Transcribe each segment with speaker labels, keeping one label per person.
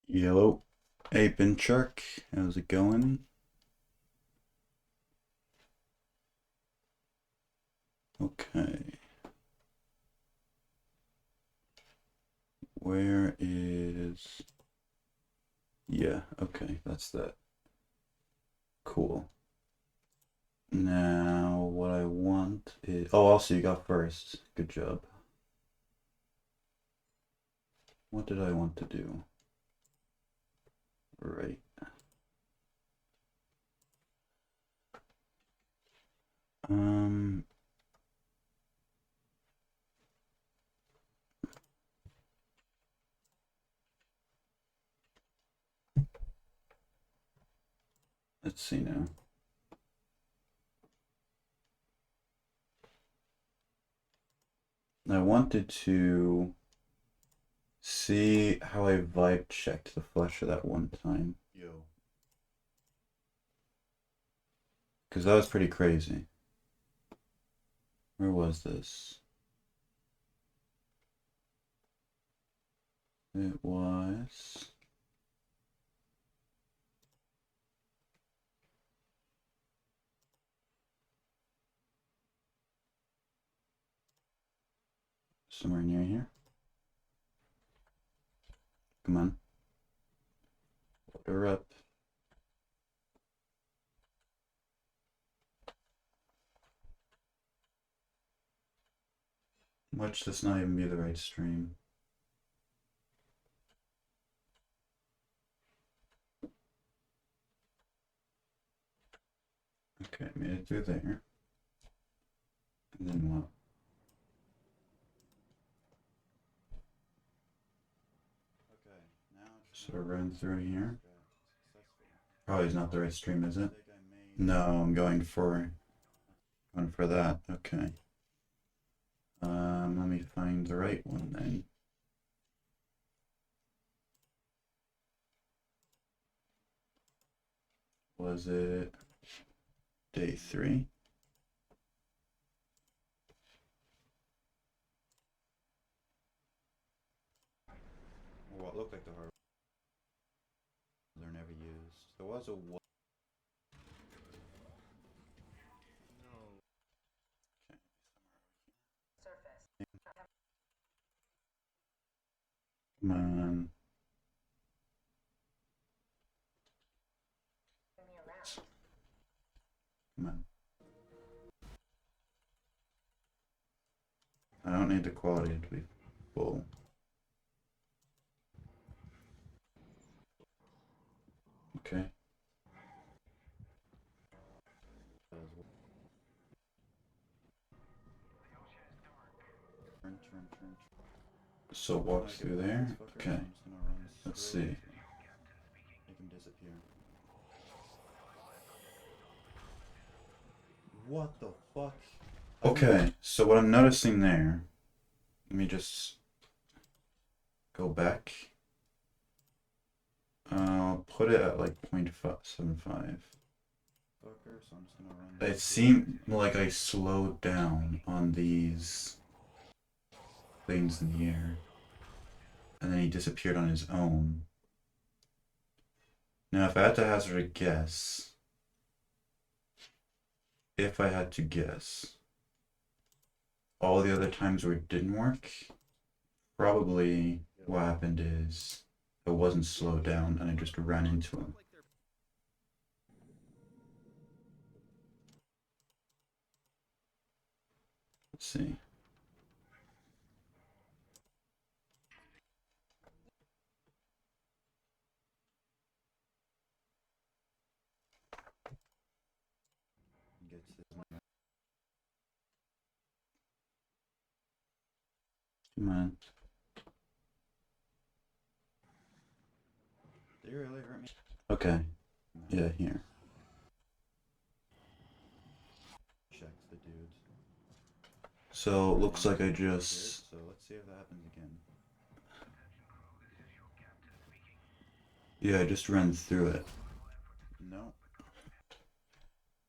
Speaker 1: Yellow Ape and Shark, how's it going? Okay. Where is... Yeah, okay, that's that. Cool. Now, what I want is... Oh, also you got first. Good job. What did I want to do? Right. Um... Let's see now. I wanted to see how I vibe checked the Flusher that one time. Yo. Because that was pretty crazy. Where was this? It was... somewhere near here. Come on. Order up. Watch this not even be the right stream. Okay, made it through there. And then what? Okay, now just sort of run through here. Probably is not the right stream, is it? No, I'm going for that. Okay. Let me find the right one then. Was it day 3? What looked like the hard they're never used. There was a one. Come on. Come on. I don't need the quality to be full. Okay. So walk through there. Okay. Let's see. Make him disappear. What the fuck? Okay, so what I'm noticing there, let me just go back. I'll put it at like 0.75. It seemed like I slowed down on these things in the air. And then he disappeared on his own. Now, if I had to hazard a guess, all the other times where it didn't work, probably what happened is I wasn't slowed down and I just ran into him. Let's see. Come on. They really hurt me. Okay. Yeah, here. Checks the dudes. So looks like I just. So let's see if that happens again. Yeah, I just ran through it. No.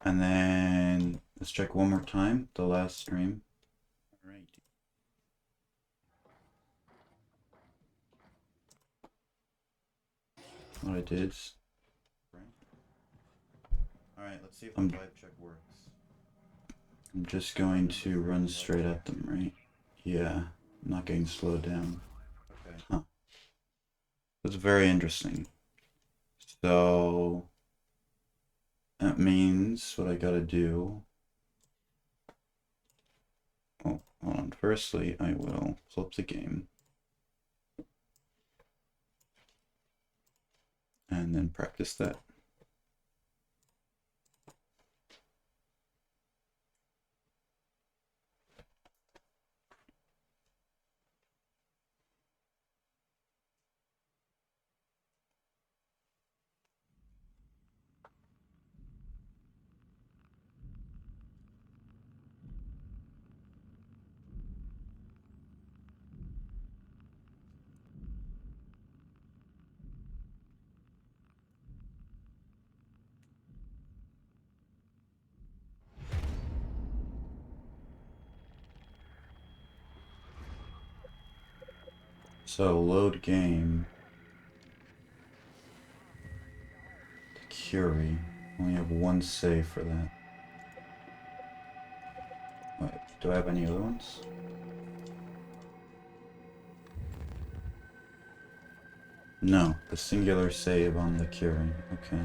Speaker 1: And then let's check one more time. The last stream. Alright. what I did. Alright, let's see if the vibe check works. I'm just going to run straight at them, right? Yeah, I'm not getting slowed down. Okay. Huh. That's very interesting. So that means what I gotta do. Oh, hold on. Firstly, I will flip the game. And then practice that. So load game. Curie. Only have one save for that. Wait, do I have any other ones? No, the singular save on the Curie. Okay.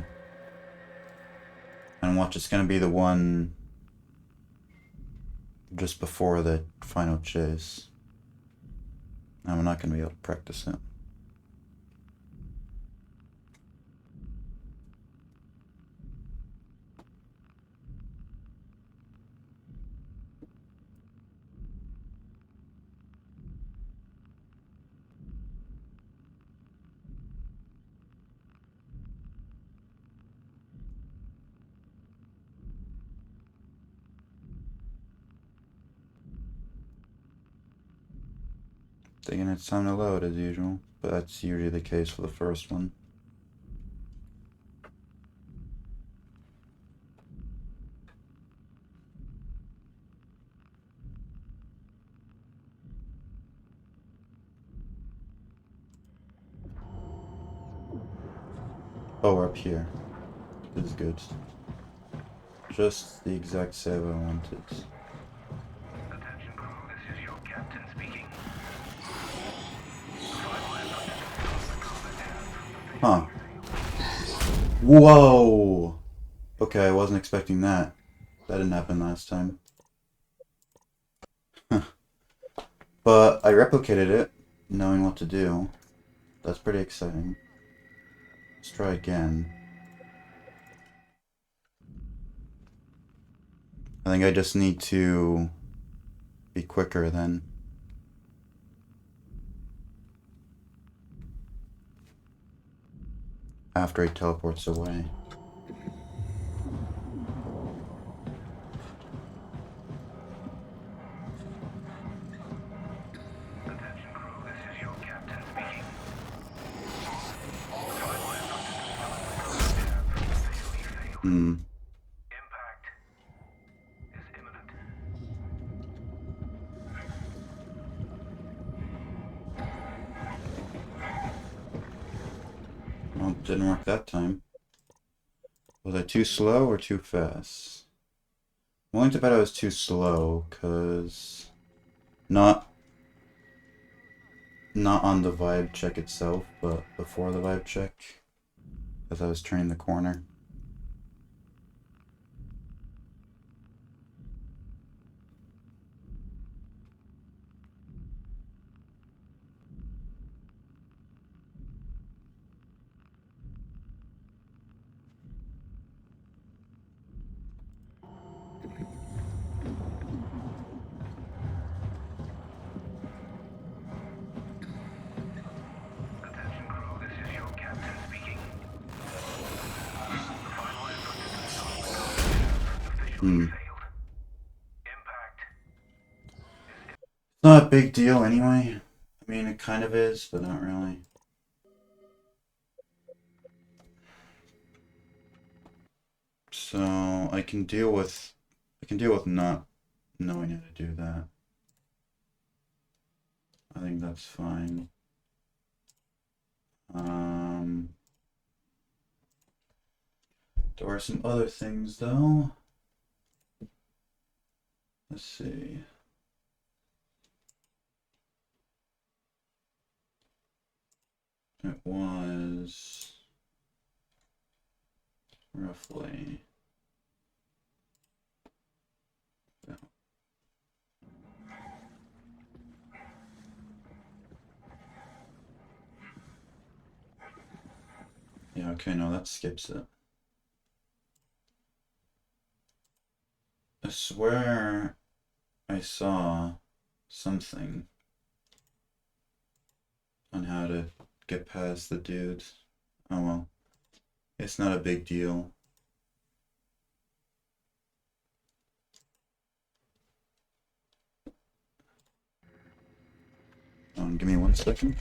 Speaker 1: And watch, it's gonna be the one just before the final chase. And we're not gonna be able to practice it. Thinking it's time to load as usual, but that's usually the case for the first one. Oh, we're up here. This is good. Just the exact save I wanted.
Speaker 2: Attention crew, this is your captain speaking.
Speaker 1: Huh. Whoa! Okay, I wasn't expecting that. That didn't happen last time. But I replicated it, knowing what to do. That's pretty exciting. Let's try again. I think I just need to be quicker then. After he teleports away.
Speaker 2: Attention crew, this is your captain speaking. Impact is imminent.
Speaker 1: Well, didn't work that time. Was I too slow or too fast? I'm willing to bet I was too slow, because not on the vibe check itself, but before the vibe check, as I was turning the corner.
Speaker 2: Attention crew, this is your captain speaking. The final effort to disarm the officially failed. Impact
Speaker 1: It's not a big deal anyway. I mean, it kind of is, but not really. So I can deal with not knowing how to do that. I think that's fine. There are some other things though. Let's see. It was roughly. Yeah, okay, no, that skips it. I swear I saw something on how to get past the dudes. Oh well. It's not a big deal. Give me 1 second.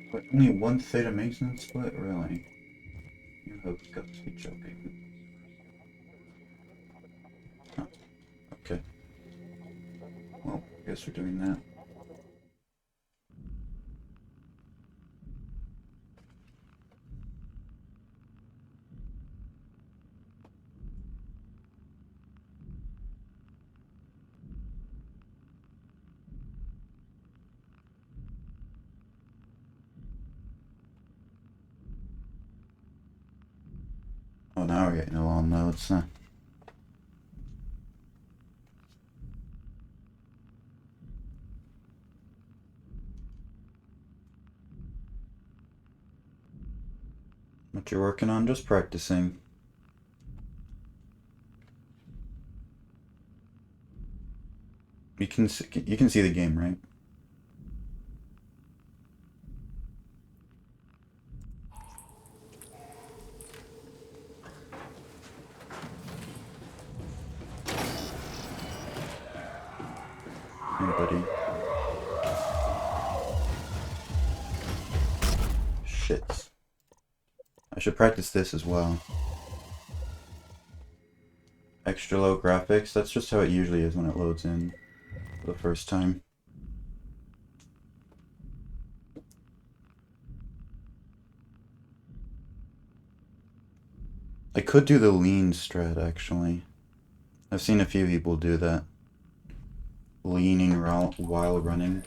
Speaker 1: But only 1 theta maintenance split? Really? You have got to be joking. Oh, okay. Well, I guess we're doing that. Oh, now we're getting along though, it's what you're working on? Just practicing. You can see the game, right? Hey, buddy. Shit. I should practice this as well. Extra low graphics, that's just how it usually is when it loads in for the first time. I could do the lean strat, actually. I've seen a few people do that. Leaning while running.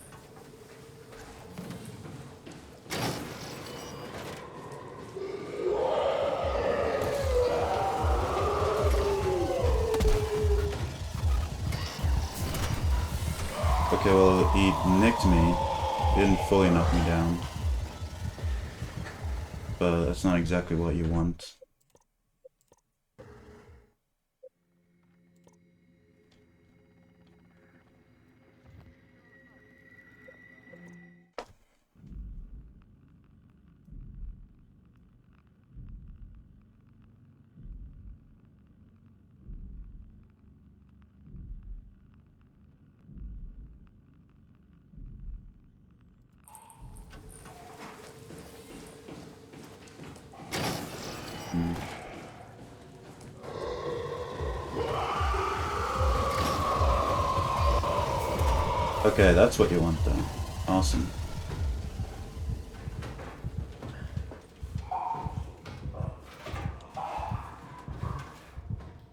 Speaker 1: Okay, well, he nicked me. He didn't fully knock me down. But that's not exactly what you want. Okay, that's what you want though. Awesome.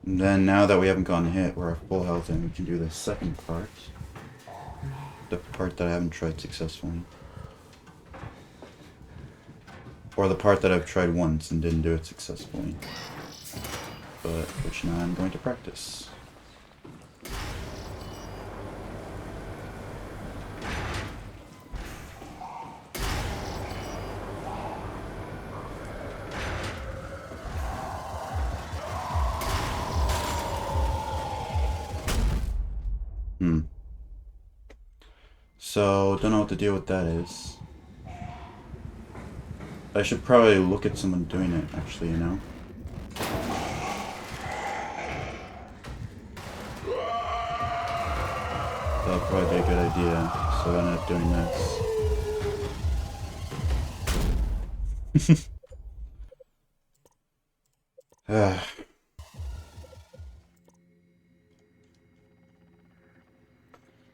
Speaker 1: And then now that we haven't gotten hit, we're at full health and we can do the second part. The part that I haven't tried successfully. Or the part that I've tried once and didn't do it successfully. But which now I'm going to practice. So, don't know what the deal with that is. I should probably look at someone doing it, actually, you know? That'll probably be a good idea, so I end up doing this.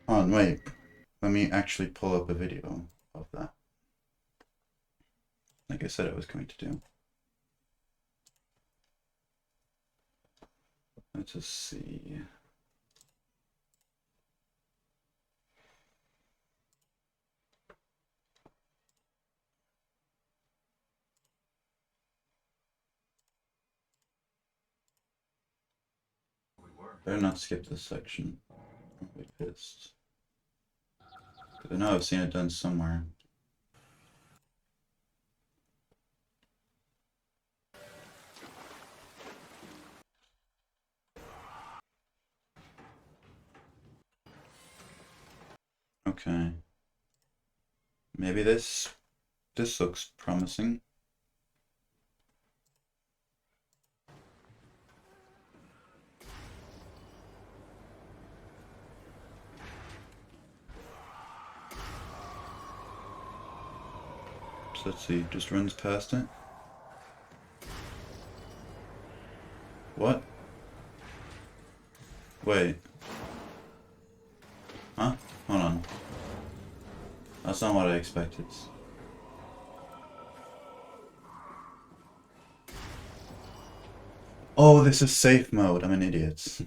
Speaker 1: Hold on, wait. Let me actually pull up a video of that. Like I said I was going to do. Let's just see. Better not skip this section. I'll be pissed. I know I've seen it done somewhere. Okay. Maybe this looks promising. So let's see, just runs past it. What? Wait. Huh? Hold on. That's not what I expected. Oh, this is safe mode. I'm an idiot.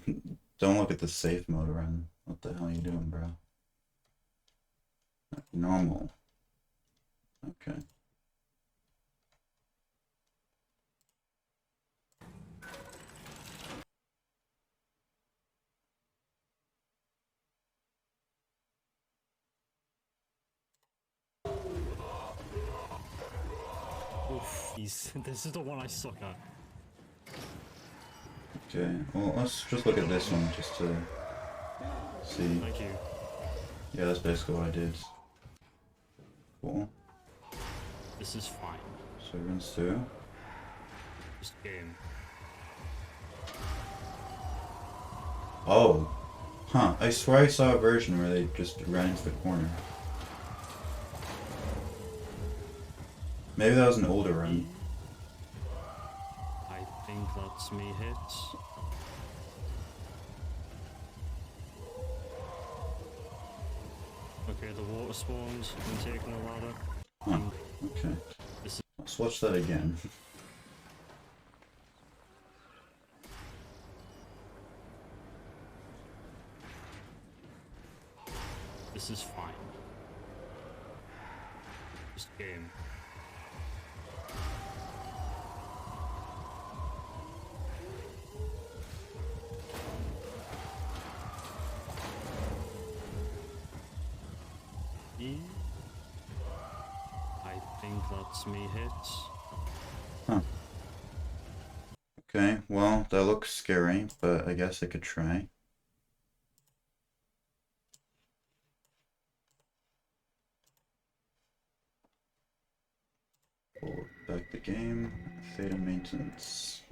Speaker 1: Don't look at the safe mode run. What the hell are you doing, bro? Normal. Okay.
Speaker 3: Oof, this is the one I suck at.
Speaker 1: Okay, well, let's just look at this one just to see.
Speaker 3: Thank you.
Speaker 1: Yeah, that's basically what I did. Cool.
Speaker 3: This is fine.
Speaker 1: So it runs through.
Speaker 3: Just game.
Speaker 1: Oh. Huh. I swear I saw a version where they just ran into the corner. Maybe that was an older run.
Speaker 3: I think that's me hits. Okay, the water spawns. I'm taking a ladder.
Speaker 1: Huh. Okay. Let's watch that again.
Speaker 3: This is fine. Just game. I think that's me hits.
Speaker 1: Huh. Okay, well, that looks scary, but I guess I could try. Pull back the game. Theta maintenance.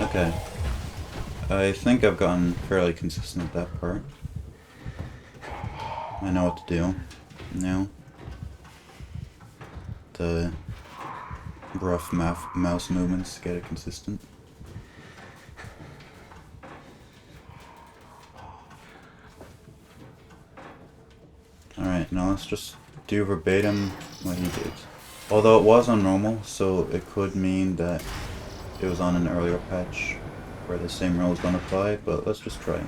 Speaker 1: Okay. I think I've gotten fairly consistent at that part. I know what to do now. The rough mouse movements to get it consistent. Alright, now let's just do verbatim what he did. Although it was on normal, so it could mean that it was on an earlier patch where the same rules don't apply, but let's just try.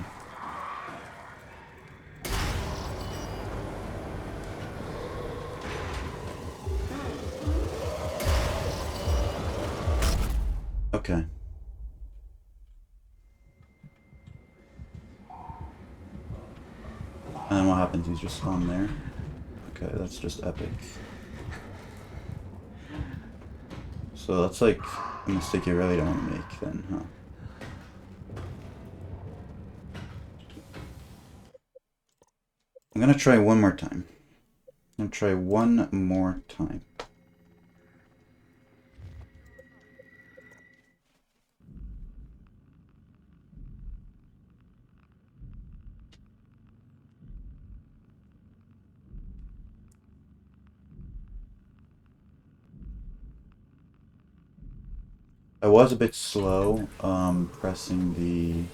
Speaker 1: Okay. And then what happens? He's just on there. Okay, that's just epic. So that's like a mistake you really don't want to make then, huh? I'm gonna try one more time. I'm gonna try one more time. I was a bit slow, pressing the,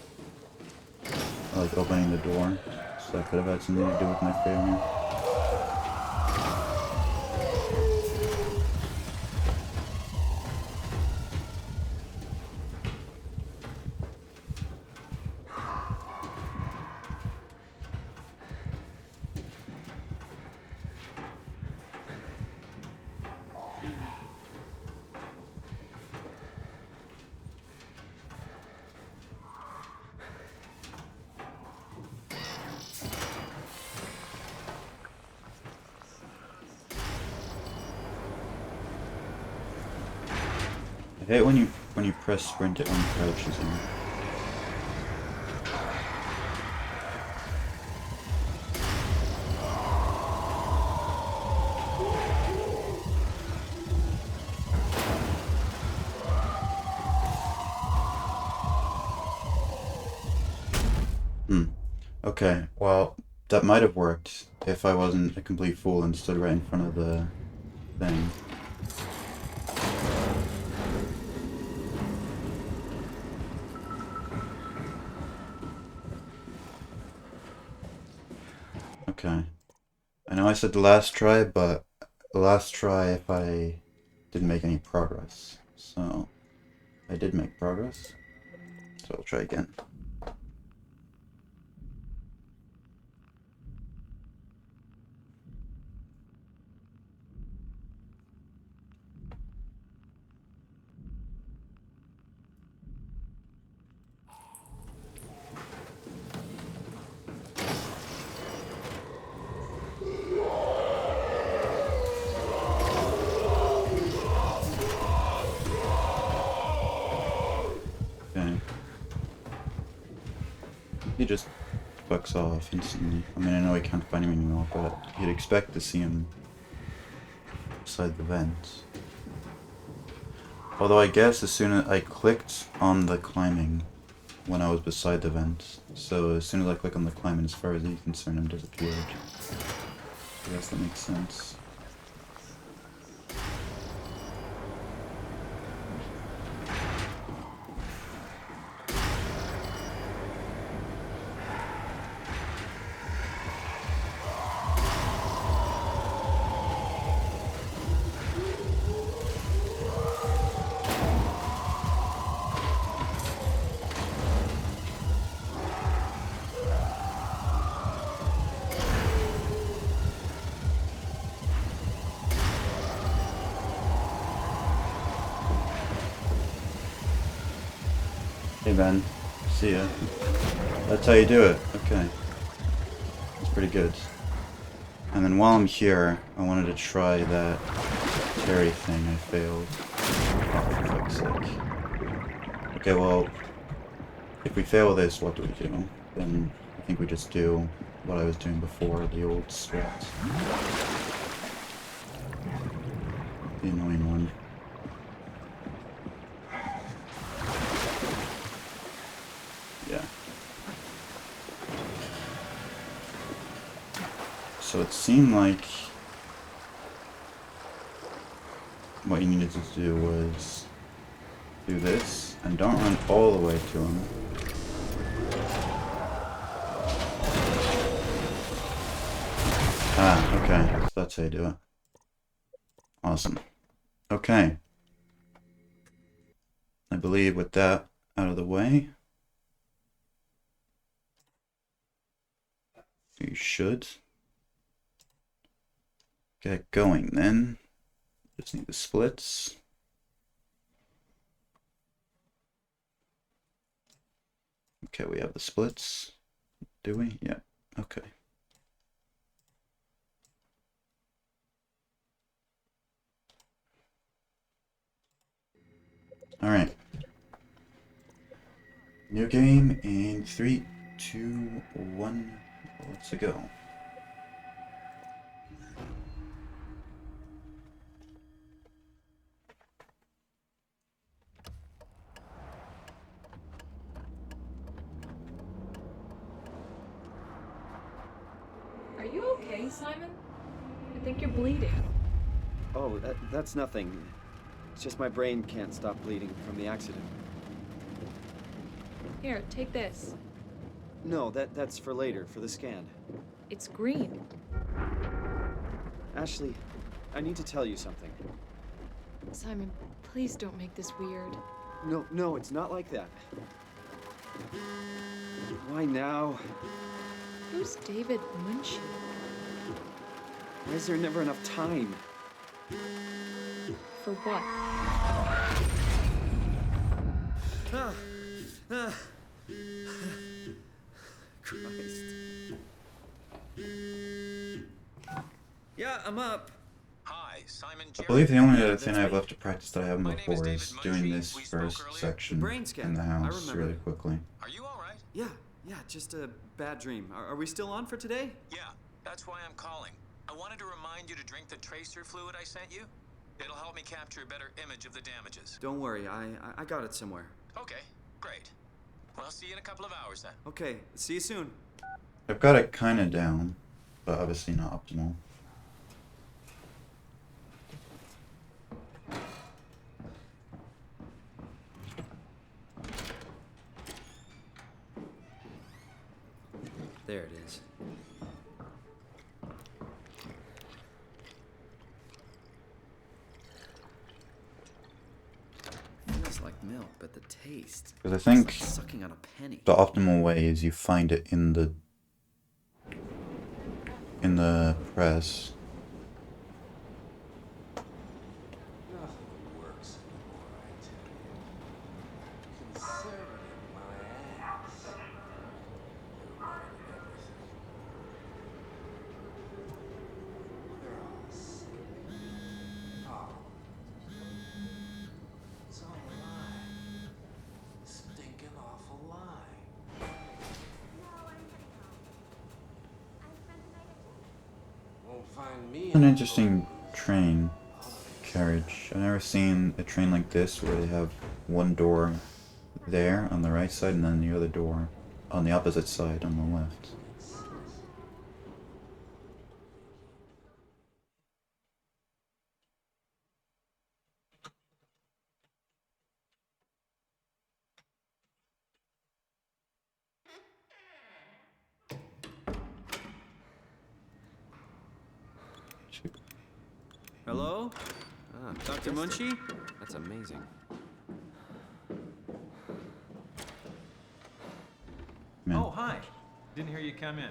Speaker 1: like, opening the door, so that could have had something to do with my failure. I hate when you press sprint it on crouches in. Okay, well, that might have worked if I wasn't a complete fool and stood right in front of the thing. Okay. I know I said the last try, but the last try if I didn't make any progress. So, I did make progress. So I'll try again. Okay. He just bucks off instantly. I mean, I know he can't find him anymore, but you'd expect to see him beside the vents. Although I guess as soon as I clicked on the climbing when I was beside the vents, so as soon as I click on the climbing, as far as he's concerned, him disappeared. I guess that makes sense. Hey Ben, see ya. That's how you do it. Okay. That's pretty good. And then while I'm here, I wanted to try that Terry thing I failed. Oh, for fuck's sake. Okay, well, if we fail this, what do we do? Then I think we just do what I was doing before, the old SWAT. The annoying one. So it seemed like what you needed to do was do this, and don't run all the way to him. Ah, okay. So that's how you do it. Awesome. Okay. I believe with that out of the way, you should get going then. Just need the splits. Okay, we have the splits. Do we? Yeah. Okay. Alright. New game in 3, 2, 1. Let's go.
Speaker 4: Are you okay, Simon? I think you're bleeding.
Speaker 5: Oh, that's nothing. It's just my brain can't stop bleeding from the accident.
Speaker 4: Here, take this.
Speaker 5: No, that's for later, for the scan.
Speaker 4: It's green.
Speaker 5: Ashley, I need to tell you something.
Speaker 4: Simon, please don't make this weird.
Speaker 5: No, it's not like that. Why now?
Speaker 4: Who's David Munchie?
Speaker 5: Why is there never enough time?
Speaker 4: For what?
Speaker 5: Christ. Yeah, I'm up.
Speaker 2: Hi, Simon.
Speaker 1: I believe the only other
Speaker 5: That's
Speaker 1: thing I have
Speaker 5: me.
Speaker 1: left to practice that I haven't
Speaker 2: My name is
Speaker 1: before
Speaker 2: David
Speaker 1: is
Speaker 2: Munchie.
Speaker 1: doing this
Speaker 2: We spoke
Speaker 1: first
Speaker 2: earlier.
Speaker 1: section
Speaker 5: Brain scan.
Speaker 1: in the
Speaker 5: I
Speaker 1: house
Speaker 5: remember.
Speaker 1: really quickly.
Speaker 2: Are you all right?
Speaker 5: Yeah, just a bad dream. Are we still on for today?
Speaker 2: Yeah, that's why I'm calling. I wanted to remind you to drink the tracer fluid I sent you. It'll help me capture a better image of the damages.
Speaker 5: Don't worry, I got it somewhere.
Speaker 2: Okay, great. Well, I'll see you in a couple of hours then.
Speaker 5: Okay, see you soon.
Speaker 1: I've got it kind of down, but obviously not optimal.
Speaker 5: There it is. Feels like milk, but the taste.
Speaker 1: Because I think
Speaker 5: It's like sucking on a penny.
Speaker 1: the optimal way is you find it in the press.
Speaker 6: Works, boy, I tell you. Conservative, my ass. You're running everything. They're all sick. Oh. It's all a lie. Stinking awful lie. Won't find me
Speaker 1: An interesting train carriage. I've never seen a train like this where they have one door there on the right side and then the other door on the opposite side on the left.
Speaker 5: Hello? Dr. Munchie?
Speaker 6: That's amazing.
Speaker 1: Man.
Speaker 7: Oh, hi. Didn't hear you come in.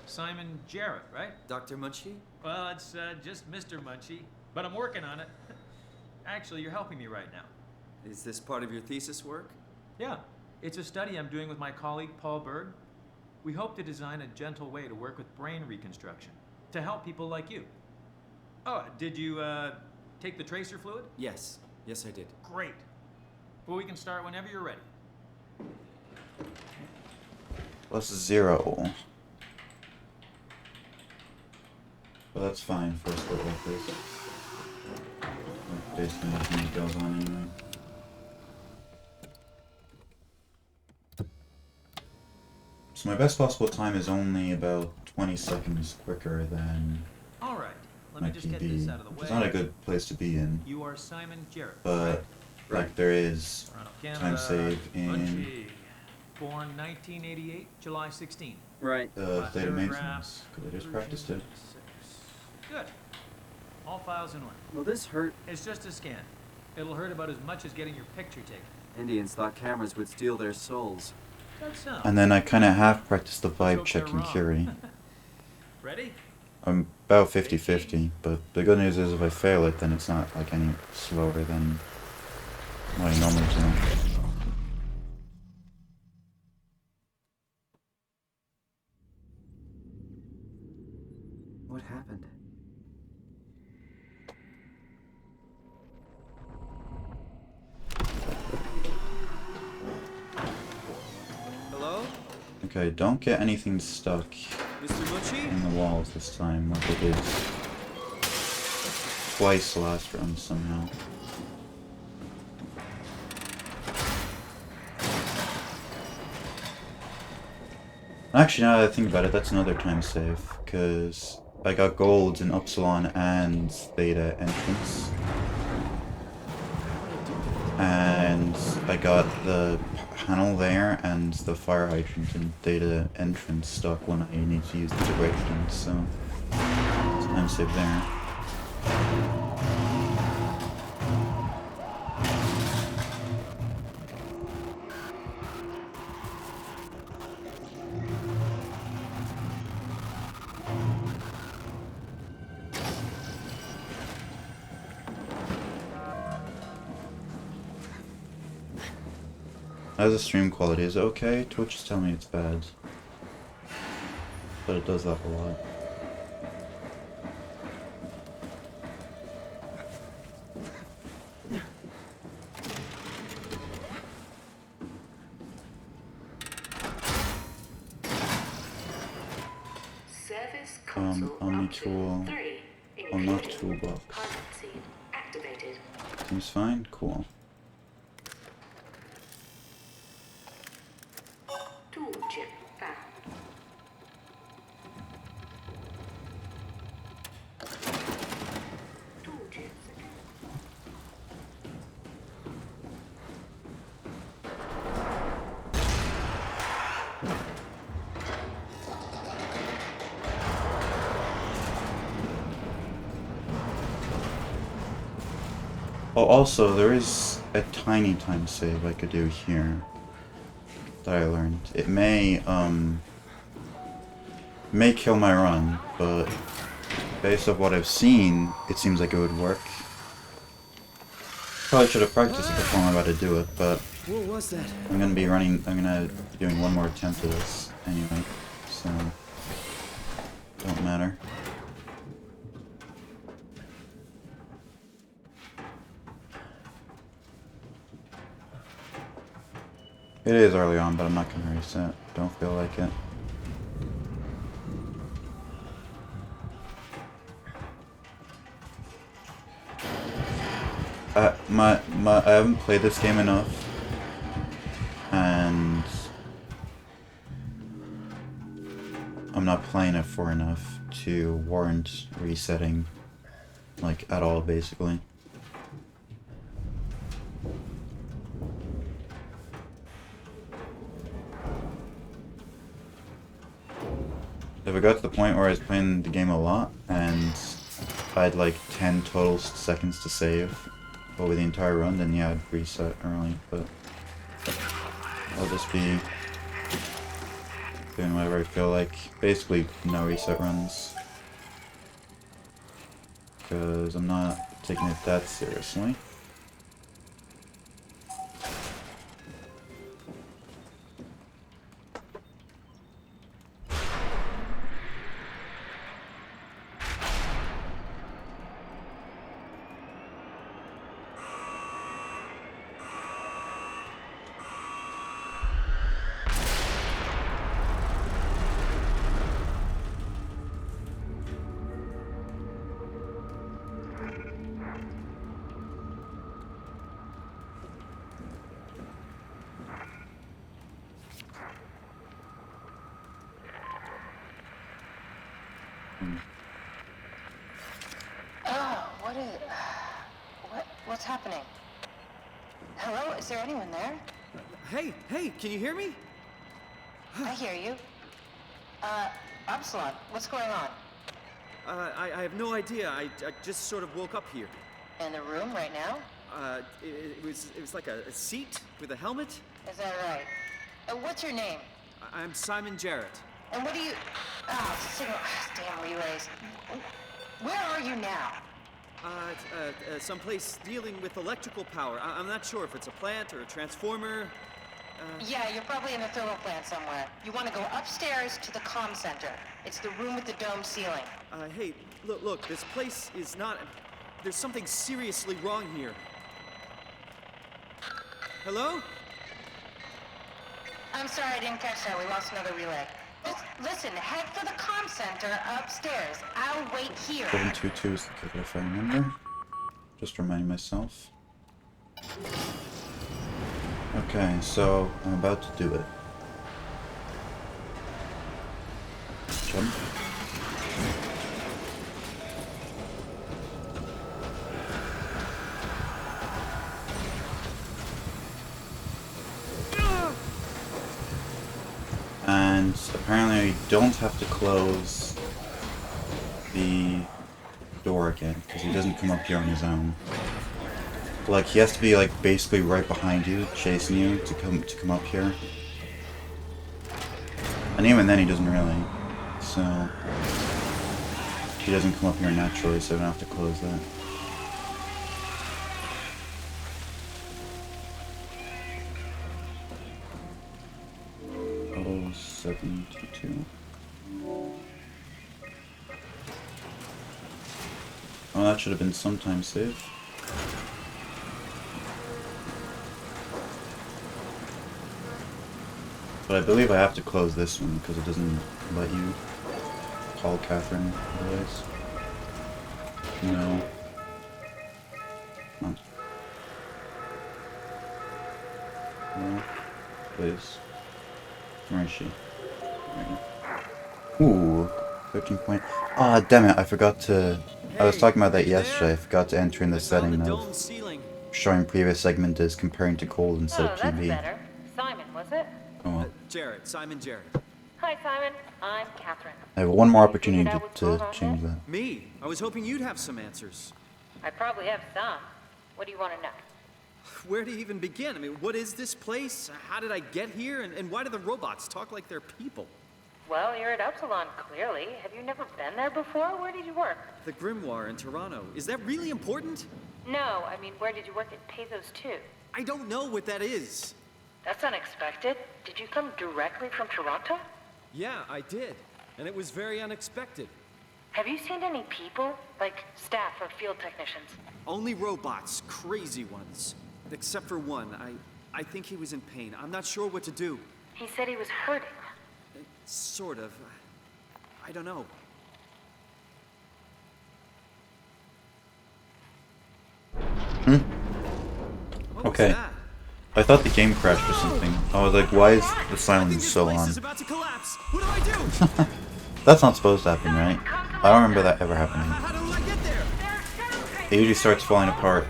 Speaker 7: Simon Jarrett, right?
Speaker 5: Dr. Munchie?
Speaker 7: Well, it's just Mr. Munchie, but I'm working on it. Actually, you're helping me right now.
Speaker 5: Is this part of your thesis work?
Speaker 7: Yeah, it's a study I'm doing with my colleague Paul Berg. We hope to design a gentle way to work with brain reconstruction to help people like you. Oh, did you take the tracer fluid?
Speaker 5: Yes, I did.
Speaker 7: Great. Well, we can start whenever you're ready.
Speaker 1: +0. But that's fine for a split like this. Basically nothing goes on anyway. So my best possible time is only about 20 seconds quicker than
Speaker 7: All right. Let
Speaker 1: my
Speaker 7: me just get
Speaker 1: PB,
Speaker 7: this out of the
Speaker 1: which
Speaker 7: way.
Speaker 1: is not a good place to be in.
Speaker 7: You are Simon Jarrett.
Speaker 1: But like there is
Speaker 7: Toronto, Canada.
Speaker 1: time save in
Speaker 7: Munchie. Born 1988, July 16.
Speaker 5: Right.
Speaker 1: the
Speaker 7: Last
Speaker 1: data maintenance,
Speaker 7: paragraph,
Speaker 1: because I just
Speaker 7: version
Speaker 1: practiced it.
Speaker 7: 6. Good. All files in order.
Speaker 5: Will this hurt?
Speaker 7: It's just a scan. It'll hurt about as much as getting your picture taken.
Speaker 5: Indians thought cameras would steal their souls.
Speaker 7: That's so.
Speaker 1: And then I kind of half practiced the
Speaker 7: Let's
Speaker 1: vibe
Speaker 7: hope
Speaker 1: check
Speaker 7: they're
Speaker 1: in
Speaker 7: wrong.
Speaker 1: Curie.
Speaker 7: Ready?
Speaker 1: I'm about 50-50, but the good news is if I fail it, then it's not like any slower than what I normally do.
Speaker 5: What happened? Hello?
Speaker 1: Okay, don't get anything stuck
Speaker 5: Mr. Munchie?
Speaker 1: in the walls this time, like I did twice last run somehow. Actually, now that I think about it, that's another time save, because I got golds in Upsilon and Theta entrance. And I got the panel there and the fire hydrant and Theta entrance stuck when I need to use the direction, so time save there. As the stream quality is okay, Twitch is telling me it's bad. But it does that a lot.
Speaker 8: Service console
Speaker 1: Omni
Speaker 8: option
Speaker 1: tool.
Speaker 8: 3,
Speaker 1: Unlock
Speaker 8: including
Speaker 1: toolbox.
Speaker 8: pilot seat activated.
Speaker 1: Seems fine? Cool.
Speaker 8: Tool chip found. Tool chip secured.
Speaker 1: Oh, also, there is a tiny time save I could do here that I learned. It may kill my run, but based on what I've seen, it seems like it would work. Probably should have practiced it before I'm about to do it, but
Speaker 5: What was that?
Speaker 1: I'm gonna be doing one more attempt at this anyway, so don't matter. It is early on, but I'm not gonna reset. Don't feel like it. I haven't played this game enough, and I'm not playing it for enough to warrant resetting, like, at all, basically. If I got to the point where I was playing the game a lot, and I had like 10 total seconds to save over the entire run, then yeah, I'd reset early, but I'll just be doing whatever I feel like. Basically, no reset runs. Because I'm not taking it that seriously.
Speaker 9: Oh, what's happening? Hello, is there anyone there?
Speaker 5: Hey, can you hear me?
Speaker 9: I hear you. Upsilon, what's going on?
Speaker 5: I have no idea. I just sort of woke up here.
Speaker 9: In the room right now?
Speaker 5: It was like a seat with a helmet.
Speaker 9: Is that right? What's your name?
Speaker 5: I'm Simon Jarrett.
Speaker 9: And what do you... Oh, signal... Damn relays. Where are you now?
Speaker 5: Someplace dealing with electrical power. I'm not sure if it's a plant or a transformer.
Speaker 9: Yeah, you're probably in the thermal plant somewhere. You want to go upstairs to the comm center. It's the room with the dome ceiling.
Speaker 5: Hey, look, this place is not... There's something seriously wrong here. Hello?
Speaker 9: I'm sorry, I didn't catch that. We lost another relay. Just listen, head for the comm center upstairs. I'll wait here.
Speaker 1: 722 is the ticket if I remember. Just reminding myself. Okay, so I'm about to do it. Jump. And apparently I don't have to close the door again, because he doesn't come up here on his own. Like, he has to be, like, basically right behind you, chasing you, to come up here. And even then he doesn't really. So... he doesn't come up here naturally, so I don't have to close that. Oh, 722. Oh, that should have been sometime saved. But I believe I have to close this one because it doesn't let you call Catherine otherwise. No. No. No. Please. Where is she? Right. Ooh. 13 point. Ah, damn it, I forgot to... I was talking about that yesterday. I forgot to enter in the setting of showing previous segment as comparing to cold instead of PB.
Speaker 9: That's better. Simon, was it?
Speaker 1: Oh well.
Speaker 5: Jarrett, Simon Jarrett.
Speaker 9: Hi, Simon. I'm Catherine.
Speaker 1: I have one more opportunity to change that.
Speaker 5: Me? I was hoping you'd have some answers.
Speaker 9: I probably have some. What do you want to know?
Speaker 5: Where to even begin? I mean, what is this place? How did I get here? And why do the robots talk like they're people?
Speaker 9: Well, you're at Upsilon, clearly. Have you never been there before? Where did you work?
Speaker 5: The Grimoire in Toronto. Is that really important?
Speaker 9: No, I mean, where did you work at Pezos 2?
Speaker 5: I don't know what that is.
Speaker 9: That's unexpected. Did you come directly from Toronto?
Speaker 5: Yeah, I did. And it was very unexpected.
Speaker 9: Have you seen any people? Like staff or field technicians?
Speaker 5: Only robots. Crazy ones. Except for one. I think he was in pain. I'm not sure what to do.
Speaker 9: He said he was hurting.
Speaker 5: Sort of. I don't know. What was
Speaker 1: Okay.
Speaker 5: that?
Speaker 1: I thought the game crashed or something. I was like, why is the silence so
Speaker 5: This place
Speaker 1: on?
Speaker 5: is about to collapse. What do I do?
Speaker 1: That's not supposed to happen, right? I don't remember that ever happening.
Speaker 5: How do I get there?
Speaker 1: It usually starts falling apart,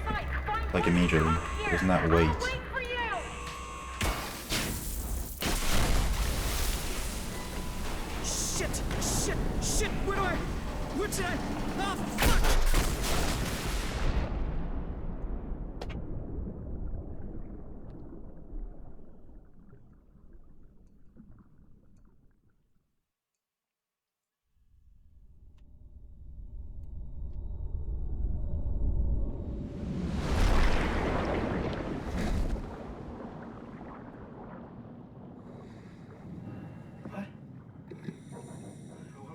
Speaker 1: like immediately. Isn't that wait?
Speaker 5: Shit! Where's that? Oh, fuck!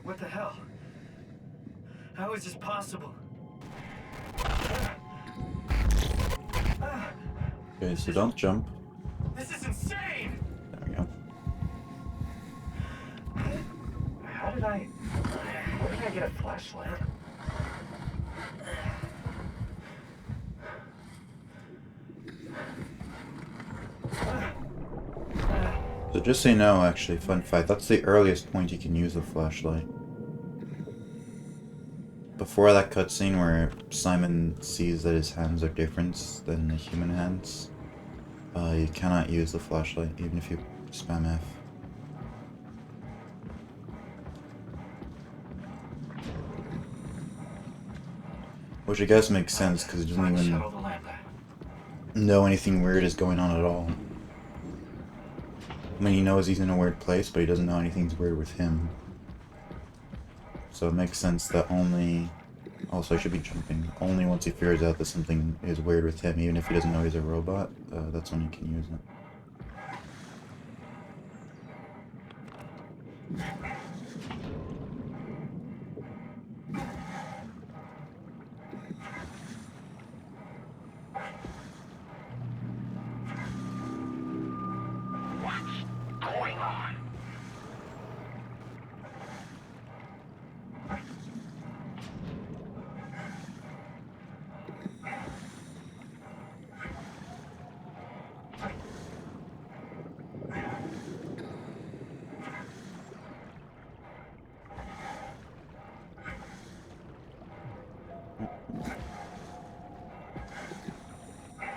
Speaker 5: What the hell? How is this possible?
Speaker 1: Okay, so don't jump.
Speaker 5: This is insane!
Speaker 1: There we go.
Speaker 5: How did I get a flashlight?
Speaker 1: So just so you know, actually, fun fact, that's the earliest point you can use a flashlight. before that cutscene where Simon sees that his hands are different than the human hands, you cannot use the flashlight even if you spam F. Which I guess makes sense because it doesn't even know anything weird is going on at all. I mean, he knows he's in a weird place, but he doesn't know anything's weird with him. So it makes sense that only... Also, I should be jumping. Only once he figures out that something is weird with him, even if he doesn't know he's a robot, that's when he can use it.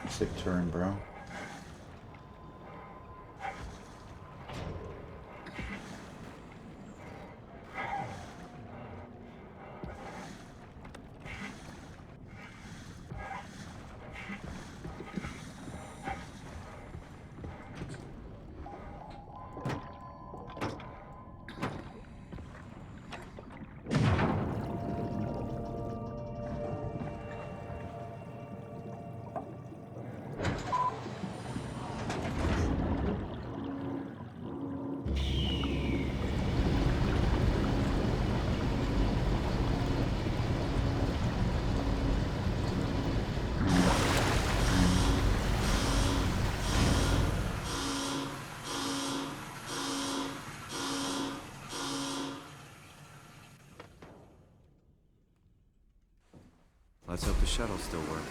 Speaker 1: Sick turn, bro.
Speaker 6: Let's hope the shuttle still works.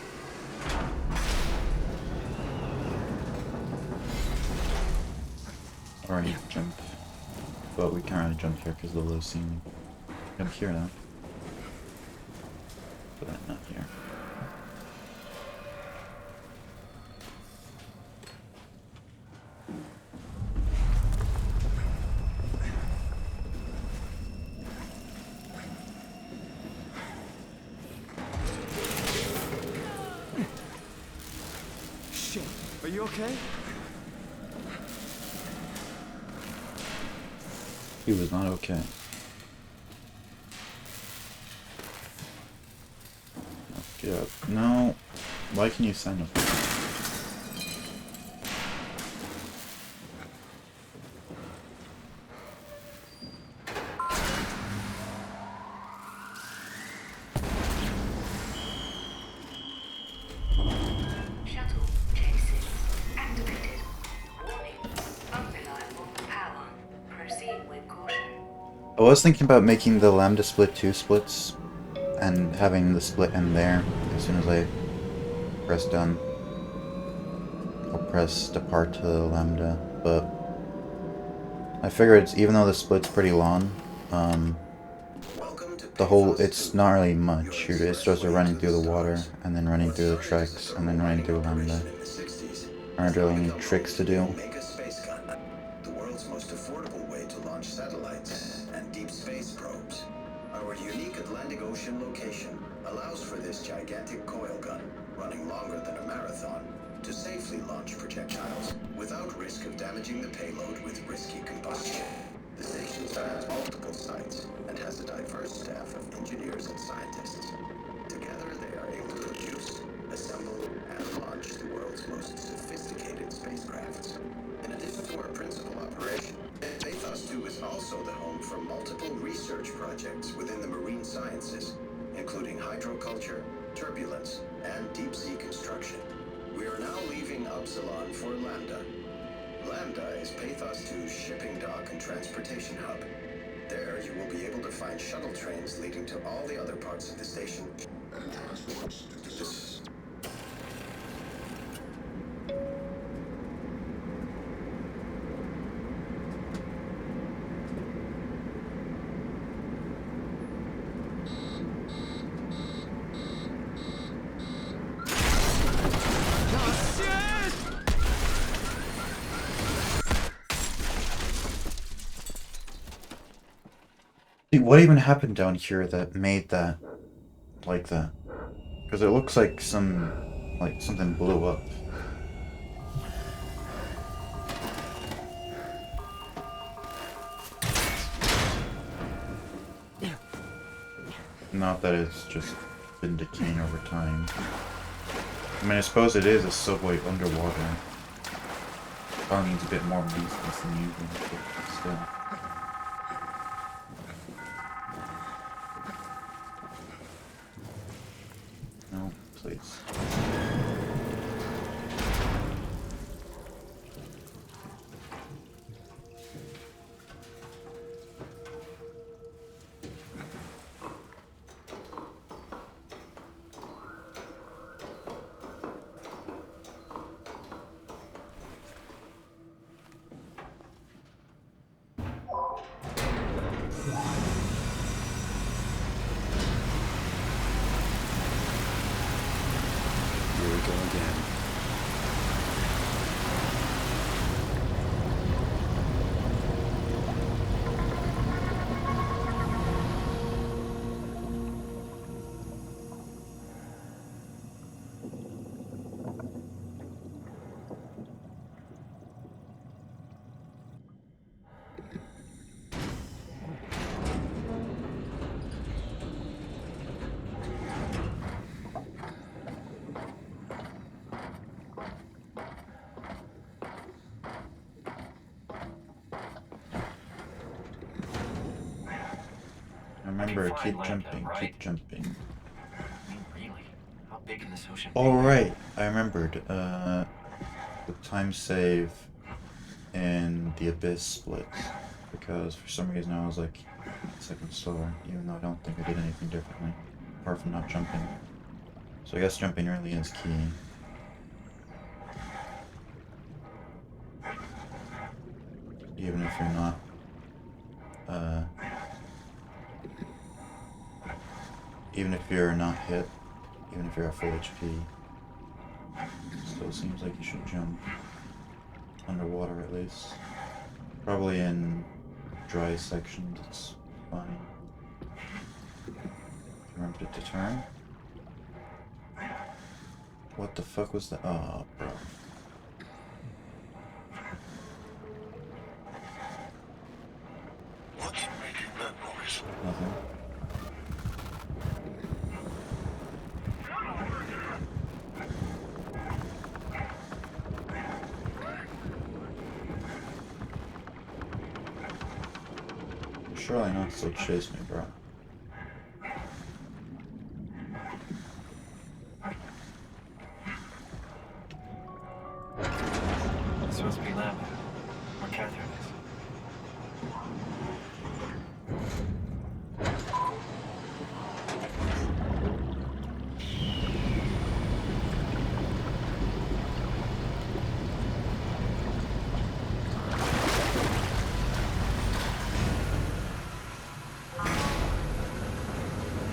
Speaker 1: Alright, jump. But we can't really jump here because of the low ceiling. Jump here now. But not here.
Speaker 5: Shit, are you okay?
Speaker 1: He was not okay. Get up. No. Why can you sign up?
Speaker 8: Shuttle chases activated. Warning. Unreliable power. Proceed with caution.
Speaker 1: I was thinking about making the lambda split 2 splits and having the split end there as soon as I press done. I'll press depart to the lambda, but I figure it's, even though the split's pretty long, the whole, it's not really much. It's just running through the water and then running through the tracks and then running through lambda. Aren't really any tricks to do.
Speaker 10: The world's most affordable way to launch satellites and deep space probes. Our unique Atlantic Ocean location allows for this gigantic coil gun, running longer than a marathon, to safely launch projectiles without risk of damaging the payload with risky combustion. The station spans multiple sites and has a diverse staff of engineers and scientists. Together they are able to produce, assemble, and launch the world's most sophisticated spacecrafts. In addition to our principal operation, Pathos 2 is also the home for multiple research projects within the marine sciences, including hydroculture, turbulence, and deep-sea construction. We are now leaving Upsilon for Lambda. Lambda is Pathos 2's shipping dock and transportation hub. There, you will be able to find shuttle trains leading to all the other parts of the station.
Speaker 1: Dude, what even happened down here that made that like that? Because it looks like something blew up. Not that it's just been decaying over time. I mean, I suppose it is a subway underwater. Probably needs a bit more maintenance than usual, but still. No, please.
Speaker 6: Here we go again.
Speaker 1: Remember, keep jumping, keep jumping.
Speaker 11: I mean, really? How big can this ocean be?
Speaker 1: Alright, I remembered. The time save in the Abyss splits. Because for some reason I was like a second slower, even though I don't think I did anything differently. Apart from not jumping. So I guess jumping really is key. Even if you're not even if you're not hit, even if you're at full HP, still seems like you should jump. Underwater at least. Probably in dry sections it's fine. Remember to turn? What the fuck was that? Oh, bro.
Speaker 11: What's making that noise?
Speaker 1: Nothing. Surely not still chase me, bro.
Speaker 11: It's supposed to be lab. Where Catherine is.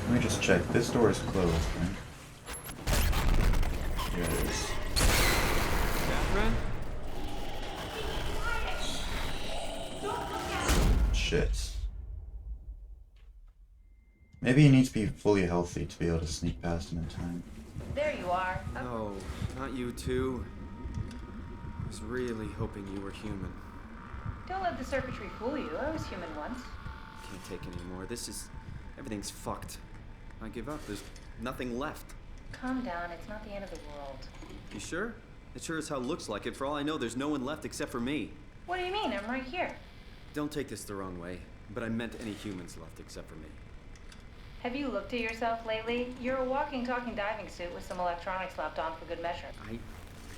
Speaker 1: Let me just check. This door is closed, right? Here it is.
Speaker 5: Catherine?
Speaker 1: Shit. Maybe he needs to be fully healthy to be able to sneak past him in time.
Speaker 9: There you are.
Speaker 6: No, not you too. I was really hoping you were human.
Speaker 9: Don't let the circuitry fool you. I was human once.
Speaker 6: Can't take anymore. Everything's fucked. I give up. There's nothing left.
Speaker 9: Calm down. It's not the end of the world.
Speaker 6: You sure? It sure as hell looks like it. For all I know, there's no one left except for me.
Speaker 9: What do you mean? I'm right here.
Speaker 6: Don't take this the wrong way, but I meant any humans left except for me.
Speaker 9: Have you looked at yourself lately? You're a walking, talking diving suit with some electronics slapped on for good measure.
Speaker 6: I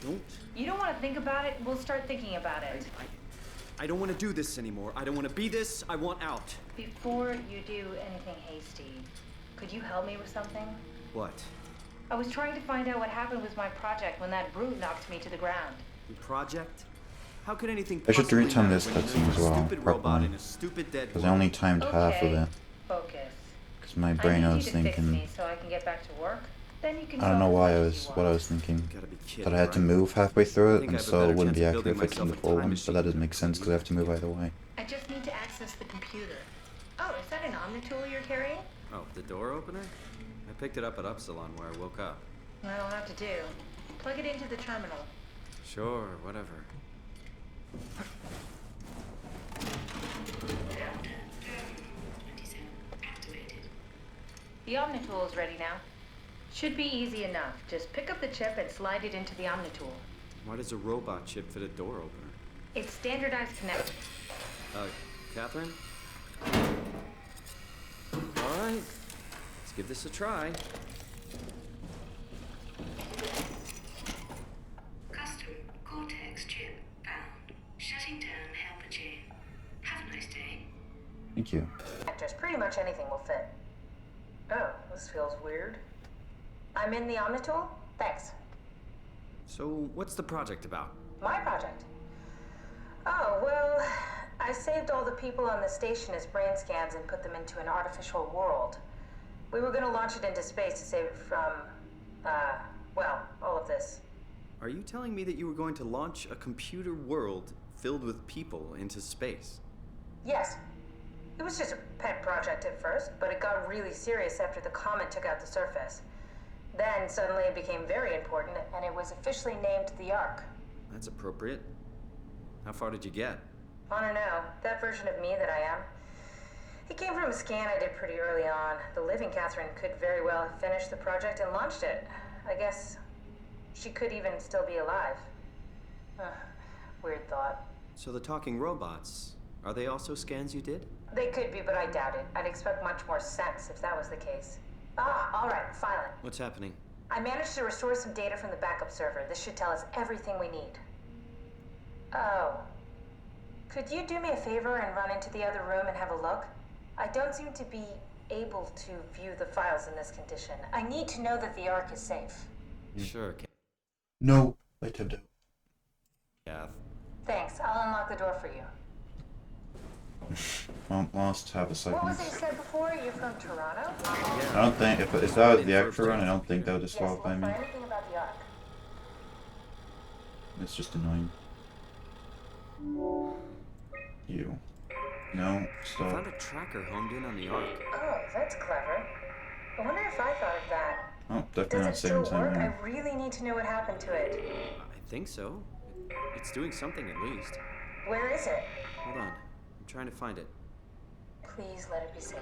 Speaker 6: don't...
Speaker 9: You don't want to think about it? We'll start thinking about it.
Speaker 6: I don't want to do this anymore. I don't want to be this. I want out.
Speaker 9: Before you do anything hasty, could you help me with something?
Speaker 6: What?
Speaker 9: I was trying to find out what happened with my project when that brute knocked me to the ground.
Speaker 6: Your project? How could anything
Speaker 1: I should
Speaker 6: possibly
Speaker 1: retime
Speaker 6: matter
Speaker 1: this
Speaker 6: when you
Speaker 1: cutscene
Speaker 6: know
Speaker 1: as
Speaker 6: you're a
Speaker 1: well,
Speaker 6: stupid robot
Speaker 1: properly.
Speaker 6: in a stupid dead
Speaker 1: Because I
Speaker 6: world?
Speaker 1: only timed half of it.
Speaker 9: Focus.
Speaker 1: Because my
Speaker 9: I
Speaker 1: brain,
Speaker 9: need
Speaker 1: I
Speaker 9: you
Speaker 1: was
Speaker 9: to fix
Speaker 1: thinking...
Speaker 9: me so I can get back to work. Then you can
Speaker 1: I don't know
Speaker 9: go
Speaker 1: why
Speaker 9: as
Speaker 1: what I was thinking.
Speaker 6: Gotta be kidding,
Speaker 1: That I had to
Speaker 6: right?
Speaker 1: move halfway through
Speaker 6: I
Speaker 1: it,
Speaker 6: think I
Speaker 1: and
Speaker 6: have a
Speaker 1: so it
Speaker 6: better
Speaker 1: wouldn't be
Speaker 6: chance of
Speaker 1: accurate if I
Speaker 6: building
Speaker 1: did the
Speaker 6: myself a
Speaker 1: full
Speaker 6: time
Speaker 1: one, but that
Speaker 6: machine
Speaker 1: doesn't make sense because I have to move either way.
Speaker 9: I just need to access the computer. Oh, is that an Omnitool you're carrying?
Speaker 6: Oh, the door opener? I picked it up at Upsilon where I woke up.
Speaker 9: That'll have to do. Plug it into the terminal.
Speaker 6: Sure, whatever.
Speaker 9: The Omnitool is ready now. Should be easy enough. Just pick up the chip and slide it into the Omnitool.
Speaker 6: Why does a robot chip fit a door opener?
Speaker 9: It's standardized connect.
Speaker 6: Catherine? Alright. Let's give this a try.
Speaker 8: Custom Cortex chip found. Shutting down helper chain. Have a nice day.
Speaker 1: Thank you.
Speaker 9: Just pretty much anything will fit. Oh, this feels weird. I'm in the Omnitool? Thanks.
Speaker 6: So, what's the project about?
Speaker 9: My project? Oh, well, I saved all the people on the station as brain scans and put them into an artificial world. We were gonna launch it into space to save it from, well, all of this.
Speaker 6: Are you telling me that you were going to launch a computer world filled with people into space?
Speaker 9: Yes. It was just a pet project at first, but it got really serious after the comet took out the surface. Then suddenly it became very important, and it was officially named the Ark.
Speaker 6: That's appropriate. How far did you get?
Speaker 9: I don't know, that version of me that I am. It came from a scan I did pretty early on. The living Catherine could very well have finished the project and launched it. I guess she could even still be alive. Weird thought.
Speaker 6: So the talking robots, are they also scans you did?
Speaker 9: They could be, but I doubt it. I'd expect much more sense if that was the case. All right, finally.
Speaker 6: What's happening?
Speaker 9: I managed to restore some data from the backup server. This should tell us everything we need. Oh. Could you do me a favor and run into the other room and have a look? I don't seem to be able to view the files in this condition. I need to know that the Ark is safe.
Speaker 6: Sure,
Speaker 1: No, I tipped out.
Speaker 6: Kath.
Speaker 9: Thanks. I'll unlock the door for you.
Speaker 1: Well, lost half a second.
Speaker 9: What was it you said before? You're from Toronto?
Speaker 1: I don't think, if that was the extra run, I don't think that would disqualify
Speaker 9: Yes,
Speaker 1: me.
Speaker 9: look for anything about the Ark.
Speaker 1: It's just annoying. You. No,
Speaker 6: I
Speaker 1: stop.
Speaker 6: found a tracker homed in on the Ark.
Speaker 9: Oh, that's clever. I wonder if I thought of that.
Speaker 1: Oh, definitely
Speaker 9: Does
Speaker 1: not
Speaker 9: it
Speaker 1: saving
Speaker 9: still
Speaker 1: time
Speaker 9: work? I
Speaker 1: now.
Speaker 9: really need to know what happened to it.
Speaker 6: I think so. It's doing something at least.
Speaker 9: Where is it?
Speaker 6: Hold on. I'm trying to find it.
Speaker 9: Please let it be safe.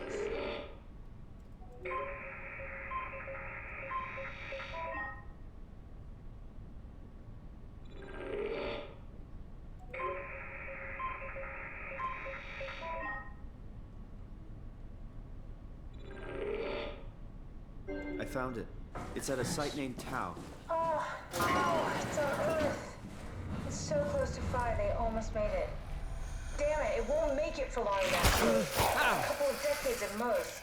Speaker 6: I found it. It's at a site named Tau.
Speaker 9: Oh, no, it's on Earth. It's so close to 5, they almost made it. Damn it, it won't make it for long enough. A couple of decades at most.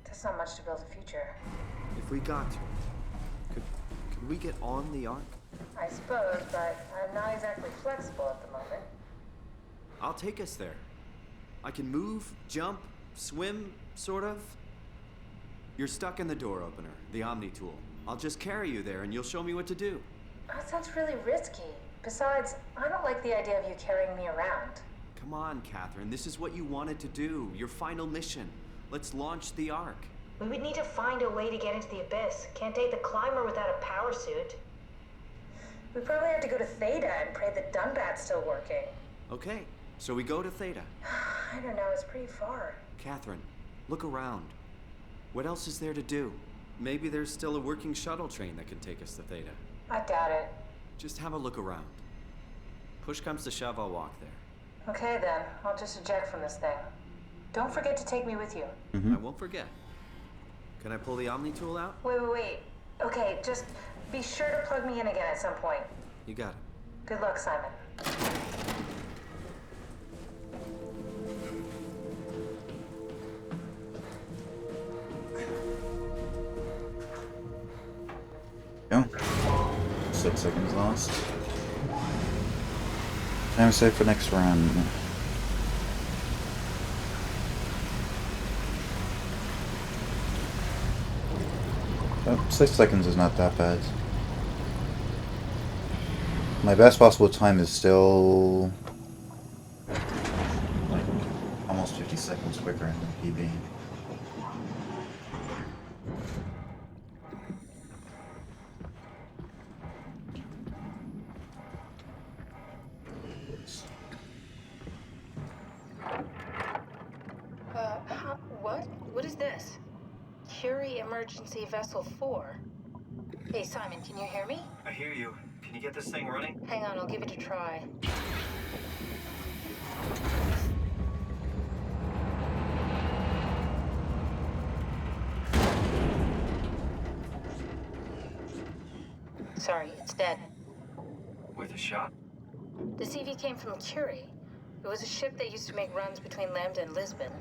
Speaker 9: That's not much to build a future.
Speaker 6: If we got to, could we get on the Ark?
Speaker 9: I suppose, but I'm not exactly flexible at the moment.
Speaker 6: I'll take us there. I can move, jump, swim, sort of. You're stuck in the door opener, the Omnitool. I'll just carry you there and you'll show me what to do.
Speaker 9: That sounds really risky. Besides, I don't like the idea of you carrying me around.
Speaker 6: Come on, Catherine. This is what you wanted to do. Your final mission. Let's launch the Ark.
Speaker 9: We would need to find a way to get into the abyss. Can't take the climber without a power suit. We probably have to go to Theta and pray that Dunbat's still working.
Speaker 6: Okay, so we go to Theta.
Speaker 9: I don't know, it's pretty far.
Speaker 6: Catherine, look around. What else is there to do? Maybe there's still a working shuttle train that can take us to Theta.
Speaker 9: I doubt it.
Speaker 6: Just have a look around. Push comes to shove, I'll walk there.
Speaker 9: Okay then, I'll just eject from this thing. Don't forget to take me with you.
Speaker 6: I won't forget. Can I pull the Omnitool out?
Speaker 9: Wait. Okay, just be sure to plug me in again at some point.
Speaker 6: You got it.
Speaker 9: Good luck, Simon.
Speaker 1: Go. 6 seconds lost. Time safe for next run. Oh, 6 seconds is not that bad. My best possible time is still quicker in the PB.
Speaker 9: What? What is this? Curie Emergency Vessel 4. Hey, Simon, can you hear me?
Speaker 11: I hear you. Can you get this thing running?
Speaker 9: Hang on, I'll give it a try. Sorry, it's dead.
Speaker 11: Worth a shot?
Speaker 9: The CV came from Curie. It was a ship that used to make runs between Lambda and Lisbon.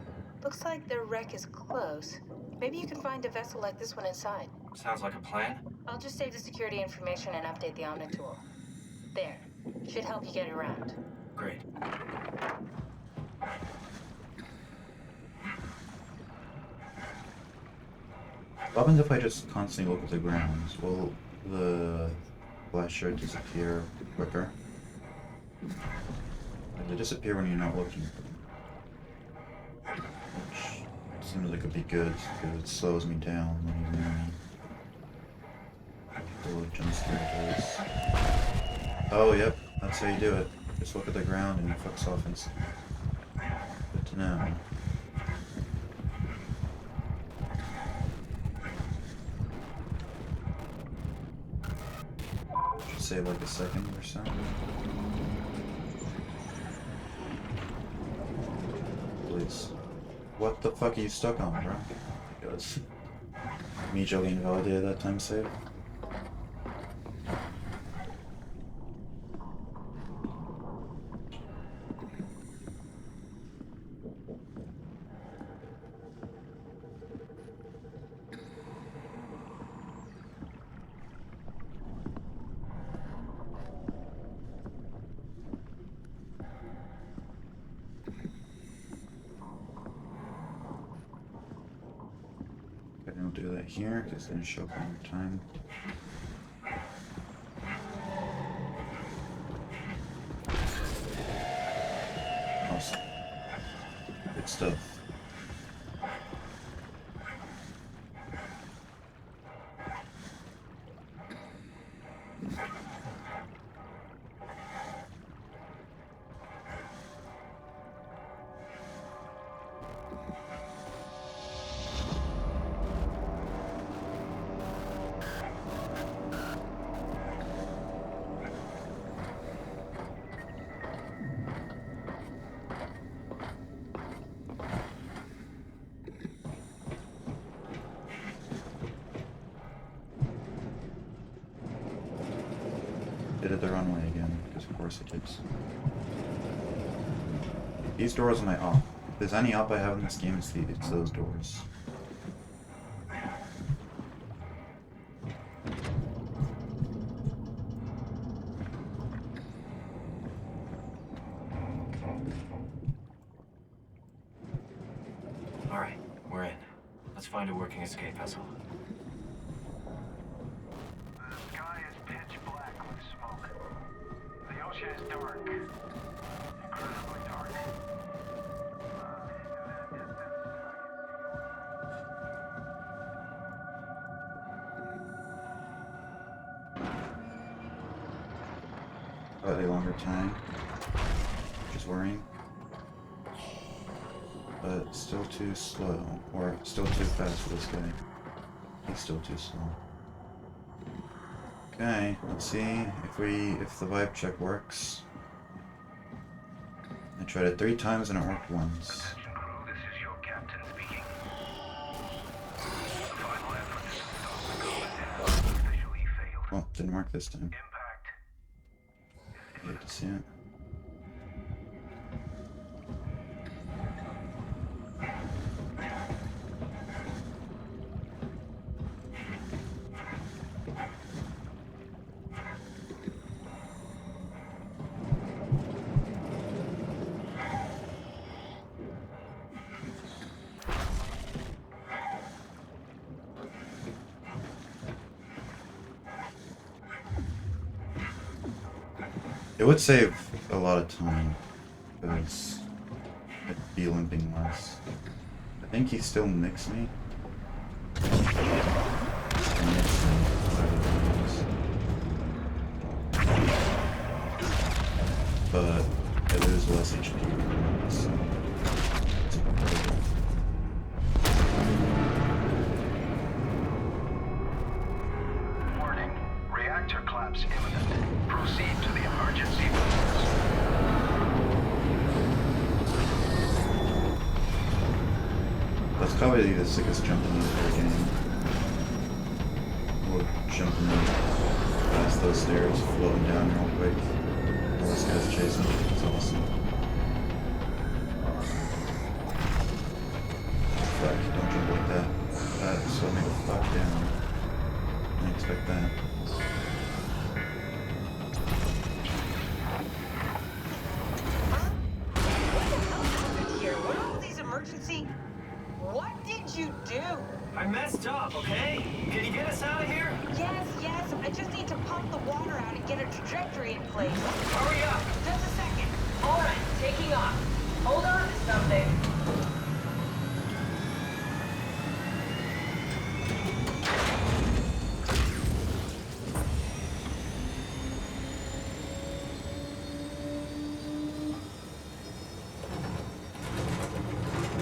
Speaker 9: Looks like their wreck is close. Maybe you can find a vessel like this one inside.
Speaker 11: Sounds like a plan.
Speaker 9: I'll just save the security information and update the Omni tool. There. Should help you get around.
Speaker 11: Great.
Speaker 1: What happens if I just constantly look at the ground? Will the flasher disappear quicker? They disappear when you're not looking for them. Which seems like it would be good, because it slows me down when you're near me. The little jump scare does. Oh, yep, that's how you do it. Just look at the ground and it fucks off instantly. Good to know. Should save like a second or so. Please. What the fuck are you stuck on, bro? Because me joking invalidated that time save. I don't do that here because it didn't show up on time. Awesome. Good stuff. Did it the wrong way again, because of course it did. These doors am I off? If there's any up I have in this game, it's those doors.
Speaker 11: Alright, we're in. Let's find a working escape vessel.
Speaker 12: The sky is pitch black with smoke. The ocean is dark. Incredibly dark.
Speaker 1: Slightly longer time, which is worrying. But still too slow, or still too fast for this guy. He's still too slow. Okay, let's see if the vibe check works. I tried it 3 times and it worked once.
Speaker 12: Attention crew, this is your captain speaking. Final effort to stop the comet officially failed.
Speaker 1: Well, didn't work this time.
Speaker 12: Impact.
Speaker 1: I hate to see it. It would save a lot of time, because it'd be limping less. I think he still nicks me. But I lose less HP. So
Speaker 12: Warning. Reactor collapse imminent. Proceed to the emergency rooms.
Speaker 1: that's probably the sickest jump in the entire game. We're jumping past those stairs, floating down real quick. While this guy's chasing me. It's awesome. Fuck, don't jump like that. That slowed me the fuck down. I didn't expect that.
Speaker 13: Here, what are all these emergency? What did you do?
Speaker 5: I messed up, okay? Can you get us out of here?
Speaker 13: Yes, yes. I just need to pump the water out and get a trajectory in place.
Speaker 5: Hurry up!
Speaker 13: Just a second.
Speaker 9: All right, taking off. Hold on to something.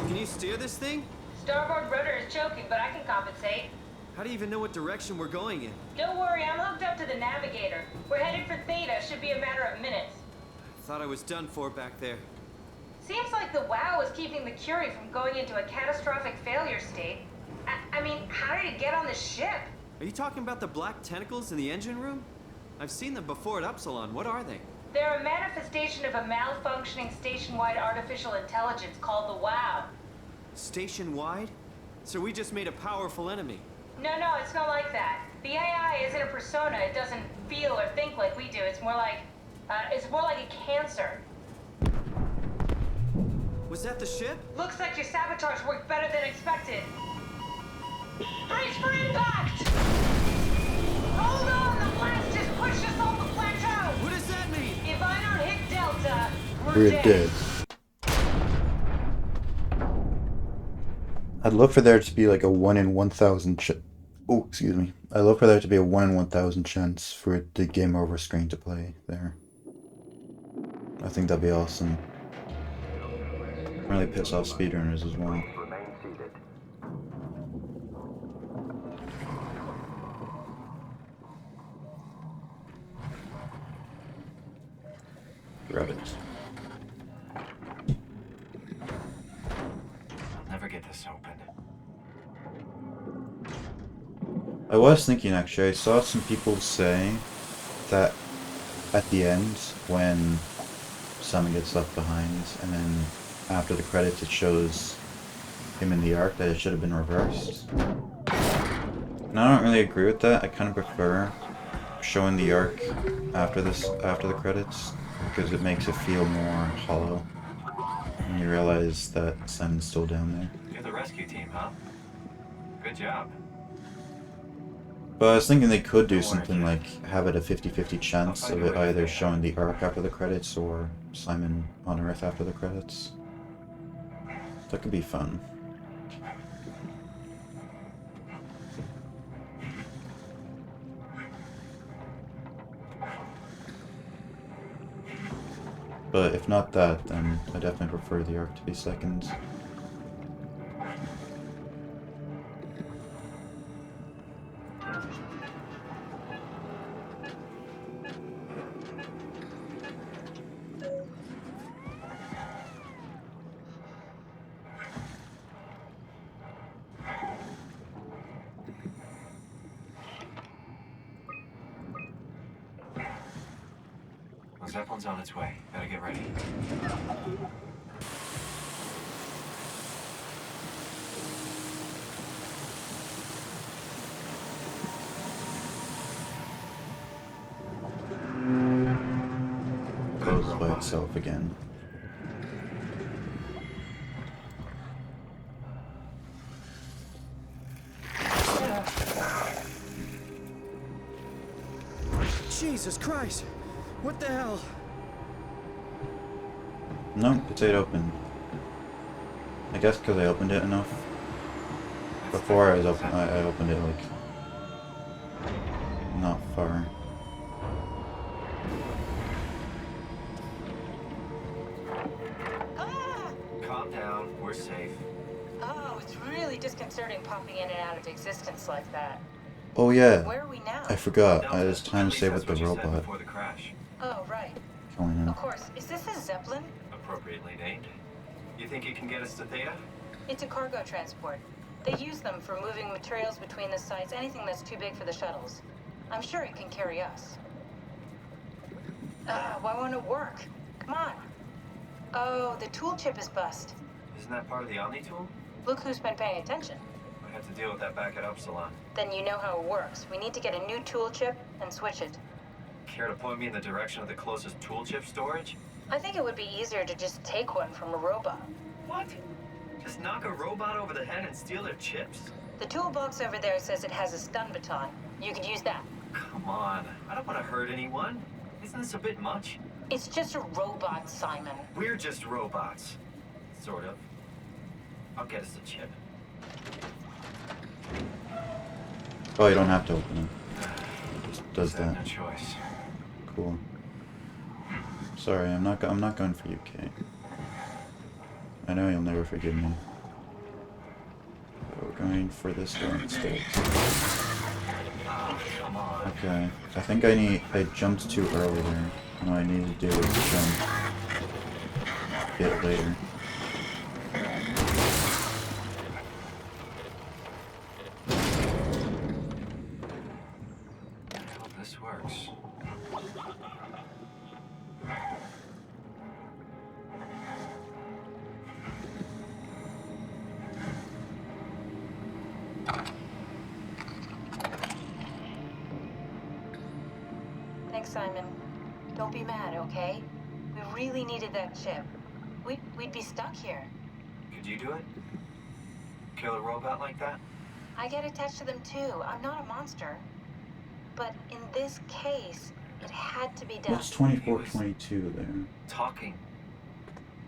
Speaker 6: Can you steer this thing?
Speaker 9: Starboard rudder is choking, but I can compensate.
Speaker 6: How do you even know what direction we're going in?
Speaker 9: Don't worry, I'm hooked up to the navigator. We're headed for Theta. Should be a matter of minutes.
Speaker 6: Thought I was done for back there.
Speaker 9: Seems like the WOW is keeping the Curie from going into a catastrophic failure state. I mean, how did it get on the ship?
Speaker 6: Are you talking about the black tentacles in the engine room? I've seen them before at Upsilon. What are they?
Speaker 9: They're a manifestation of a malfunctioning station-wide artificial intelligence called the WOW.
Speaker 6: Station-wide? So we just made a powerful enemy.
Speaker 9: No, it's not like that. The AI isn't a persona. It doesn't feel or think like we do. It's more like a cancer.
Speaker 6: Was that the ship?
Speaker 9: Looks like your sabotage worked better than expected. Brace for impact! Hold on, the blast just pushed us off the plateau!
Speaker 6: What does that mean?
Speaker 9: If I don't hit Delta,
Speaker 1: We're dead. I'd love for there to be like a 1 in 1,000 oh, excuse me. I'd love for there to be a 1 in 1,000 chance for the game over screen to play there. I think that'd be awesome. Really piss off speedrunners as well. Grab it.
Speaker 11: I'll never get this open.
Speaker 1: I was thinking actually, I saw some people say that at the end when Simon gets left behind and then after the credits it shows him in the arc, that it should have been reversed. And I don't really agree with that. I kind of prefer showing the arc after the credits, because it makes it feel more hollow when you realize that Simon's still down there.
Speaker 11: You're the rescue team, huh? Good job.
Speaker 1: But I was thinking they could do something like have it a 50-50 chance of it either showing the arc after the credits or Simon on Earth after the credits. That could be fun. But if not that, then I definitely prefer the arc to be second.
Speaker 11: Zeppelin's on its way. Gotta get ready.
Speaker 1: Goes by itself again.
Speaker 6: Jesus Christ! What the hell?
Speaker 1: No, it stayed open. I guess because I opened it enough. Before I opened it like not far.
Speaker 11: Calm down, we're safe.
Speaker 9: Oh, it's really disconcerting popping in and out of existence like that.
Speaker 1: Oh yeah.
Speaker 9: Where are we now?
Speaker 1: I forgot.
Speaker 11: Delta.
Speaker 1: It's time to save with the
Speaker 11: That's what you said
Speaker 1: robot.
Speaker 11: before the crash.
Speaker 9: Oh, right.
Speaker 1: Killing him.
Speaker 9: Of course. Is this a Zeppelin?
Speaker 11: Appropriately named. You think you can get us to Theta?
Speaker 9: It's a cargo transport. They use them for moving materials between the sites, anything that's too big for the shuttles. I'm sure it can carry us. Why won't it work? Come on. Oh, the tool chip is bust.
Speaker 11: Isn't that part of the Omni tool?
Speaker 9: Look who's been paying attention.
Speaker 11: I have to deal with that back at Upsilon.
Speaker 9: Then you know how it works. We need to get a new tool chip and switch it.
Speaker 11: Care to point me in the direction of the closest tool chip storage?
Speaker 9: I think it would be easier to just take one from a robot.
Speaker 11: What? Just knock a robot over the head and steal their chips?
Speaker 9: The toolbox over there says it has a stun baton. You could use that.
Speaker 11: Come on. I don't want to hurt anyone. Isn't this a bit much?
Speaker 9: It's just a robot, Simon.
Speaker 11: We're just robots. Sort of. I'll get us a chip.
Speaker 1: Oh, you don't have to open it. It just does that.
Speaker 11: No choice.
Speaker 1: Cool. Sorry, I'm not going for you, Kate. I know you'll never forgive me. But we're going for this door instead.
Speaker 11: Oh, come on.
Speaker 1: Okay. I think I jumped too early there. What I need to do is jump a bit later.
Speaker 11: I hope this works.
Speaker 9: Thanks, Simon. Don't be mad, okay? We really needed that chip. We'd be stuck here.
Speaker 11: Could you do it? Kill a robot like that?
Speaker 9: I get attached to them too. I'm not a monster. But in this case, it had to be done.
Speaker 1: What's 2422 there?
Speaker 11: Talking.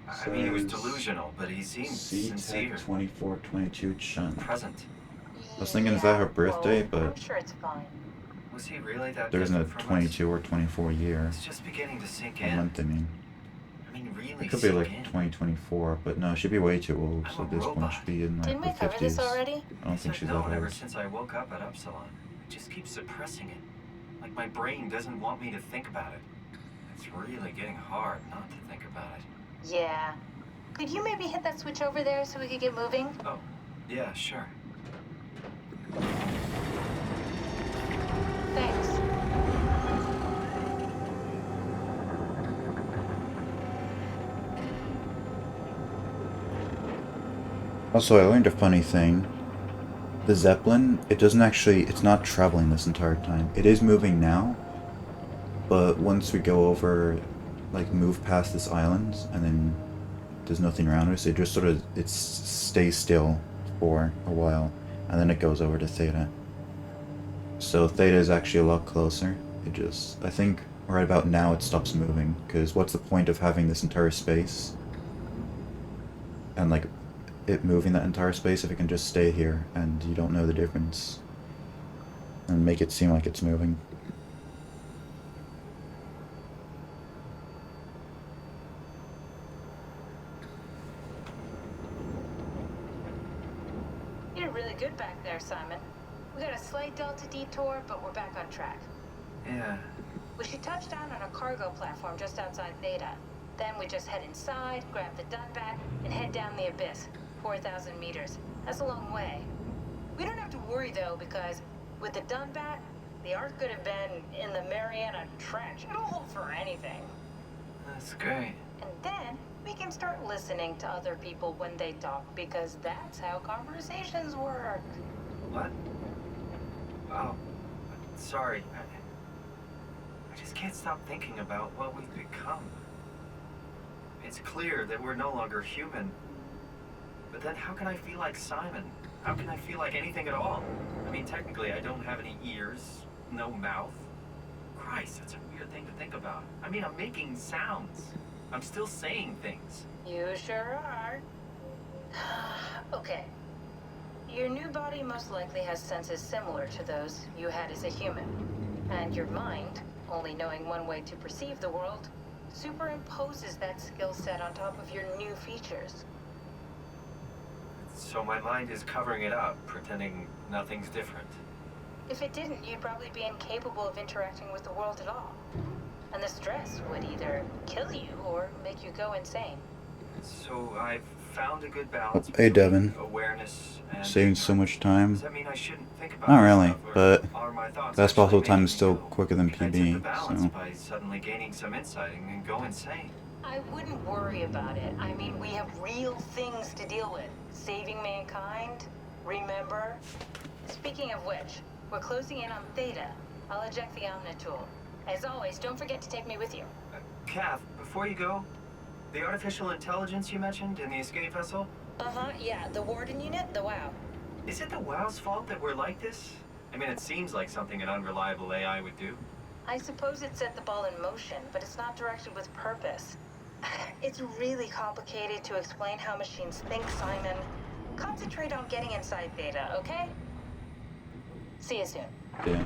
Speaker 11: I mean, he was delusional, but he seemed sincere.
Speaker 1: 2422 Chun.
Speaker 11: Present.
Speaker 1: I was thinking, is that her birthday?
Speaker 9: Well, I'm
Speaker 1: But
Speaker 9: sure it's fine.
Speaker 11: Was he really that
Speaker 1: there isn't a
Speaker 11: different from us?
Speaker 1: 22 or 24 year.
Speaker 11: It's just beginning to sink
Speaker 1: A
Speaker 11: in.
Speaker 1: month, I mean.
Speaker 11: I mean, really
Speaker 1: It could be
Speaker 11: sink
Speaker 1: like
Speaker 11: in.
Speaker 1: 2024, but no, she'd be way too old. So at this point, she'd be in like
Speaker 9: Didn't we
Speaker 1: the
Speaker 9: cover
Speaker 1: 50s.
Speaker 9: this already?
Speaker 1: I don't think she's that
Speaker 11: known ever
Speaker 1: old.
Speaker 11: since I woke up at Upsilon. I just keep suppressing it. Like my brain doesn't want me to think about it. It's really getting hard not to think about it.
Speaker 9: Yeah. Could you maybe hit that switch over there so we could get moving?
Speaker 11: Oh, yeah, sure.
Speaker 9: Thanks.
Speaker 1: Also, I learned a funny thing. The Zeppelin, it's not traveling this entire time. It is moving now, but once we go over, like move past this island, and then there's nothing around us, it just sort of, it stays still for a while, and then it goes over to Theta. So Theta is actually a lot closer. I think right about now it stops moving, because what's the point of having this entire space? And like, it moving that entire space if it can just stay here and you don't know the difference and make it seem like it's moving.
Speaker 9: You did really good back there, Simon. We got a slight delta detour, but we're back on track.
Speaker 11: Yeah.
Speaker 9: We should touch down on a cargo platform just outside Theta. Then we just head inside, grab the Dunbat, and head down the abyss. 4,000 meters. That's a long way. We don't have to worry though, because with the Dunbat, the Ark could have been in the Mariana Trench. It'll hold for anything.
Speaker 11: That's great.
Speaker 9: And then we can start listening to other people when they talk, because that's how conversations work.
Speaker 11: What? Oh, sorry. I just can't stop thinking about what we've become. It's clear that we're no longer human. But then how can I feel like Simon? How can I feel like anything at all? I mean, technically, I don't have any ears, no mouth. Christ, that's a weird thing to think about. I mean, I'm making sounds. I'm still saying things.
Speaker 9: You sure are. Okay. Your new body most likely has senses similar to those you had as a human. And your mind, only knowing one way to perceive the world, superimposes that skill set on top of your new features.
Speaker 11: So my mind is covering it up, pretending nothing's different.
Speaker 9: If it didn't, you'd probably be incapable of interacting with the world at all. And the stress would either kill you or make you go insane.
Speaker 11: So I've found a good balance
Speaker 1: Hey,
Speaker 11: between
Speaker 1: Devin.
Speaker 11: awareness and
Speaker 1: Saving so much time.
Speaker 11: Does that mean I shouldn't think about
Speaker 1: Not
Speaker 11: this
Speaker 1: really,
Speaker 11: stuff, or
Speaker 1: but
Speaker 11: are my thoughts
Speaker 1: fast
Speaker 11: actually
Speaker 1: possible time
Speaker 11: making
Speaker 1: is
Speaker 11: me
Speaker 1: still
Speaker 11: go?
Speaker 1: quicker than
Speaker 11: Can I tip the
Speaker 1: PB,
Speaker 11: balance
Speaker 1: so...
Speaker 11: by suddenly gaining some insight and go insane?
Speaker 9: I wouldn't worry about it. I mean, we have real things to deal with. Saving mankind, remember? Speaking of which, we're closing in on Theta. I'll eject the Omni tool. As always, don't forget to take me with you.
Speaker 11: Kath, before you go, the artificial intelligence you mentioned in the escape vessel?
Speaker 9: Uh-huh, yeah, the Warden unit, the WOW.
Speaker 11: Is it the WOW's fault that we're like this? I mean, it seems like something an unreliable AI would do.
Speaker 9: I suppose it set the ball in motion, but it's not directed with purpose. It's really complicated to explain how machines think, Simon. Concentrate on getting inside Theta, okay? See you soon.
Speaker 1: Yeah.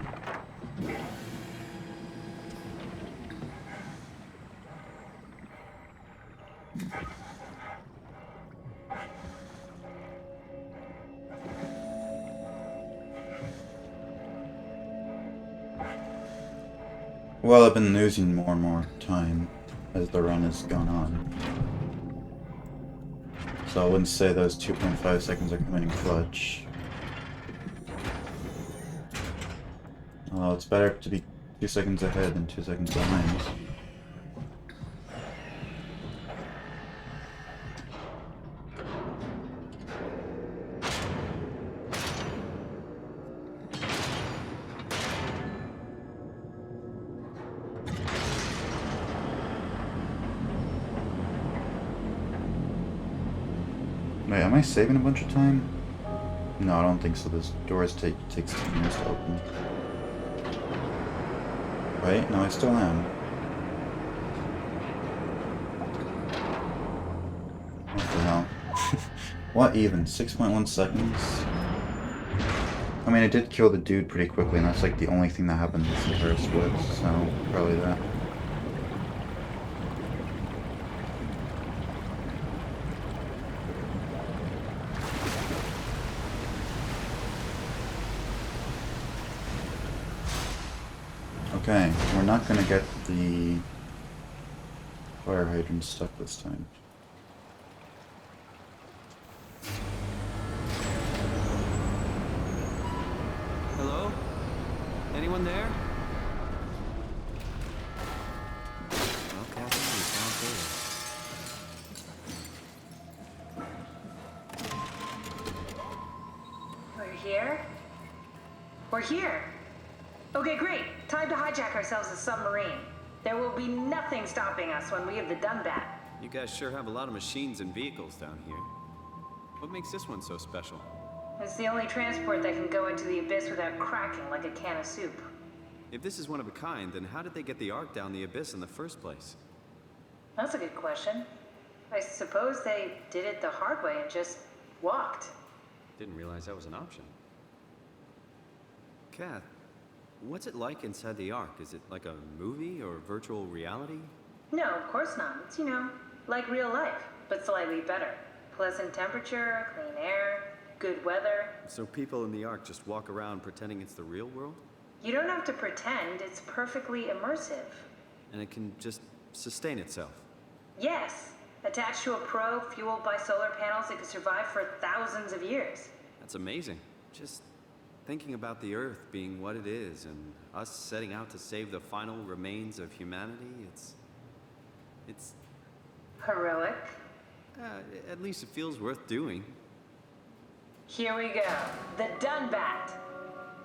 Speaker 1: Well, I've been losing more and more time as the run has gone on. So I wouldn't say those 2.5 seconds are coming in clutch. Although it's better to be 2 seconds ahead than 2 seconds behind. Wait, am I saving a bunch of time? No, I don't think so. This doors takes 10 minutes to open. Right? No, I still am. What the hell? What even? 6.1 seconds? I mean, I did kill the dude pretty quickly, and that's like the only thing that happened this entire split, so probably that. Okay, we're not gonna get the fire hydrant stuck this time.
Speaker 6: Hello? Anyone there? Well, Catherine, we found Theta.
Speaker 9: We're here? We're here! Okay, great. Time to hijack ourselves a submarine. There will be nothing stopping us when we have the done that.
Speaker 6: You guys sure have a lot of machines and vehicles down here. What makes this one so special?
Speaker 9: It's the only transport that can go into the abyss without cracking like a can of soup.
Speaker 6: If this is one of a kind, then how did they get the Ark down the abyss in the first place?
Speaker 9: That's a good question. I suppose they did it the hard way and just walked.
Speaker 6: Didn't realize that was an option. Kath, what's it like inside the Ark? Is it like a movie or virtual reality?
Speaker 9: No, of course not. It's, you know, like real life, but slightly better. Pleasant temperature, clean air, good weather.
Speaker 6: So people in the Ark just walk around pretending it's the real world?
Speaker 9: You don't have to pretend, it's perfectly immersive.
Speaker 6: And it can just sustain itself?
Speaker 9: Yes. Attached to a probe fueled by solar panels, it could survive for thousands of years.
Speaker 6: That's amazing. Just thinking about the Earth being what it is and us setting out to save the final remains of humanity, it's...
Speaker 9: Heroic.
Speaker 6: At least it feels worth doing.
Speaker 9: Here we go. The Dunbat.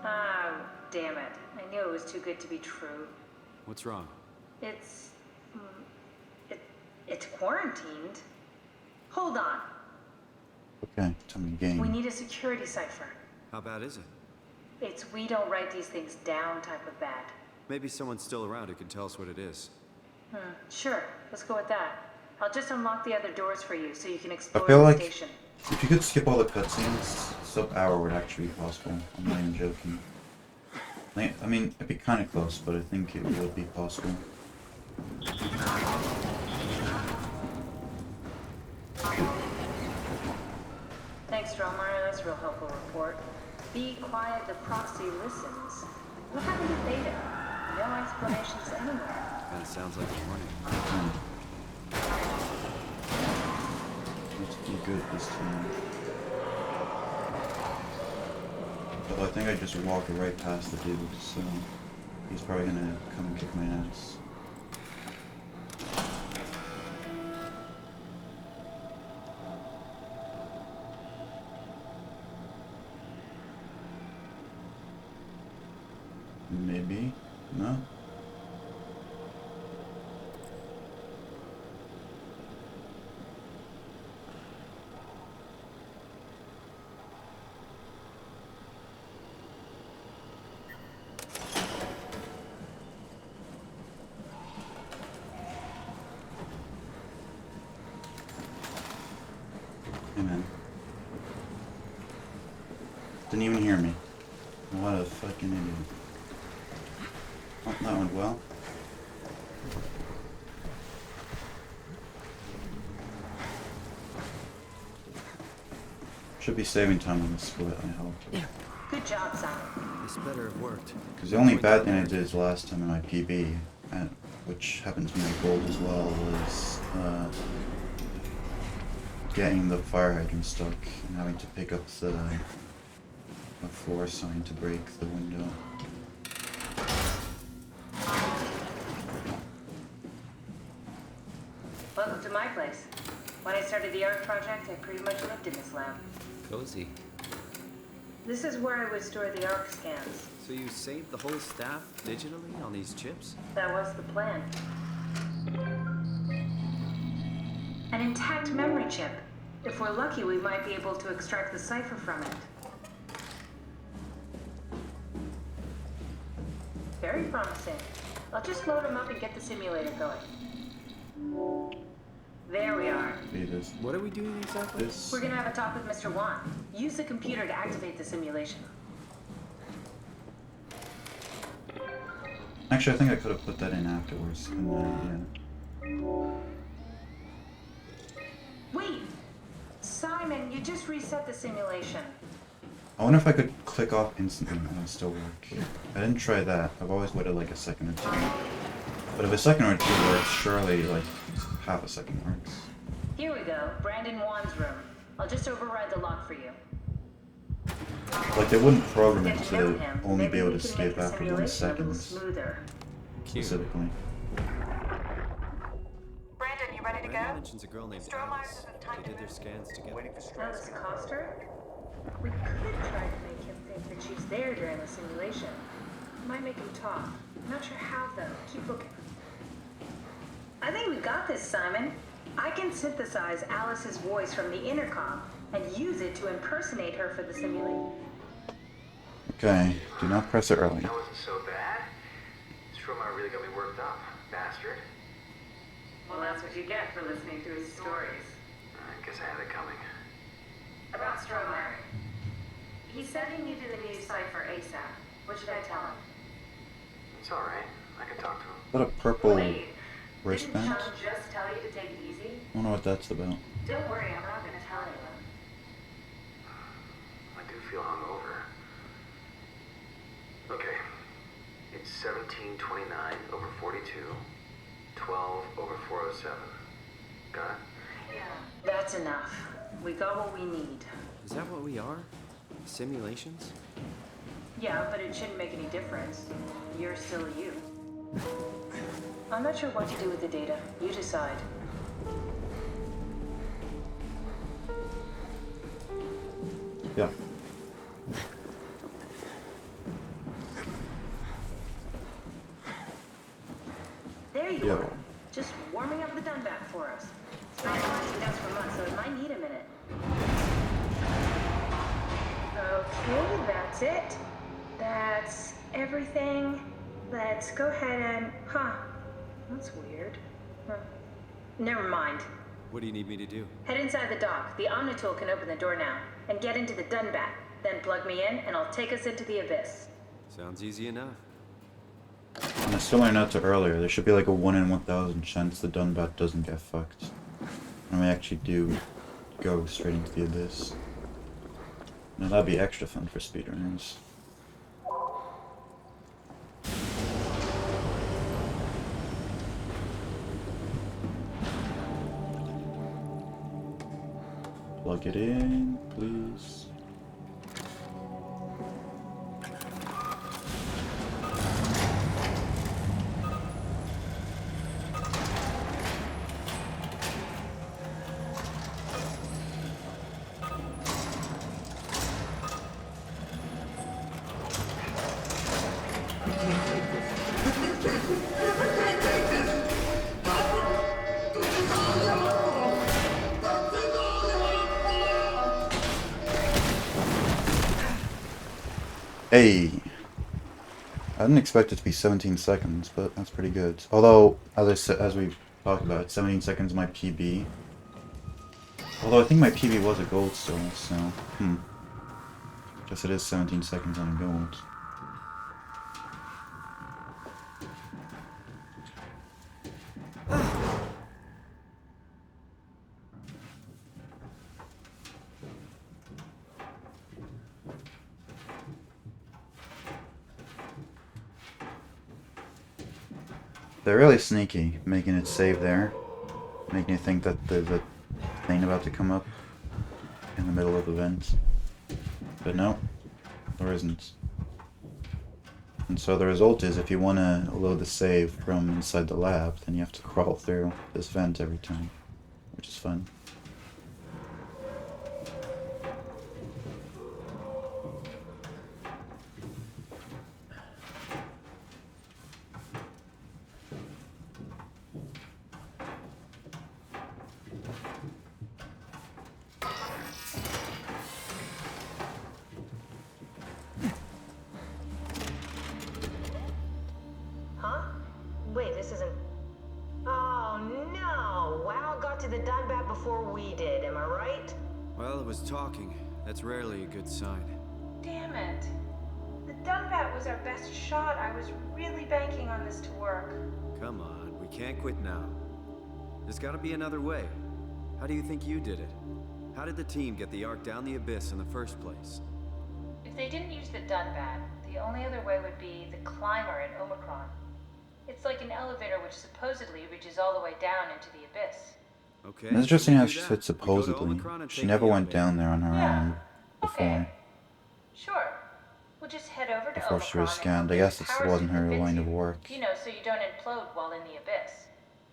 Speaker 9: Ah, damn it. I knew it was too good to be true.
Speaker 6: What's wrong?
Speaker 9: It's... It's quarantined. Hold on.
Speaker 1: Okay, tell me game.
Speaker 9: We need a security cipher.
Speaker 6: How bad is it?
Speaker 9: It's we don't write these things down type of bad.
Speaker 6: Maybe someone's still around who can tell us what it is.
Speaker 9: Sure. Let's go with that. I'll just unlock the other doors for you so you can
Speaker 1: I
Speaker 9: explore
Speaker 1: feel
Speaker 9: the
Speaker 1: like
Speaker 9: station.
Speaker 1: if you could skip all the cutscenes, sub-hour would actually be possible. I'm not even joking. I mean, it'd be kind of close, but I think it would be possible.
Speaker 9: Thanks, Dromar. That's a real helpful report. Be quiet, the proxy listens. What happened to Theta? No explanations anywhere.
Speaker 6: Kinda sounds like a warning.
Speaker 1: Let's be good this time. Although I think I just walked right past the dude, so he's probably gonna come and kick my ass. Maybe? No? Hey man. Didn't even hear me. What a fucking idiot. Oh, that went well. Should be saving time on the split, I hope.
Speaker 9: Good job, Simon.
Speaker 6: This better have worked.
Speaker 1: Because the only bad thing I did last time in my PB, which happened to be my gold as well, was getting the fire hydrant stuck and having to pick up a floor sign to break the window.
Speaker 9: Welcome to my place. When I started the art project, I pretty much lived in this lab.
Speaker 6: Cozy.
Speaker 9: This is where I would store the ARC scans.
Speaker 6: So you saved the whole staff digitally on these chips?
Speaker 9: That was the plan. An intact memory chip. If we're lucky, we might be able to extract the cipher from it. Very promising. I'll just load them up and get the simulator going. There we are.
Speaker 6: What are we doing exactly?
Speaker 9: We're gonna have a talk with Mr. Wan. Use the computer to activate the simulation.
Speaker 1: Actually, I think I could have put that in afterwards. And yeah.
Speaker 9: Wait! Simon, you just reset the simulation.
Speaker 1: I wonder if I could click off instantly and it'll still work. I didn't try that. I've always waited like a second or two. But if a second or two works, surely like half a second works.
Speaker 9: Here we go. Brandon Wan's room. I'll just override the lock for you.
Speaker 1: Like they wouldn't program it
Speaker 9: Get to know
Speaker 1: to
Speaker 9: him.
Speaker 1: only
Speaker 9: Maybe
Speaker 1: be able
Speaker 9: we
Speaker 1: to
Speaker 9: can make
Speaker 1: skip
Speaker 9: the
Speaker 1: after 1
Speaker 9: simulation a little
Speaker 1: second
Speaker 9: smoother.
Speaker 1: specifically.
Speaker 9: Brandon, you ready to go?
Speaker 6: mentions a girl named Alice. They did their scans together.
Speaker 9: Alice Coster? We could try to make him think that she's there during the simulation. Might make him talk. Not sure how though. Keep looking. I think we got this, Simon. I can synthesize Alice's voice from the intercom and use it to impersonate her for the simulation.
Speaker 1: Okay, do not press it early.
Speaker 11: That wasn't so bad. Stromar really got me worked up, bastard.
Speaker 9: Well, that's what you get for listening to his stories.
Speaker 11: I guess I had it coming.
Speaker 9: About Stromar. He said he needed a new cipher ASAP. What should I tell him?
Speaker 11: It's alright. I can talk to him.
Speaker 1: Is that a purple
Speaker 9: Wait,
Speaker 1: wristband?
Speaker 9: didn't Sean just tell you to take it easy?
Speaker 1: I wonder what that's about.
Speaker 9: Don't worry, I'm not gonna tell anyone.
Speaker 11: I do feel hungover. Okay. It's 1729 over 42, 12 over 407. Got it?
Speaker 9: Yeah. That's enough. We got what we need.
Speaker 6: Is that what we are? Simulations?
Speaker 9: Yeah, but it shouldn't make any difference. You're still you. I'm not sure what to do with the data. You decide.
Speaker 1: Yeah.
Speaker 9: There you
Speaker 1: Yeah.
Speaker 9: are. Just warming up the Dunback for us. It's been watching us for months, so it might need a minute. Okay, that's it. That's everything. Let's go ahead and... Huh. That's weird. Huh. Never mind.
Speaker 6: What do you need me to do?
Speaker 9: Head inside the dock. The Omnitool can open the door now. And get into the Dunbat. Then plug me in, and I'll take us into the Abyss.
Speaker 6: Sounds easy enough.
Speaker 1: And I still learned out to earlier. There should be like a 1 in 1,000 chance the Dunbat doesn't get fucked. And we actually do go straight into the Abyss. Now that'd be extra fun for speedrunners. Plug it in, please. Hey! I didn't expect it to be 17 seconds, but that's pretty good. Although, as we've talked about, 17 seconds my PB. Although I think my PB was a gold still, so, guess it is 17 seconds on a gold. They're really sneaky, making it save there, making you think that there's a thing about to come up in the middle of the vent. But no, there isn't. And so the result is, if you want to load the save from inside the lab, then you have to crawl through this vent every time, which is fun.
Speaker 9: Wait, this isn't... Oh, no! WoW got to the Dunbat before we did, am I right?
Speaker 6: Well, it was talking. That's rarely a good sign.
Speaker 9: Damn it. The Dunbat was our best shot. I was really banking on this to work.
Speaker 6: Come on, we can't quit now. There's gotta be another way. How do you think you did it? How did the team get the Ark down the Abyss in the first place?
Speaker 9: If they didn't use the Dunbat, the only other way would be the climber in Omicron. It's like an elevator which supposedly reaches all the way down into the Abyss.
Speaker 6: Okay.
Speaker 1: It's interesting how she said supposedly. She never went down there on her own before.
Speaker 9: Okay. Sure. We'll just head over to
Speaker 1: Before she was scanned. I guess this wasn't her line of work.
Speaker 9: You know, so you don't implode while in the Abyss.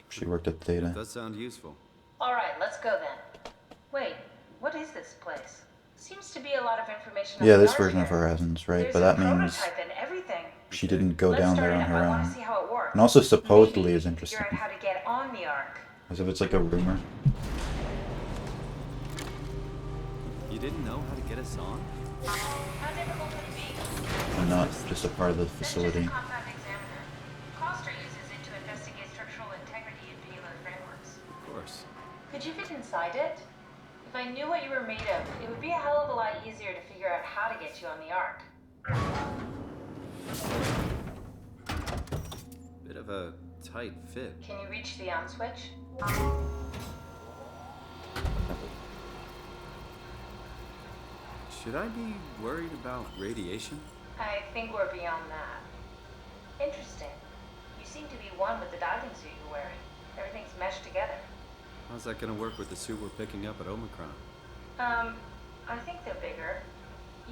Speaker 1: She worked at Theta.
Speaker 6: Does sound useful.
Speaker 9: Alright, let's go then. Wait, what is this place? Seems to be a lot of information.
Speaker 1: Yeah, this version of her hasn't, right? But that means she didn't go down there on her own. And also supposedly is interesting.
Speaker 9: How to get on the Ark.
Speaker 1: As if it's like a rumor.
Speaker 6: You didn't know how to get us on?
Speaker 9: How difficult could it be?
Speaker 1: And not just a part of the facility.
Speaker 9: Coster uses it to investigate structural integrity in payload frameworks.
Speaker 6: Of course.
Speaker 9: Could you fit inside it? If I knew what you were made of, it would be a hell of a lot easier to figure out how to get you on the Ark.
Speaker 6: Bit of a tight fit.
Speaker 9: Can you reach the on switch?
Speaker 6: Should I be worried about radiation?
Speaker 9: I think we're beyond that. Interesting. You seem to be one with the diving suit you're wearing. Everything's meshed together.
Speaker 6: How's that gonna work with the suit we're picking up at Omicron?
Speaker 9: I think they're bigger.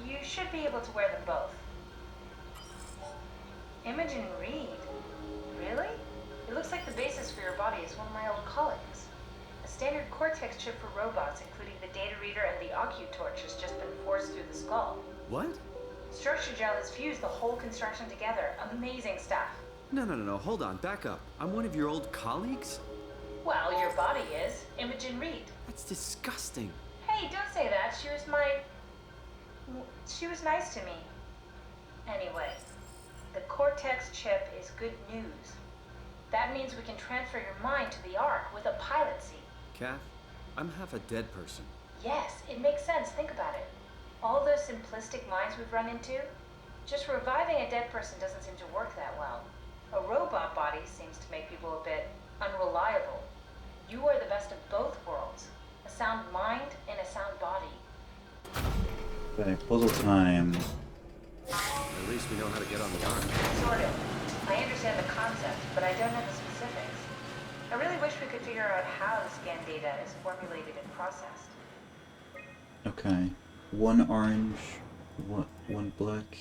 Speaker 9: You should be able to wear them both. Imogen Reed? Really? It looks like the basis for your body is one of my old colleagues. A standard Cortex chip for robots, including the data reader and the OcuTorch, has just been forced through the skull.
Speaker 6: What?
Speaker 9: Structure gel has fused the whole construction together. Amazing stuff.
Speaker 6: No, hold on, back up. I'm one of your old colleagues?
Speaker 9: Well, your body is. Imogen Reed.
Speaker 6: That's disgusting.
Speaker 9: Hey, don't say that. She was nice to me. Anyway, the Cortex chip is good news. That means we can transfer your mind to the Ark with a pilot
Speaker 6: Kath, I'm half a dead person.
Speaker 9: Yes, it makes sense. Think about it. All those simplistic minds we've run into, just reviving a dead person doesn't seem to work that well. A robot body seems to make people a bit unreliable. You are the best of both worlds. A sound mind and a sound body.
Speaker 1: Okay, puzzle time.
Speaker 6: At least we know how to get on the arm.
Speaker 9: Sort of. I understand the concept, but I don't know the specifics. I really wish we could figure out how the scan data is formulated and processed.
Speaker 1: Okay. One orange, one black.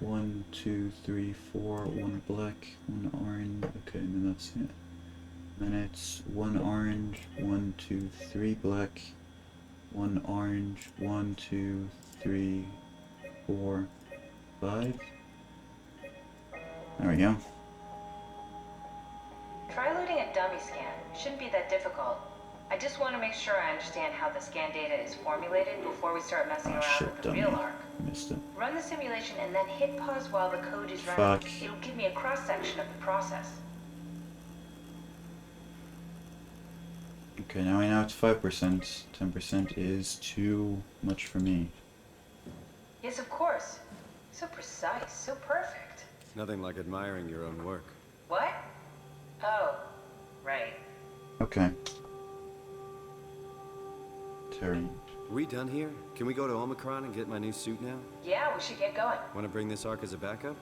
Speaker 1: 1, 2, 3, 4. One black, one orange. Okay, and then that's it. Then it's one orange, 1, 2, 3 black, one orange, 1, 2, 3, 4, 5. There we go.
Speaker 9: Try loading a dummy scan. Shouldn't be that difficult. I just want to make sure I understand how the scan data is formulated before we start messing around with the real arc.
Speaker 1: Missed it.
Speaker 9: Run the simulation and then hit pause while the code is running.
Speaker 1: Fuck.
Speaker 9: It'll give me a cross-section of the process.
Speaker 1: Okay, now I know it's 5%. 10% is too much for me.
Speaker 9: Yes, of course. So precise, so perfect.
Speaker 6: Nothing like admiring your own work.
Speaker 9: What? Oh, right.
Speaker 1: Okay. Terry.
Speaker 6: We done here? Can we go to Omicron and get my new suit now?
Speaker 9: Yeah, we should get going.
Speaker 6: Want to bring this arc as a backup?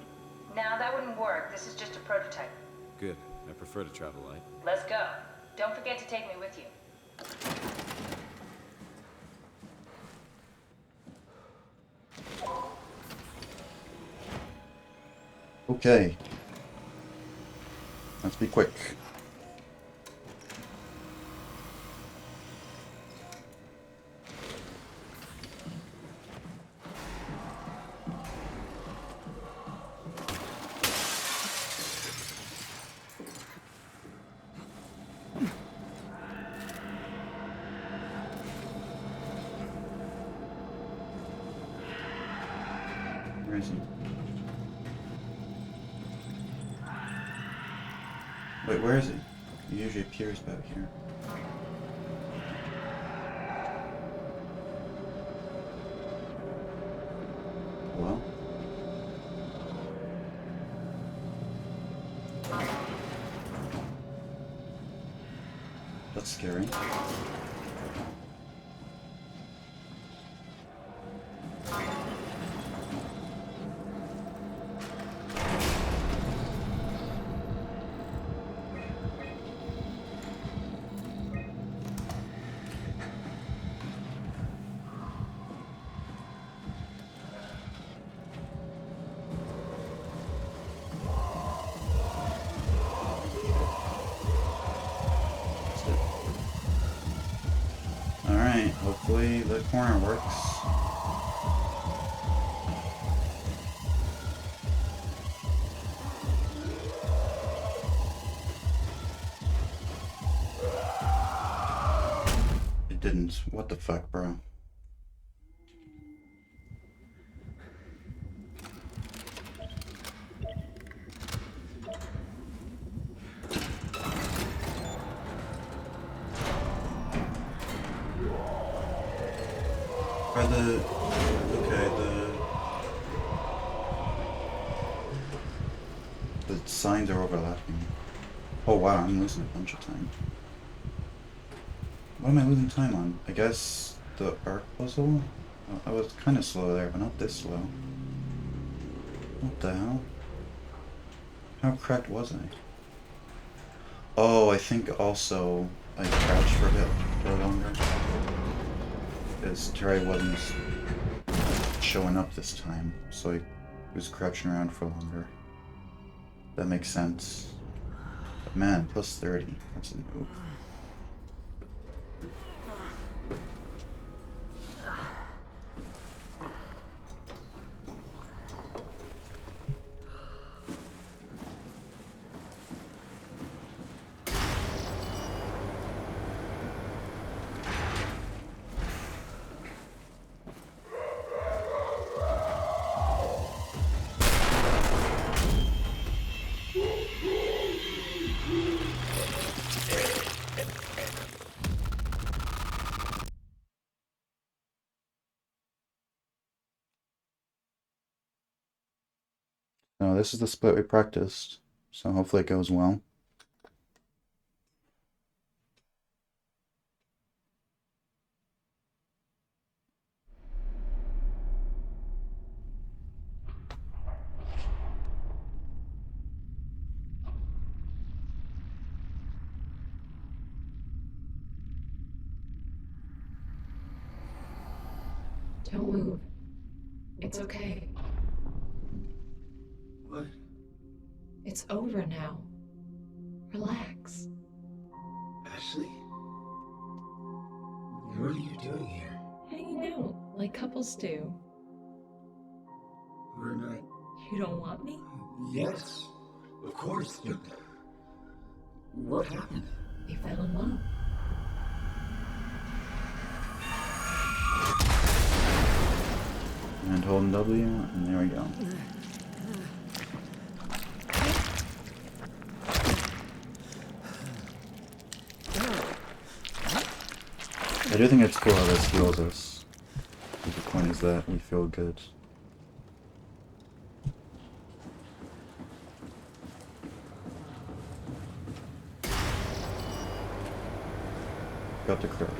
Speaker 9: No, that wouldn't work. This is just a prototype.
Speaker 6: Good. I prefer to travel light.
Speaker 9: Let's go. Don't forget to take me with you.
Speaker 1: Okay. Let's be quick. Where is he? Wait, where is he? He usually appears back here. Well. That's scary. Alright, hopefully the corner works. It didn't. What the fuck, bro? Are the... okay, the signs are overlapping. Oh wow, I'm losing a bunch of time. What am I losing time on? I guess the arc puzzle? I was kind of slow there, but not this slow. What the hell? How correct was I? Oh, I think also I crouched for a bit for longer. Because Terry wasn't showing up this time, so he was crouching around for longer. That makes sense. But man, plus 30. That's a move. So this is the split we practiced. So hopefully it goes well.
Speaker 4: Don't move. It's okay.
Speaker 10: What?
Speaker 4: It's over now. Relax.
Speaker 10: Ashley? What are you doing here?
Speaker 4: Hanging out, like couples do.
Speaker 10: We're not...
Speaker 4: You don't want me?
Speaker 10: Yes, of course, but... What happened?
Speaker 4: We fell in love.
Speaker 1: And holding W, and there we go. I do think it's cool how this heals us. The point is that we feel good. Got to crouch.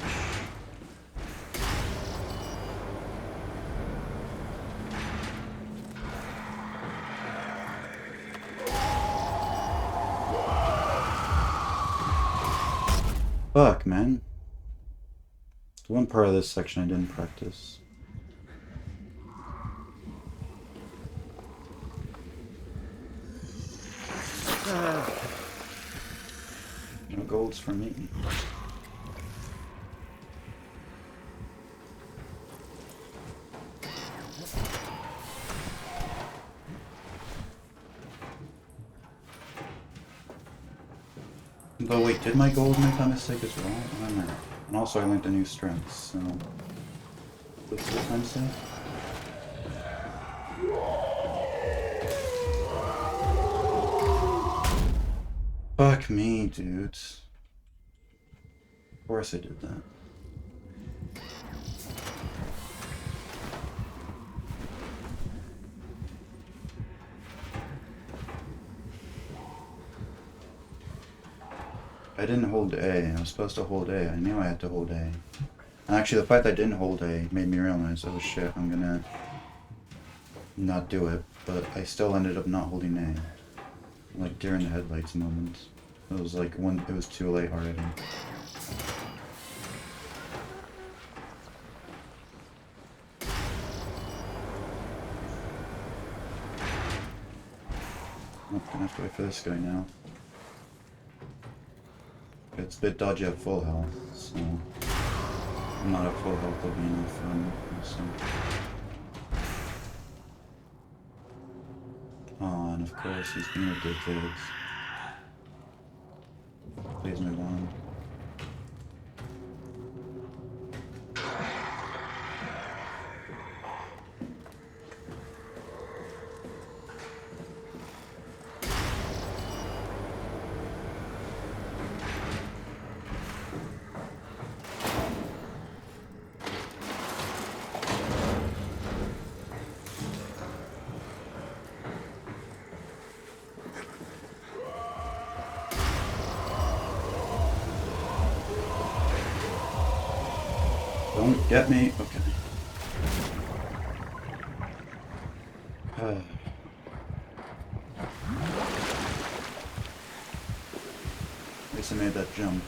Speaker 1: Fuck, man. The one part of this section I didn't practice. No golds for me. But wait, did my gold make that mistake as well? I don't know. And also I learned a new strength, so... What's the time say? Fuck me, dude. Of course I did that. I didn't hold A. I was supposed to hold A. I knew I had to hold A. And actually, the fact that I didn't hold A made me realize, oh shit, I'm gonna not do it. But I still ended up not holding A. Like during the headlights moment. It was like it was too late already. I'm gonna have to wait for this guy now. It's a bit dodgy at full health, so I'm not at full health will be enough for him. So. Oh, and of course he's being ridiculous. Please move on. Don't get me. Okay. At least I made that jump.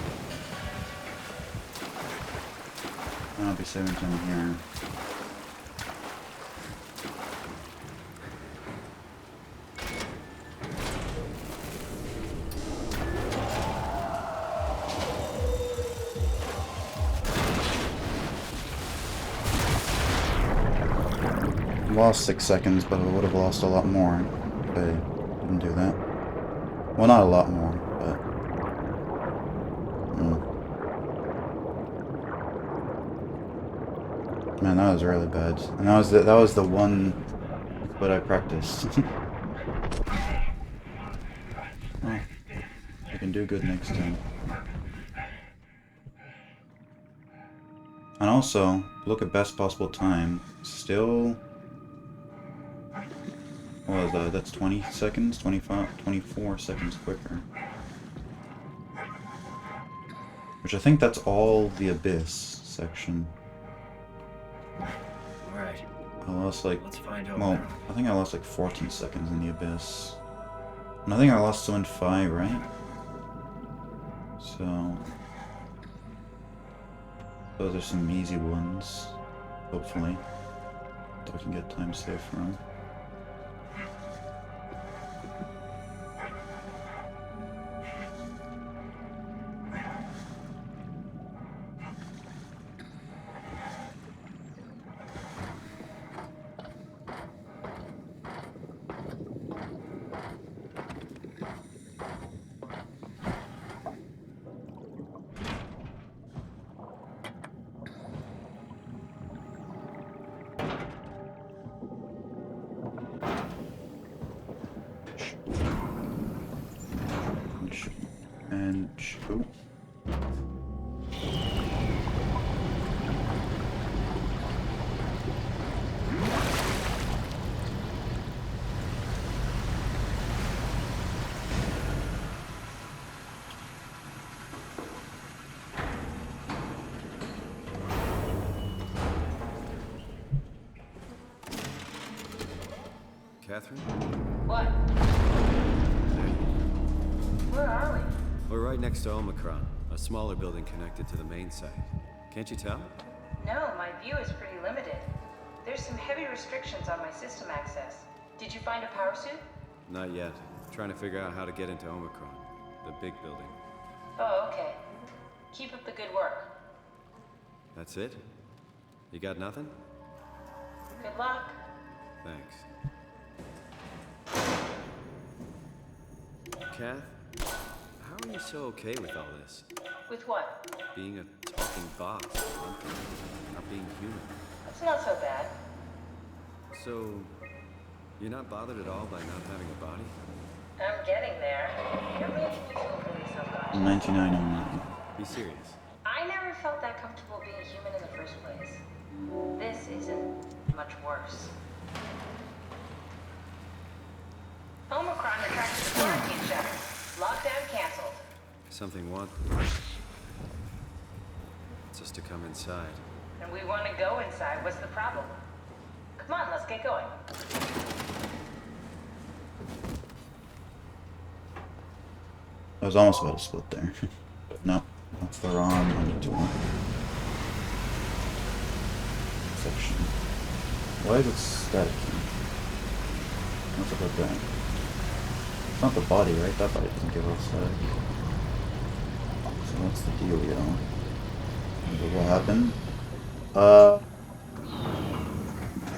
Speaker 1: I'll be saving time here. Lost 6 seconds, but I would have lost a lot more if I didn't do that. Well, not a lot more, but... Man, that was really bad. And that was the one that I practiced. Well, I can do good next time. And also, look at best possible time. Still... What was that? That's 20 seconds? 25, 24 seconds quicker. Which I think that's all the Abyss section.
Speaker 11: Alright.
Speaker 1: I lost like...
Speaker 11: Let's find out.
Speaker 1: Well, I think I lost like 14 seconds in the Abyss. And I think I lost some in 5, right? So... those are some easy ones. Hopefully. That we can get time save from. And oh.
Speaker 6: Catherine?
Speaker 9: What? Where are we?
Speaker 6: We're right next to Omicron, a smaller building connected to the main site. Can't you tell?
Speaker 9: No, my view is pretty limited. There's some heavy restrictions on my system access. Did you find a power suit?
Speaker 6: Not yet. Trying to figure out how to get into Omicron, the big building.
Speaker 9: Oh, okay. Keep up the good work.
Speaker 6: That's it? You got nothing?
Speaker 9: Good luck.
Speaker 6: Thanks. Kath, how are you so okay with all this?
Speaker 9: With what?
Speaker 6: Being a talking box, not being human.
Speaker 9: It's not so bad.
Speaker 6: So, you're not bothered at all by not having a body?
Speaker 9: I'm getting there. You're making me feel really self-conscious.
Speaker 1: 9909.
Speaker 6: Be serious.
Speaker 9: I never felt that comfortable being human in the first place. This isn't much worse. Omicron retracted the quarantine shutters. Lockdown canceled.
Speaker 6: Something wants us to come inside.
Speaker 9: And we want to go inside. What's the problem? Come on, let's get going.
Speaker 1: I was almost about to split there. But no, that's the wrong tool. Section. Why is it static? What's up with that? It's not the body, right? That body doesn't give off static. So what's the dealio? What happened?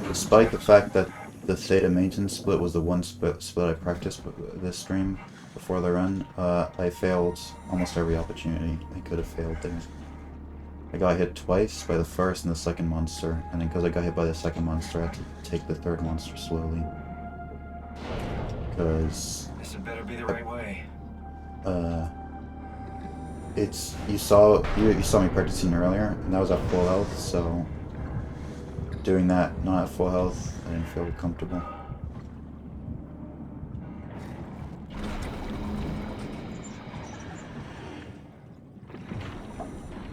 Speaker 1: Despite the fact that the theta maintenance split was the one split I practiced this stream before the run, I failed almost every opportunity I could have failed there. I got hit twice by the first and the second monster, and then because I got hit by the second monster, I had to take the third monster slowly. Because
Speaker 11: This had better be the right way.
Speaker 1: it's you saw me practicing earlier, and that was at full health, so doing that not at full health, I didn't feel comfortable.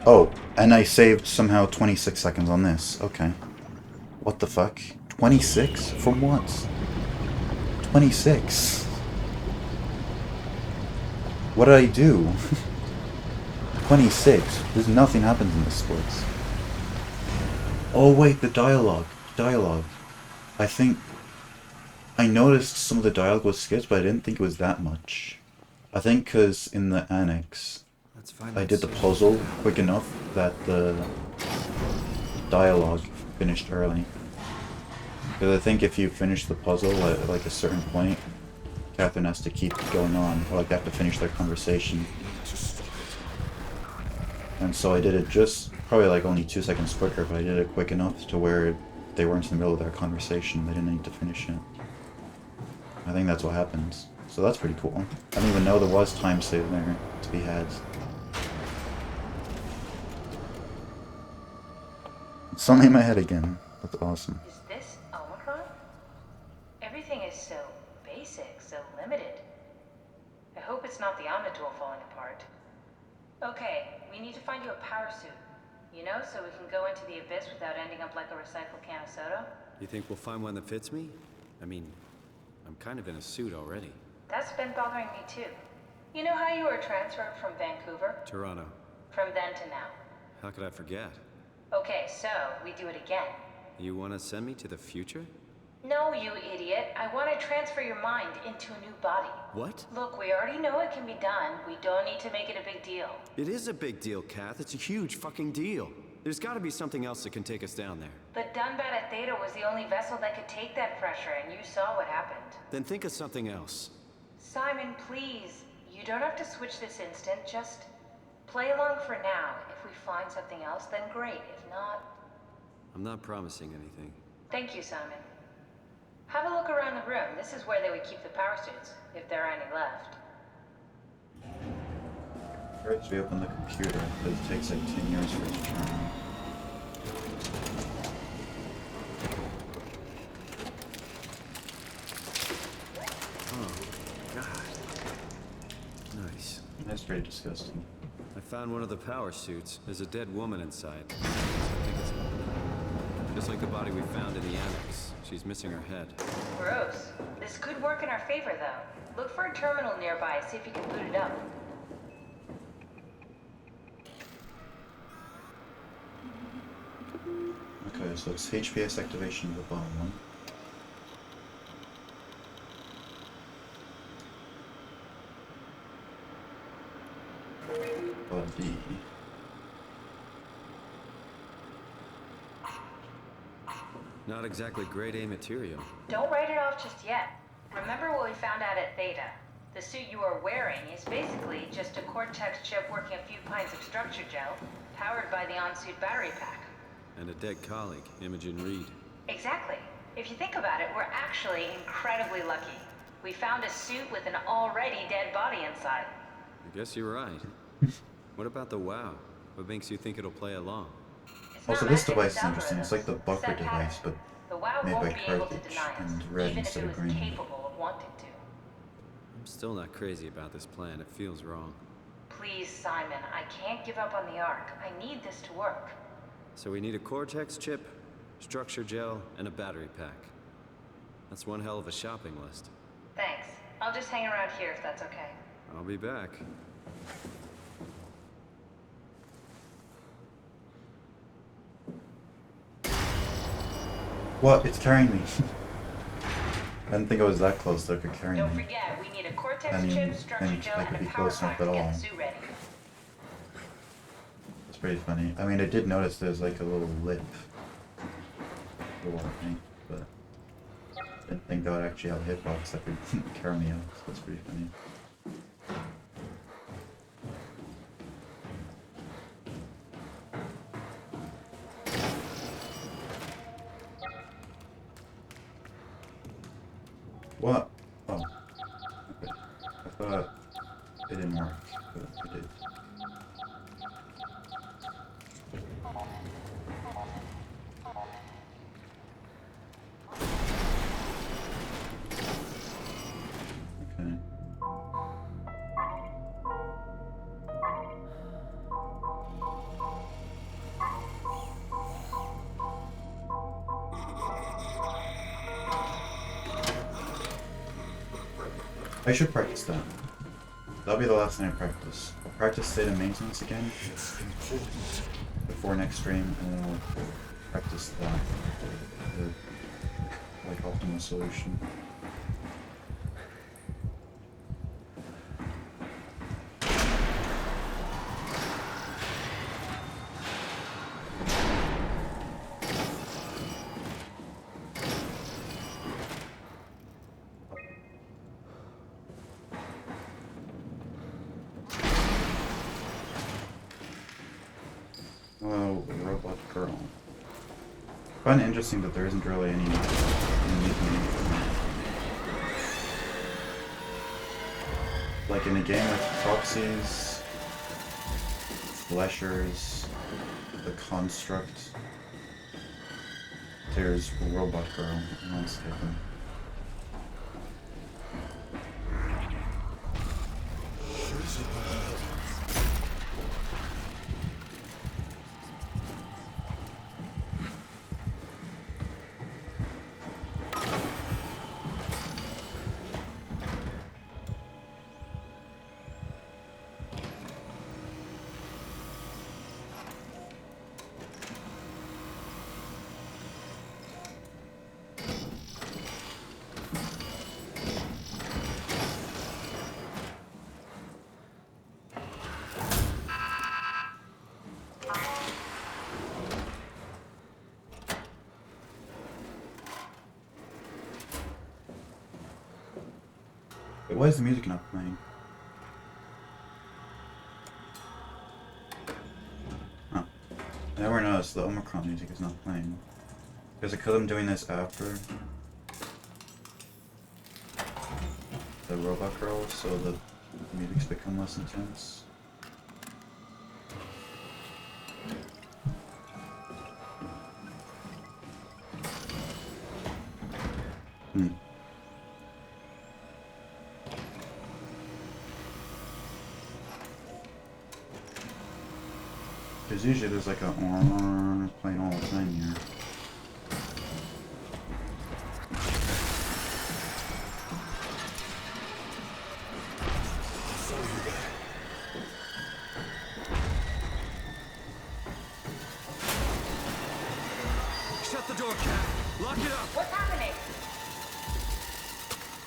Speaker 1: Oh, and I saved somehow 26 seconds on this. Okay. What the fuck? 26? From what? 26? What did I do? 26. There's nothing happens in this splits. Oh wait, the dialogue. I think I noticed some of the dialogue was skipped, but I didn't think it was that much. I think because in the annex, I did the puzzle quick enough that the dialogue finished early. Because I think if you finish the puzzle at like a certain point, Catherine has to keep going on, or like they have to finish their conversation. And so I did it just probably like only 2 seconds quicker, but I did it quick enough to where they weren't in the middle of their conversation. They didn't need to finish it. I think that's what happens. So that's pretty cool. I didn't even know there was time save there to be had. It's something in my head again. That's awesome.
Speaker 9: Is this Omicron? Everything is so tool falling apart. Okay, we need to find you a power suit. You know, so we can go into the abyss without ending up like a recycled can of soda.
Speaker 6: You think we'll find one that fits me? I mean, I'm kind of in a suit already.
Speaker 9: That's been bothering me too. You know how you were transferred from Vancouver?
Speaker 6: Toronto.
Speaker 9: From then to now.
Speaker 6: How could I forget?
Speaker 9: Okay, so we do it again.
Speaker 6: You want to send me to the future?
Speaker 9: No, you idiot. I want to transfer your mind into a new body.
Speaker 6: What?
Speaker 9: Look, we already know it can be done. We don't need to make it a big deal.
Speaker 6: It is a big deal, Kath. It's a huge fucking deal. There's got to be something else that can take us down there.
Speaker 9: The Dunbat at Theta was the only vessel that could take that pressure, and you saw what happened.
Speaker 6: Then think of something else.
Speaker 9: Simon, please. You don't have to switch this instant. Just play along for now. If we find something else, then great. If not...
Speaker 6: I'm not promising anything.
Speaker 9: Thank you, Simon. Have a look around the room. This is where they would keep the power suits, if there are any left.
Speaker 1: First we open the computer, but it takes like 10 years for it to turn on.
Speaker 6: Oh, God. Nice.
Speaker 1: That's pretty disgusting.
Speaker 6: I found one of the power suits. There's a dead woman inside. I think it's just like the body we found in the annex. She's missing her head.
Speaker 9: Gross. This could work in our favor, though. Look for a terminal nearby, see if you can boot it up.
Speaker 1: Okay, so it's HPS activation of the bottom one. Body.
Speaker 6: Not exactly grade A material.
Speaker 9: Don't write it off just yet. Remember what we found out at Theta. The suit you are wearing is basically just a Cortex chip working a few pints of structure gel, powered by the on-suit battery pack.
Speaker 6: And a dead colleague, Imogen Reed.
Speaker 9: Exactly. If you think about it, we're actually incredibly lucky. We found a suit with an already dead body inside.
Speaker 6: I guess you're right. What about the WoW? What makes you think it'll play along?
Speaker 1: Also, this device is interesting. It's like the buffer device, but made by Carthage and red instead of green.
Speaker 9: Capable of wanting to.
Speaker 6: I'm still not crazy about this plan. It feels wrong.
Speaker 9: Please, Simon, I can't give up on the Ark. I need this to work.
Speaker 6: So we need a Cortex chip, structure gel, and a battery pack. That's one hell of a shopping list.
Speaker 9: Thanks. I'll just hang around here if that's okay.
Speaker 6: I'll be back.
Speaker 1: What? It's carrying me. I didn't think I was that close that it could carry
Speaker 9: Don't
Speaker 1: me.
Speaker 9: forget, we need a Cortex
Speaker 1: I mean,
Speaker 9: chip, structure
Speaker 1: and
Speaker 9: gel,
Speaker 1: I could
Speaker 9: and
Speaker 1: be
Speaker 9: a power
Speaker 1: close enough
Speaker 9: pack
Speaker 1: at
Speaker 9: to
Speaker 1: all.
Speaker 9: get the suit ready.
Speaker 1: It's pretty funny. I mean, I did notice there's like a little lip door thing, but I didn't think that would actually have a hitbox that could carry me out, so that's pretty funny. What? Oh. Okay. I thought it didn't work, but it did. Okay. I should practice that. That'll be the last thing I practice. I'll practice state of maintenance again before next stream, and then I'll practice that. The, like, optimal solution. Oh, robot girl. I find it interesting that there isn't really any like in a game with proxies, fleshers, the construct, there's robot girl in Landscaping. Wait, why is the music not playing? Oh. I never noticed the Omicron music is not playing. Is it because I'm doing this after the robot girl, so the music's become less intense? Because usually there's like a playing all the time here.
Speaker 6: Shut the door, Cat. Lock it up.
Speaker 9: What's happening?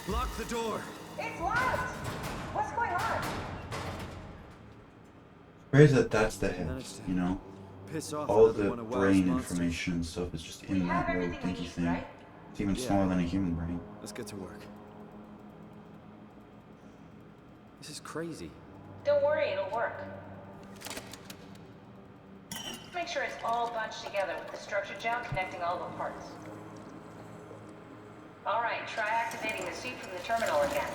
Speaker 6: Lock the door.
Speaker 9: It's locked! What's going on?
Speaker 1: Crazy that that's the head, you know?
Speaker 6: Piss off
Speaker 1: All
Speaker 6: another
Speaker 1: the
Speaker 6: one of Wild's
Speaker 1: brain
Speaker 6: monsters.
Speaker 1: information and stuff is just
Speaker 9: We
Speaker 1: in
Speaker 9: have
Speaker 1: that little
Speaker 9: everything we
Speaker 1: dinky
Speaker 9: need,
Speaker 1: thing.
Speaker 9: right?
Speaker 1: It's even
Speaker 6: Yeah.
Speaker 1: smaller than a human brain.
Speaker 6: Let's get to work. This is crazy.
Speaker 9: Don't worry, it'll work. Make sure it's all bunched together with the structure gel connecting all the parts. Alright, try activating the suit from the terminal again.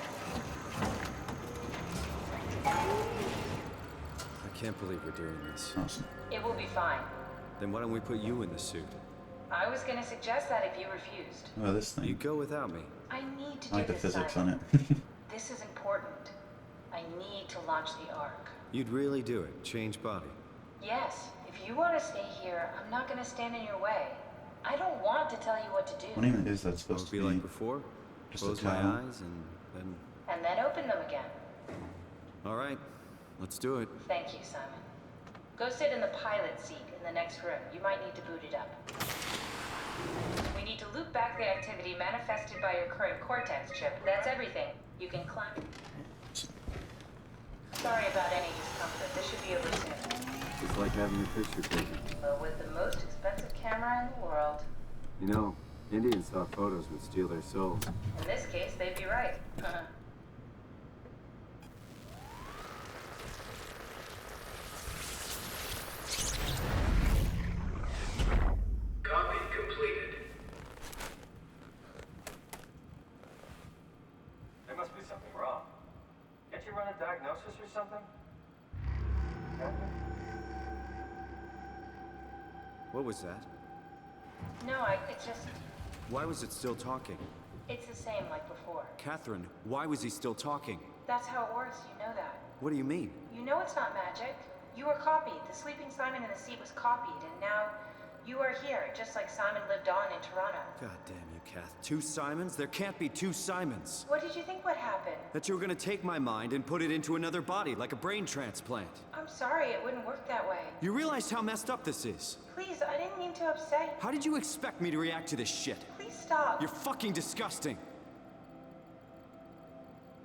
Speaker 6: I can't believe we're doing this.
Speaker 1: Awesome.
Speaker 9: It will be fine.
Speaker 6: Then why don't we put you in the suit?
Speaker 9: I was gonna suggest that if you refused.
Speaker 1: Oh, this thing.
Speaker 6: You go without me.
Speaker 9: I need to
Speaker 1: I
Speaker 9: do
Speaker 1: like the
Speaker 9: this,
Speaker 1: physics
Speaker 9: Simon.
Speaker 1: on it.
Speaker 9: This is important. I need to launch the Ark.
Speaker 6: You'd really do it. Change body.
Speaker 9: Yes, if you want to stay here, I'm not gonna stand in your way. I don't want to tell you what to do.
Speaker 1: What even is that supposed
Speaker 6: Won't
Speaker 1: to
Speaker 6: be
Speaker 1: be?
Speaker 6: like before.
Speaker 1: Just a
Speaker 6: Close my
Speaker 1: towel?
Speaker 6: eyes and then.
Speaker 9: And then open them again.
Speaker 6: All right, let's do it.
Speaker 9: Thank you, Simon. Go sit in the pilot seat in the next room. You might need to boot it up. We need to loop back the activity manifested by your current Cortex chip. That's everything. You can climb. Sorry about any discomfort. This should be over soon.
Speaker 6: It's like having your picture taken.
Speaker 9: But with the most expensive camera in the world.
Speaker 6: You know, Indians thought photos would steal their souls.
Speaker 9: In this case, they'd be right.
Speaker 12: Copy completed. There must be something wrong. Can't you run a diagnosis or something?
Speaker 6: What was that?
Speaker 9: No, it's just...
Speaker 6: Why was it still talking?
Speaker 9: It's the same like before.
Speaker 6: Catherine, why was he still talking?
Speaker 9: That's how it works, you know that.
Speaker 6: What do you mean?
Speaker 9: You know it's not magic. You were copied. The sleeping Simon in the seat was copied, and now you are here, just like Simon lived on in Toronto.
Speaker 6: God damn you, Kath. 2 Simons? There can't be 2 Simons.
Speaker 9: What did you think would happen?
Speaker 6: That you were gonna take my mind and put it into another body, like a brain transplant.
Speaker 9: I'm sorry, it wouldn't work that way.
Speaker 6: You realize how messed up this is?
Speaker 9: Please, I didn't mean to upset you.
Speaker 6: How did you expect me to react to this shit?
Speaker 9: Please stop.
Speaker 6: You're fucking disgusting.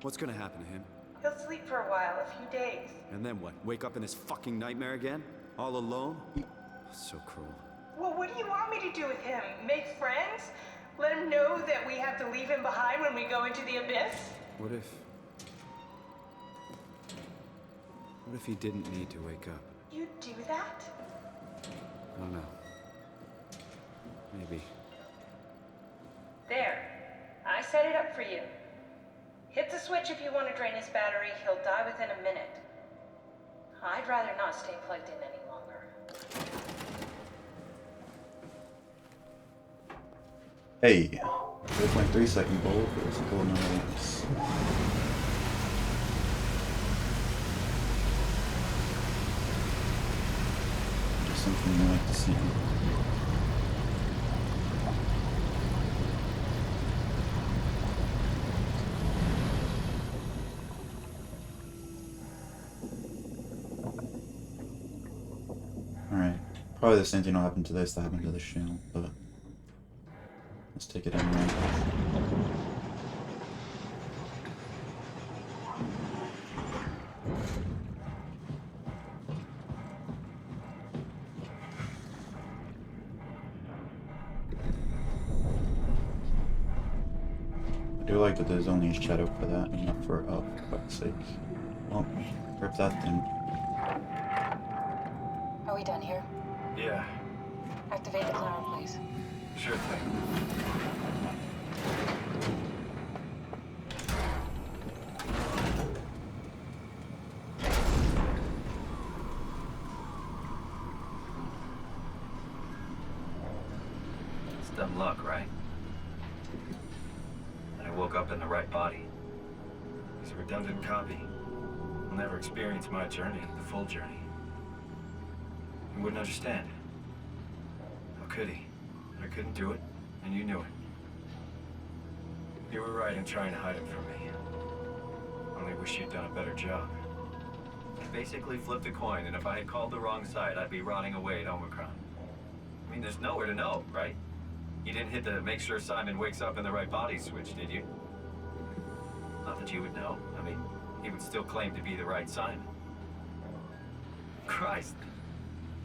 Speaker 6: What's gonna happen to him?
Speaker 9: He'll sleep for a while, a few days.
Speaker 6: And then what? Wake up in this fucking nightmare again? All alone? So cruel.
Speaker 9: Well, what do you want me to do with him? Make friends? Let him know that we have to leave him behind when we go into the abyss?
Speaker 6: What if he didn't need to wake up?
Speaker 9: You'd do that?
Speaker 6: I don't know. Maybe.
Speaker 9: There. I set it up for you. Hit the switch if you want to drain his battery. He'll die within a minute. I'd rather not stay plugged in any longer.
Speaker 1: Hey, 0.3 second goal for this goal nonetheless. Just something I like to see. Alright, probably the same thing will happen to this that happened to the shell, but let's take it anyway. do like that there's only a shadow for that and not for, oh, for fuck's sake. Well, rip that thing.
Speaker 9: Are we done here?
Speaker 11: Yeah,
Speaker 9: Activate the cloud, please.
Speaker 11: sure thing. It's dumb luck, right? And I woke up in the right body. He's a redundant copy. He'll never experience my journey, the full journey. He wouldn't understand. How could he? I couldn't do it, and you knew it. You were right in trying to hide it from me. Only wish you'd done a better job. I basically flipped a coin, and if I had called the wrong side, I'd be rotting away at Omicron. I mean, there's nowhere to know, right? You didn't hit the make sure Simon wakes up in the right body switch, did you? Not that you would know. I mean, he would still claim to be the right Simon. Christ.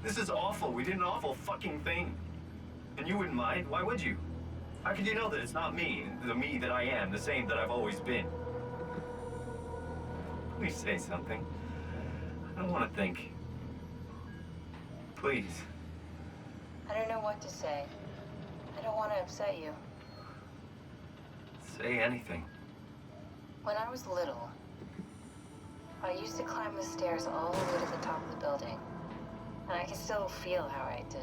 Speaker 11: This is awful. We did an awful fucking thing. And you wouldn't mind? Why would you? How could you know that it's not me, the me that I am, the same that I've always been? Please say something. I don't want to think. Please.
Speaker 9: I don't know what to say. I don't want to upset you.
Speaker 11: Say anything.
Speaker 9: When I was little, I used to climb the stairs all the way to the top of the building. And I can still feel how I had to,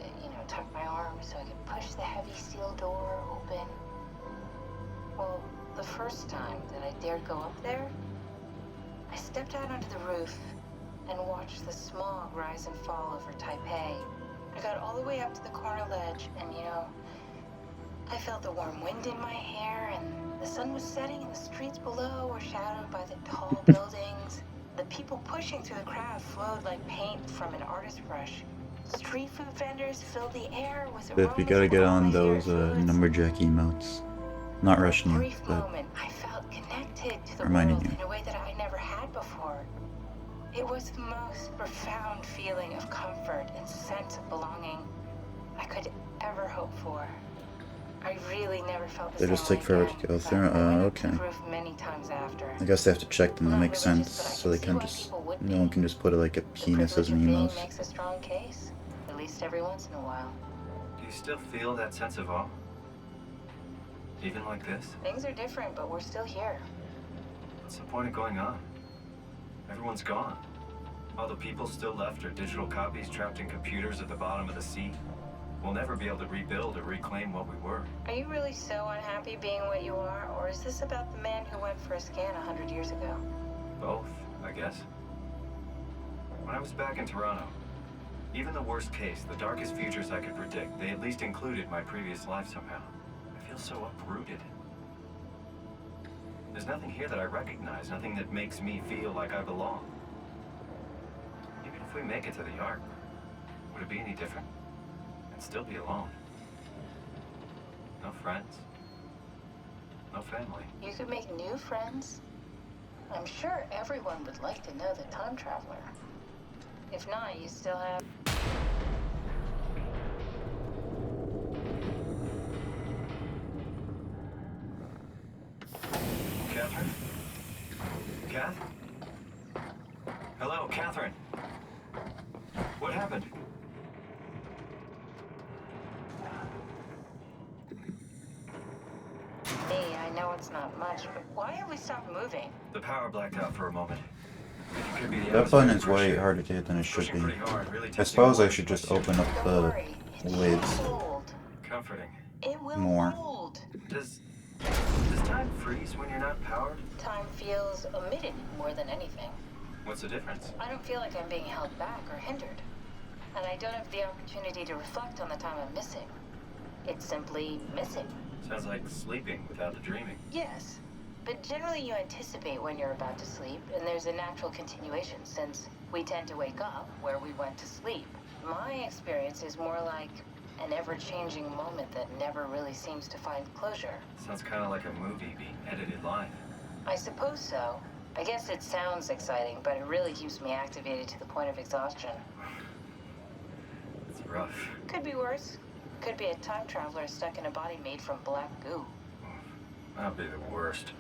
Speaker 9: tuck my arms so I could push the heavy steel door open. Well, the first time that I dared go up there, I stepped out onto the roof and watched the smog rise and fall over Taipei. I got all the way up to the corner ledge and, I felt the warm wind in my hair and the sun was setting and the streets below were shadowed by the tall buildings. The people pushing through the crowd flowed like paint from an artist's brush. Street food vendors filled the air with
Speaker 1: Biff, you gotta get on those numberjack emotes. Not rushing you,
Speaker 9: brief
Speaker 1: but
Speaker 9: moment, I felt connected to the
Speaker 1: reminding
Speaker 9: world
Speaker 1: you.
Speaker 9: in a way that I never had before. It was the most profound feeling of comfort and sense of belonging I could ever hope for. I really never felt the
Speaker 1: they just
Speaker 9: same
Speaker 1: take
Speaker 9: way
Speaker 1: forever
Speaker 9: again,
Speaker 1: to go
Speaker 9: but
Speaker 1: through.
Speaker 9: I went up
Speaker 1: Okay.
Speaker 9: to the roof many times after.
Speaker 1: I guess they have to check them to
Speaker 9: Not
Speaker 1: make
Speaker 9: religious,
Speaker 1: sense,
Speaker 9: but I
Speaker 1: so
Speaker 9: can
Speaker 1: they
Speaker 9: see
Speaker 1: can
Speaker 9: why
Speaker 1: just,
Speaker 9: people would
Speaker 1: no one can just put it like a penis as an
Speaker 9: privilege of
Speaker 1: emote.
Speaker 9: being makes a strong case, at least every once in a while.
Speaker 11: Do you still feel that sense of awe? Even like this?
Speaker 9: Things are different, but we're still here.
Speaker 11: What's the point of going on? Everyone's gone. All the people still left are digital copies trapped in computers at the bottom of the sea. We'll never be able to rebuild or reclaim what we were.
Speaker 9: Are you really so unhappy being what you are, or is this about the man who went for a scan 100 years ago?
Speaker 11: Both, I guess. When I was back in Toronto, even the worst case, the darkest futures I could predict, they at least included my previous life somehow. I feel so uprooted. There's nothing here that I recognize, nothing that makes me feel like I belong. Even if we make it to the Ark, would it be any different? I'd still be alone. No friends. No family.
Speaker 9: You could make new friends. I'm sure everyone would like to know the time traveler. If not, you still have...
Speaker 11: Catherine? Kath? Hello, Catherine. What happened?
Speaker 9: Hey, I know it's not much, but why have we stopped moving?
Speaker 11: The power blacked out for a moment. It could be the
Speaker 1: That button is
Speaker 11: atmospheric
Speaker 1: way
Speaker 11: pressure.
Speaker 1: harder to hit than it should
Speaker 11: Pushing
Speaker 1: be.
Speaker 11: pretty hard, really
Speaker 1: I
Speaker 11: testing
Speaker 1: suppose
Speaker 11: the
Speaker 1: I
Speaker 11: waters
Speaker 1: should just
Speaker 11: question.
Speaker 1: open up the lids
Speaker 11: Comforting.
Speaker 9: It will
Speaker 1: more.
Speaker 9: hold.
Speaker 11: Does time freeze when you're not powered?
Speaker 9: Time feels omitted more than anything.
Speaker 11: What's the difference?
Speaker 9: I don't feel like I'm being held back or hindered. And I don't have the opportunity to reflect on the time I'm missing. It's simply missing.
Speaker 11: Sounds like sleeping without the dreaming.
Speaker 9: Yes, but generally you anticipate when you're about to sleep, and there's a natural continuation since we tend to wake up where we went to sleep. My experience is more like an ever-changing moment that never really seems to find closure.
Speaker 11: Sounds kind of like a movie being edited live.
Speaker 9: I suppose so. I guess it sounds exciting, but it really keeps me activated to the point of exhaustion.
Speaker 11: It's rough.
Speaker 9: Could be worse. Could be a time traveler stuck in a body made from black goo.
Speaker 11: That'd be the worst.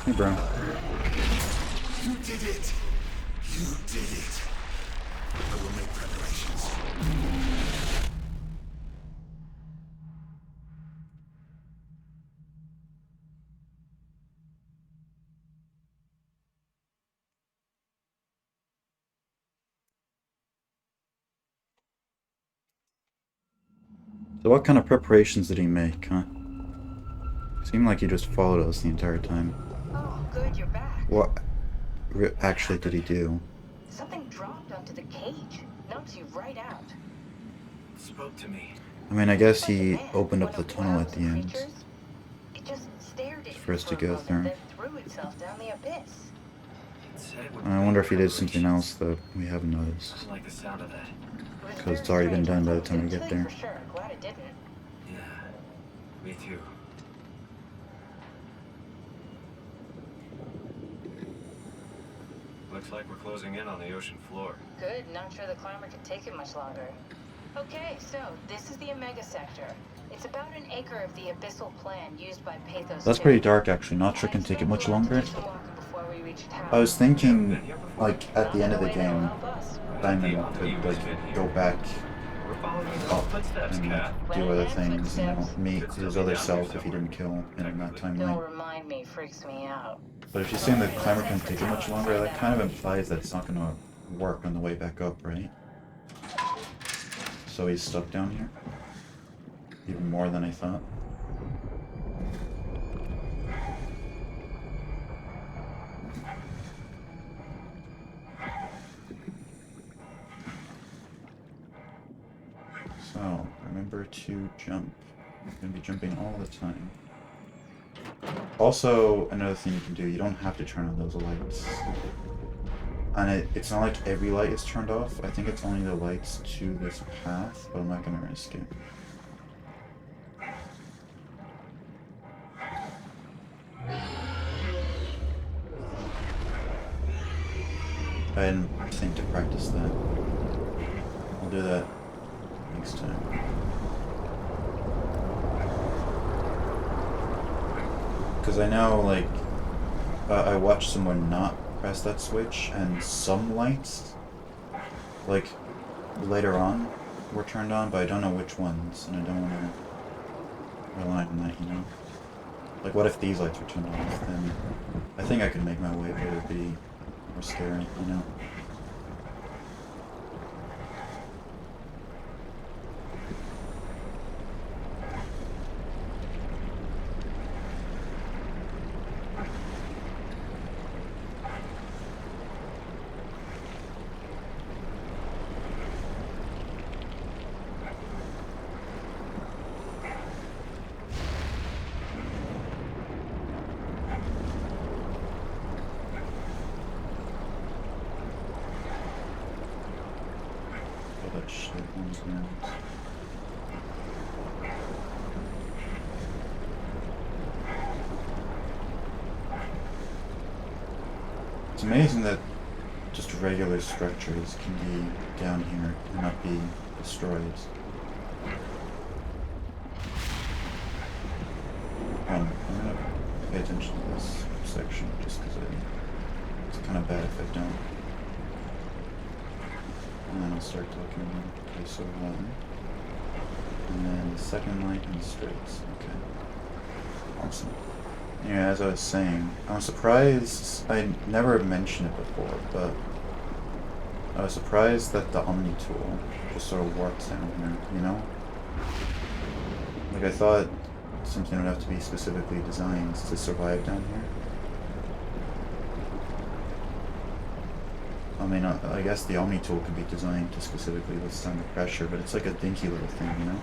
Speaker 1: Hey, bro.
Speaker 14: You did it! You did it! I will make preparations.
Speaker 1: So what kind of preparations did he make, huh? Seemed like he just followed us the entire time.
Speaker 13: Oh, good, you're back.
Speaker 1: What actually did he do?
Speaker 13: Something dropped onto the cage. Knocks you right out.
Speaker 11: Spoke to me.
Speaker 1: I mean, I guess he opened up the tunnel at the end
Speaker 13: It just stared at
Speaker 1: for us to
Speaker 13: you for a
Speaker 1: go
Speaker 13: moment,
Speaker 1: through.
Speaker 13: then threw itself down the abyss.
Speaker 1: And I wonder if he did something else that we haven't noticed.
Speaker 11: I like the sound of that.
Speaker 1: Because it's already been done by the time we get there.
Speaker 13: For sure. Glad it didn't.
Speaker 11: Yeah, me too. Looks like we're closing in on the ocean floor.
Speaker 9: Good, not sure the climber can take it much longer. Okay, so this is the Omega Sector. It's about an acre of the abyssal plan used by Pathos.
Speaker 1: That's pretty dark, actually. Not sure it can take it much longer. I was thinking, like, at the end of the game, Diamond could, like, go back up and do other things, you know, meet his other self if he didn't kill him in that
Speaker 9: Don't
Speaker 1: timeline.
Speaker 9: remind me, freaks me out.
Speaker 1: But if you're saying the climber can take it much longer, that kind of implies that it's not going to work on the way back up, right? So he's stuck down here? Even more than I thought. So, remember to jump. You're going to be jumping all the time. Also, another thing you can do, you don't have to turn on those lights. And it's not like every light is turned off. I think it's only the lights to this path, but I'm not going to risk it. I didn't think to practice that. I'll do that next time. Because I know, like, I watched someone not press that switch, and some lights, like, later on were turned on, but I don't know which ones, and I don't want to rely on that, you know? Like, what if these lights were turned off? Then I think I could make my way, but it would be more scary, you know? It's amazing that just regular structures can be down here and not be destroyed. I'm gonna pay attention to this section just because it's kind of bad if I don't. And then I'll start talking again. Okay, so 1. And then the second light and straights. Okay. Awesome. Yeah, as I was saying, I'm surprised, I never mentioned it before, but I was surprised that the Omni tool just sort of works down here, you know? Like, I thought something would have to be specifically designed to survive down here. I mean, I guess the Omni tool could be designed to specifically withstand the pressure, but it's like a dinky little thing, you know?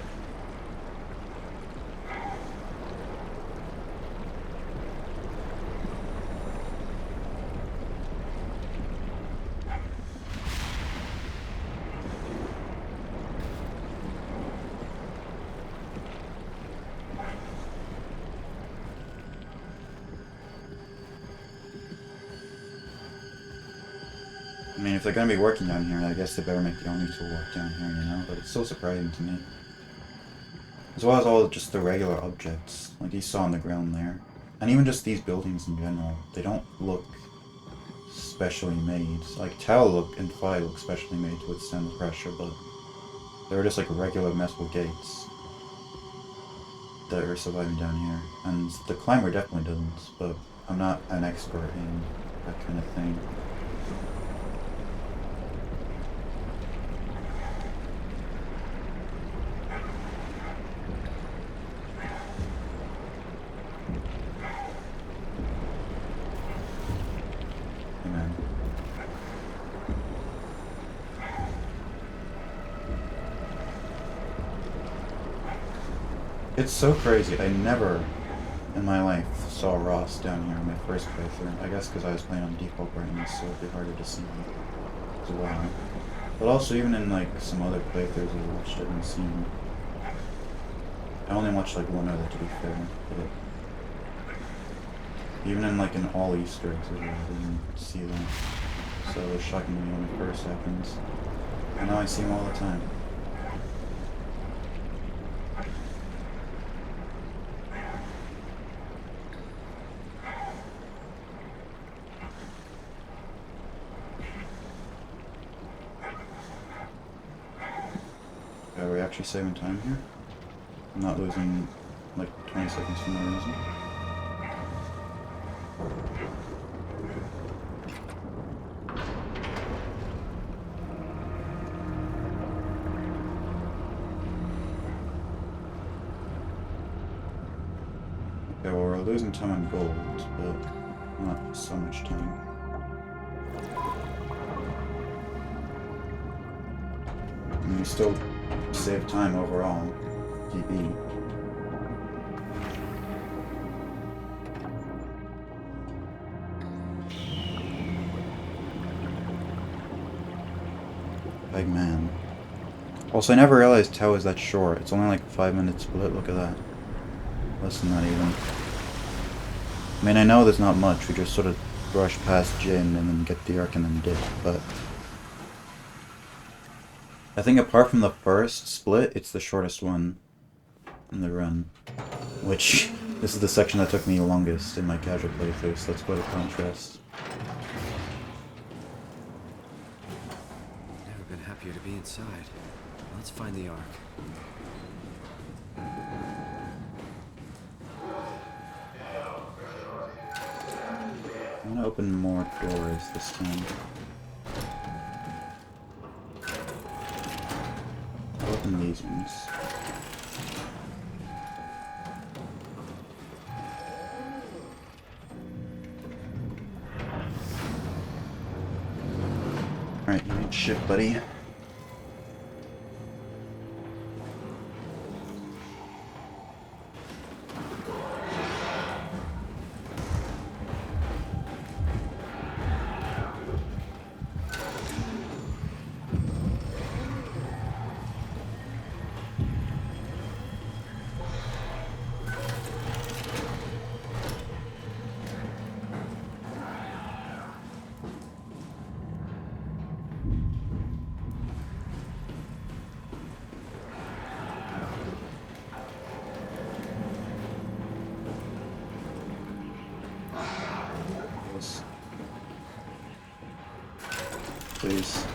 Speaker 1: I mean, if they're gonna be working down here, I guess they better make the Omni tool work down here, you know? But it's so surprising to me. As well as all just the regular objects, like you saw on the ground there. And even just these buildings in general, they don't look specially made. Like Tau and Phi look specially made to withstand the pressure, but they're just like regular metal gates that are surviving down here. And the climber definitely doesn't, but I'm not an expert in that kind of thing. Amen. It's so crazy. I never in my life saw Ross down here in my first playthrough. I guess because I was playing on default brightness, so it'd be harder to see him as well. But also, even in like some other playthroughs I watched, I didn't see him. I only watched like one other, to be fair. But even in like an all Easter eggs, I didn't see them. So it was shocking to me when it first happens. And now I see him all the time. Are we actually saving time here? I'm not losing like 20 seconds for no reason. Okay, well we're losing time on gold, but not so much time. And we still save time overall. GB. Big man. Also, I never realized Tau is that short. It's only like 5 minutes split. Look at that. Less than that even. I mean, I know there's not much. We just sort of brush past Jin and then get the arc and then dip, but I think apart from the first split, it's the shortest one in the run. Which, this is the section that took me longest in my casual playthrough, so that's quite a contrast.
Speaker 6: Never been happier to be inside. Let's find the ark.
Speaker 1: I'm gonna open more doors this time. I'll open these ones. Alright, you need shit, buddy. Please.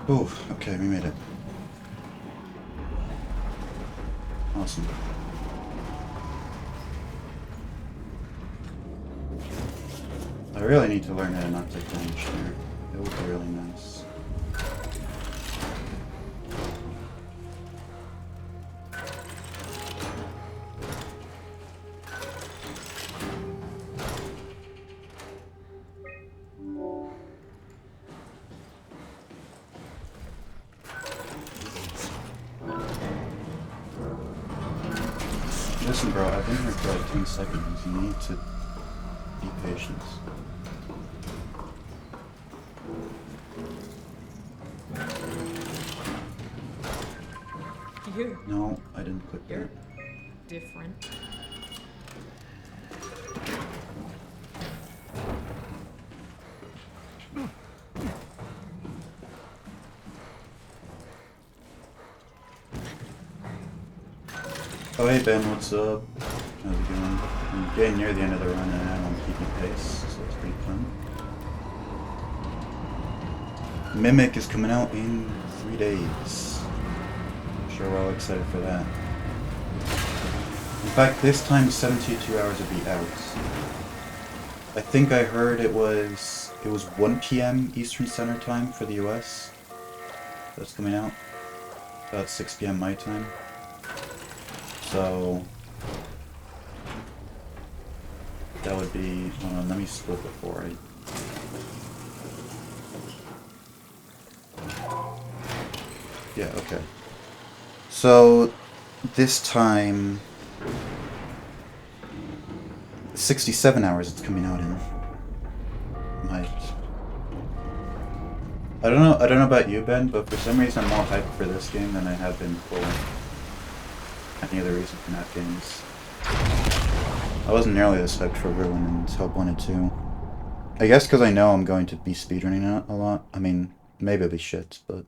Speaker 1: Ooh, okay, we made it. Awesome. I really need to learn how to not take damage here. It would be really nice. Listen, bro, I've been here for like 10 seconds. You need to be patient.
Speaker 4: You.
Speaker 1: No, I didn't click
Speaker 4: You're
Speaker 1: that.
Speaker 4: different.
Speaker 1: Oh hey Ben, what's up? How's it going? I'm getting near the end of the run and I'm keeping pace, so it's pretty fun. Mimic is coming out in 3 days. I'm sure we're all excited for that. In fact, this time 72 hours will be out. I think I heard it was 1 p.m. Eastern Standard Time for the US. That's coming out. About 6 p.m. my time. So that would be, hold on, let me split before yeah, okay. So this time 67 hours it's coming out in. I'm hyped. I don't know about you, Ben, but for some reason I'm more hyped for this game than I have been for any other recent FNAF games. I wasn't nearly this hyped for Ruin until 1 and 2. I guess because I know I'm going to be speedrunning it a lot. I mean, maybe it'll be shit, but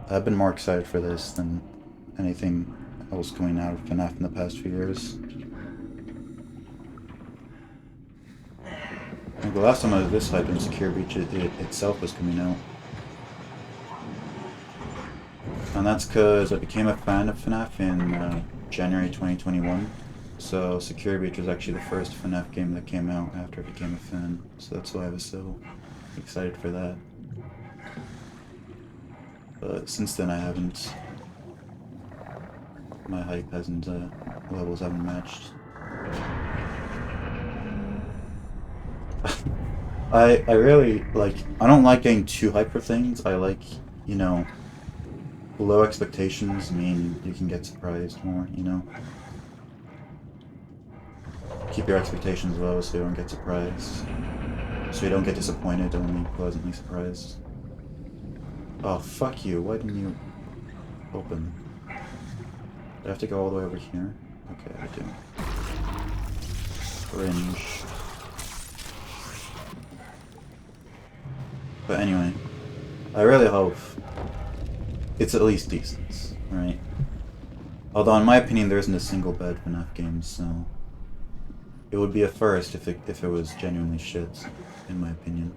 Speaker 1: I've been more excited for this than anything else coming out of FNAF in the past few years. Like the last time I was this hyped when Secure Breach itself was coming out. And that's because I became a fan of FNAF in January 2021. So Secure Breach was actually the first FNAF game that came out after I became a fan. So that's why I was so excited for that. But since then I haven't. My hype hasn't, levels haven't matched. I really, like, I don't like getting too hyped for things. I like, you know, low expectations mean you can get surprised more, you know? Keep your expectations low so you don't get surprised. So you don't get disappointed, only pleasantly surprised. Oh, fuck you. Why didn't you open? Do I have to go all the way over here? Okay, I do. Cringe. But anyway, I really hope it's at least decent, right? Although in my opinion there isn't a single bad FNAF game, so it would be a first if it was genuinely shit, in my opinion.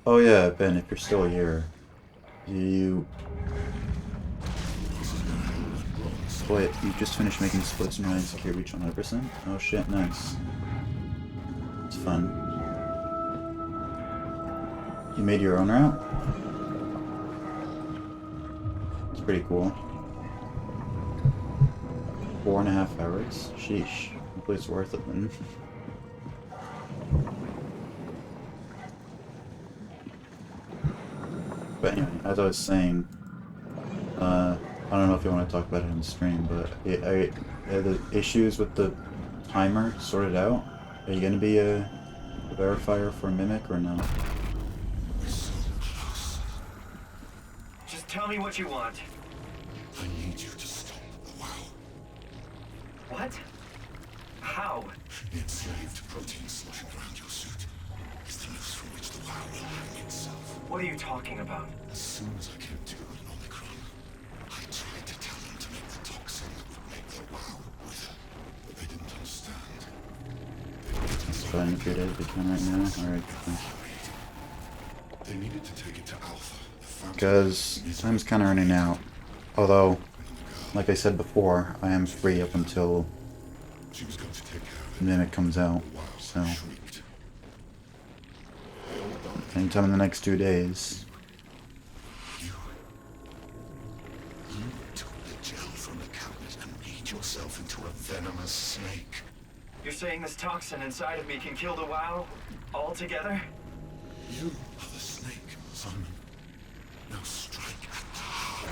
Speaker 1: Oh yeah, Ben, if you're still here, Wait, you just finished making splits and running Secure Breach 100%? Oh shit, nice. It's fun. You made your own route? It's pretty cool. 4.5 hours? Sheesh. Hopefully it's worth it then. But anyway, as I was saying, I don't know if you want to talk about it on the stream, but are the issues with the timer sorted out? Are you going to be a verifier for Mimic or no?
Speaker 11: Just tell me what you want.
Speaker 14: I need you to stop the WoW.
Speaker 11: What? How?
Speaker 14: The enslaved protein sloshing around your suit is the noose from which the WoW will hang itself.
Speaker 11: What are you talking about?
Speaker 14: As soon as I came to Omicron, I tried to tell them to make the toxin that would make the WoW wither, but they didn't understand.
Speaker 1: It's fine if you're dead if you can right now. Alright,
Speaker 14: They needed to take it to Alpha.
Speaker 1: because time's kind of running out. Although, like I said before, I am free up until Mimic comes out, so anytime in the next 2 days.
Speaker 14: You took the gel from the cabinet and made yourself into a venomous snake.
Speaker 11: You're saying this toxin inside of me can kill the WoW altogether?
Speaker 14: You are the snake, Simon. Now strike at the heart.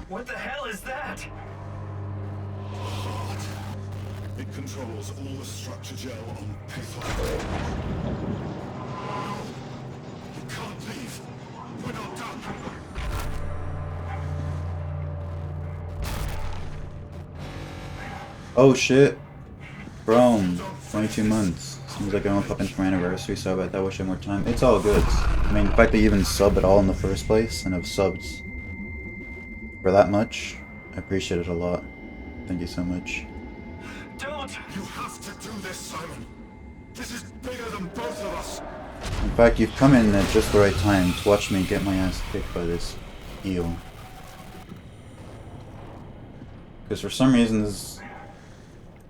Speaker 11: What the hell is that?
Speaker 14: It controls all the structure gel on Python.
Speaker 1: Oh shit. Rome. 22 months. Seems like I won't pop in for my anniversary, so I bet that wish I had more time. It's all good. I mean, the fact that you even sub at all in the first place and have subbed for that much, I appreciate it a lot. Thank you so much.
Speaker 14: Don't! You have to do this, Simon. This is bigger than both of us.
Speaker 1: In fact, you've come in at just the right time to watch me get my ass kicked by this eel. Because for some reason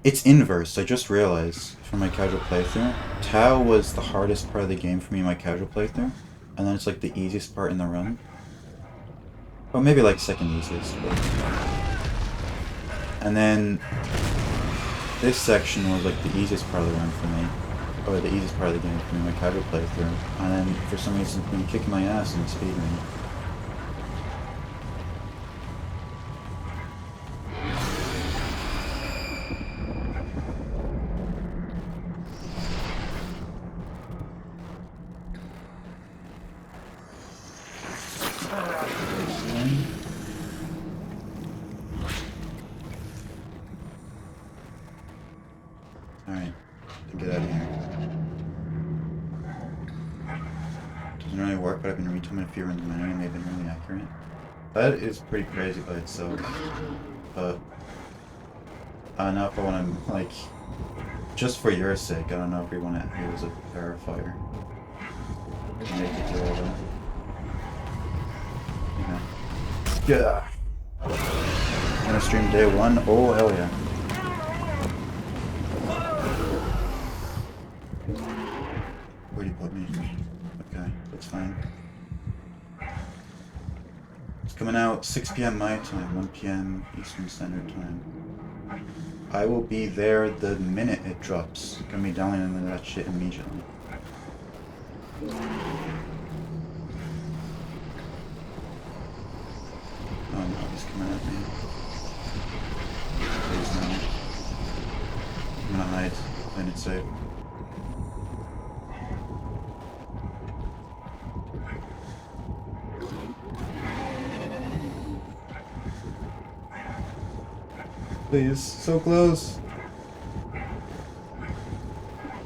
Speaker 1: it's inverse, I just realized from my casual playthrough. Tau was the hardest part of the game for me in my casual playthrough, and then it's like the easiest part in the run. Well, maybe like second easiest. But... And then this section was like the easiest part of the run for me, or the easiest part of the game for me in my casual playthrough, and then for some reason it's been kicking my ass in speedrunning. Alright, get out of here. Doesn't really work, but I've been retiming a few runs manually and they've been really accurate. That is pretty crazy by itself. But I don't know if I want to, like, just for your sake, I don't know if we want to use a verifier. And make it do all that. Yeah. I'm gonna stream day 1? Oh, hell yeah. Where'd you put me? Okay, that's fine. It's coming out 6 PM my time, 1 PM Eastern Standard Time. I will be there the minute it drops. Gonna be downloading that shit immediately. Oh no, he's coming at me. Please no. I'm gonna hide. Playing it safe. Please, so close.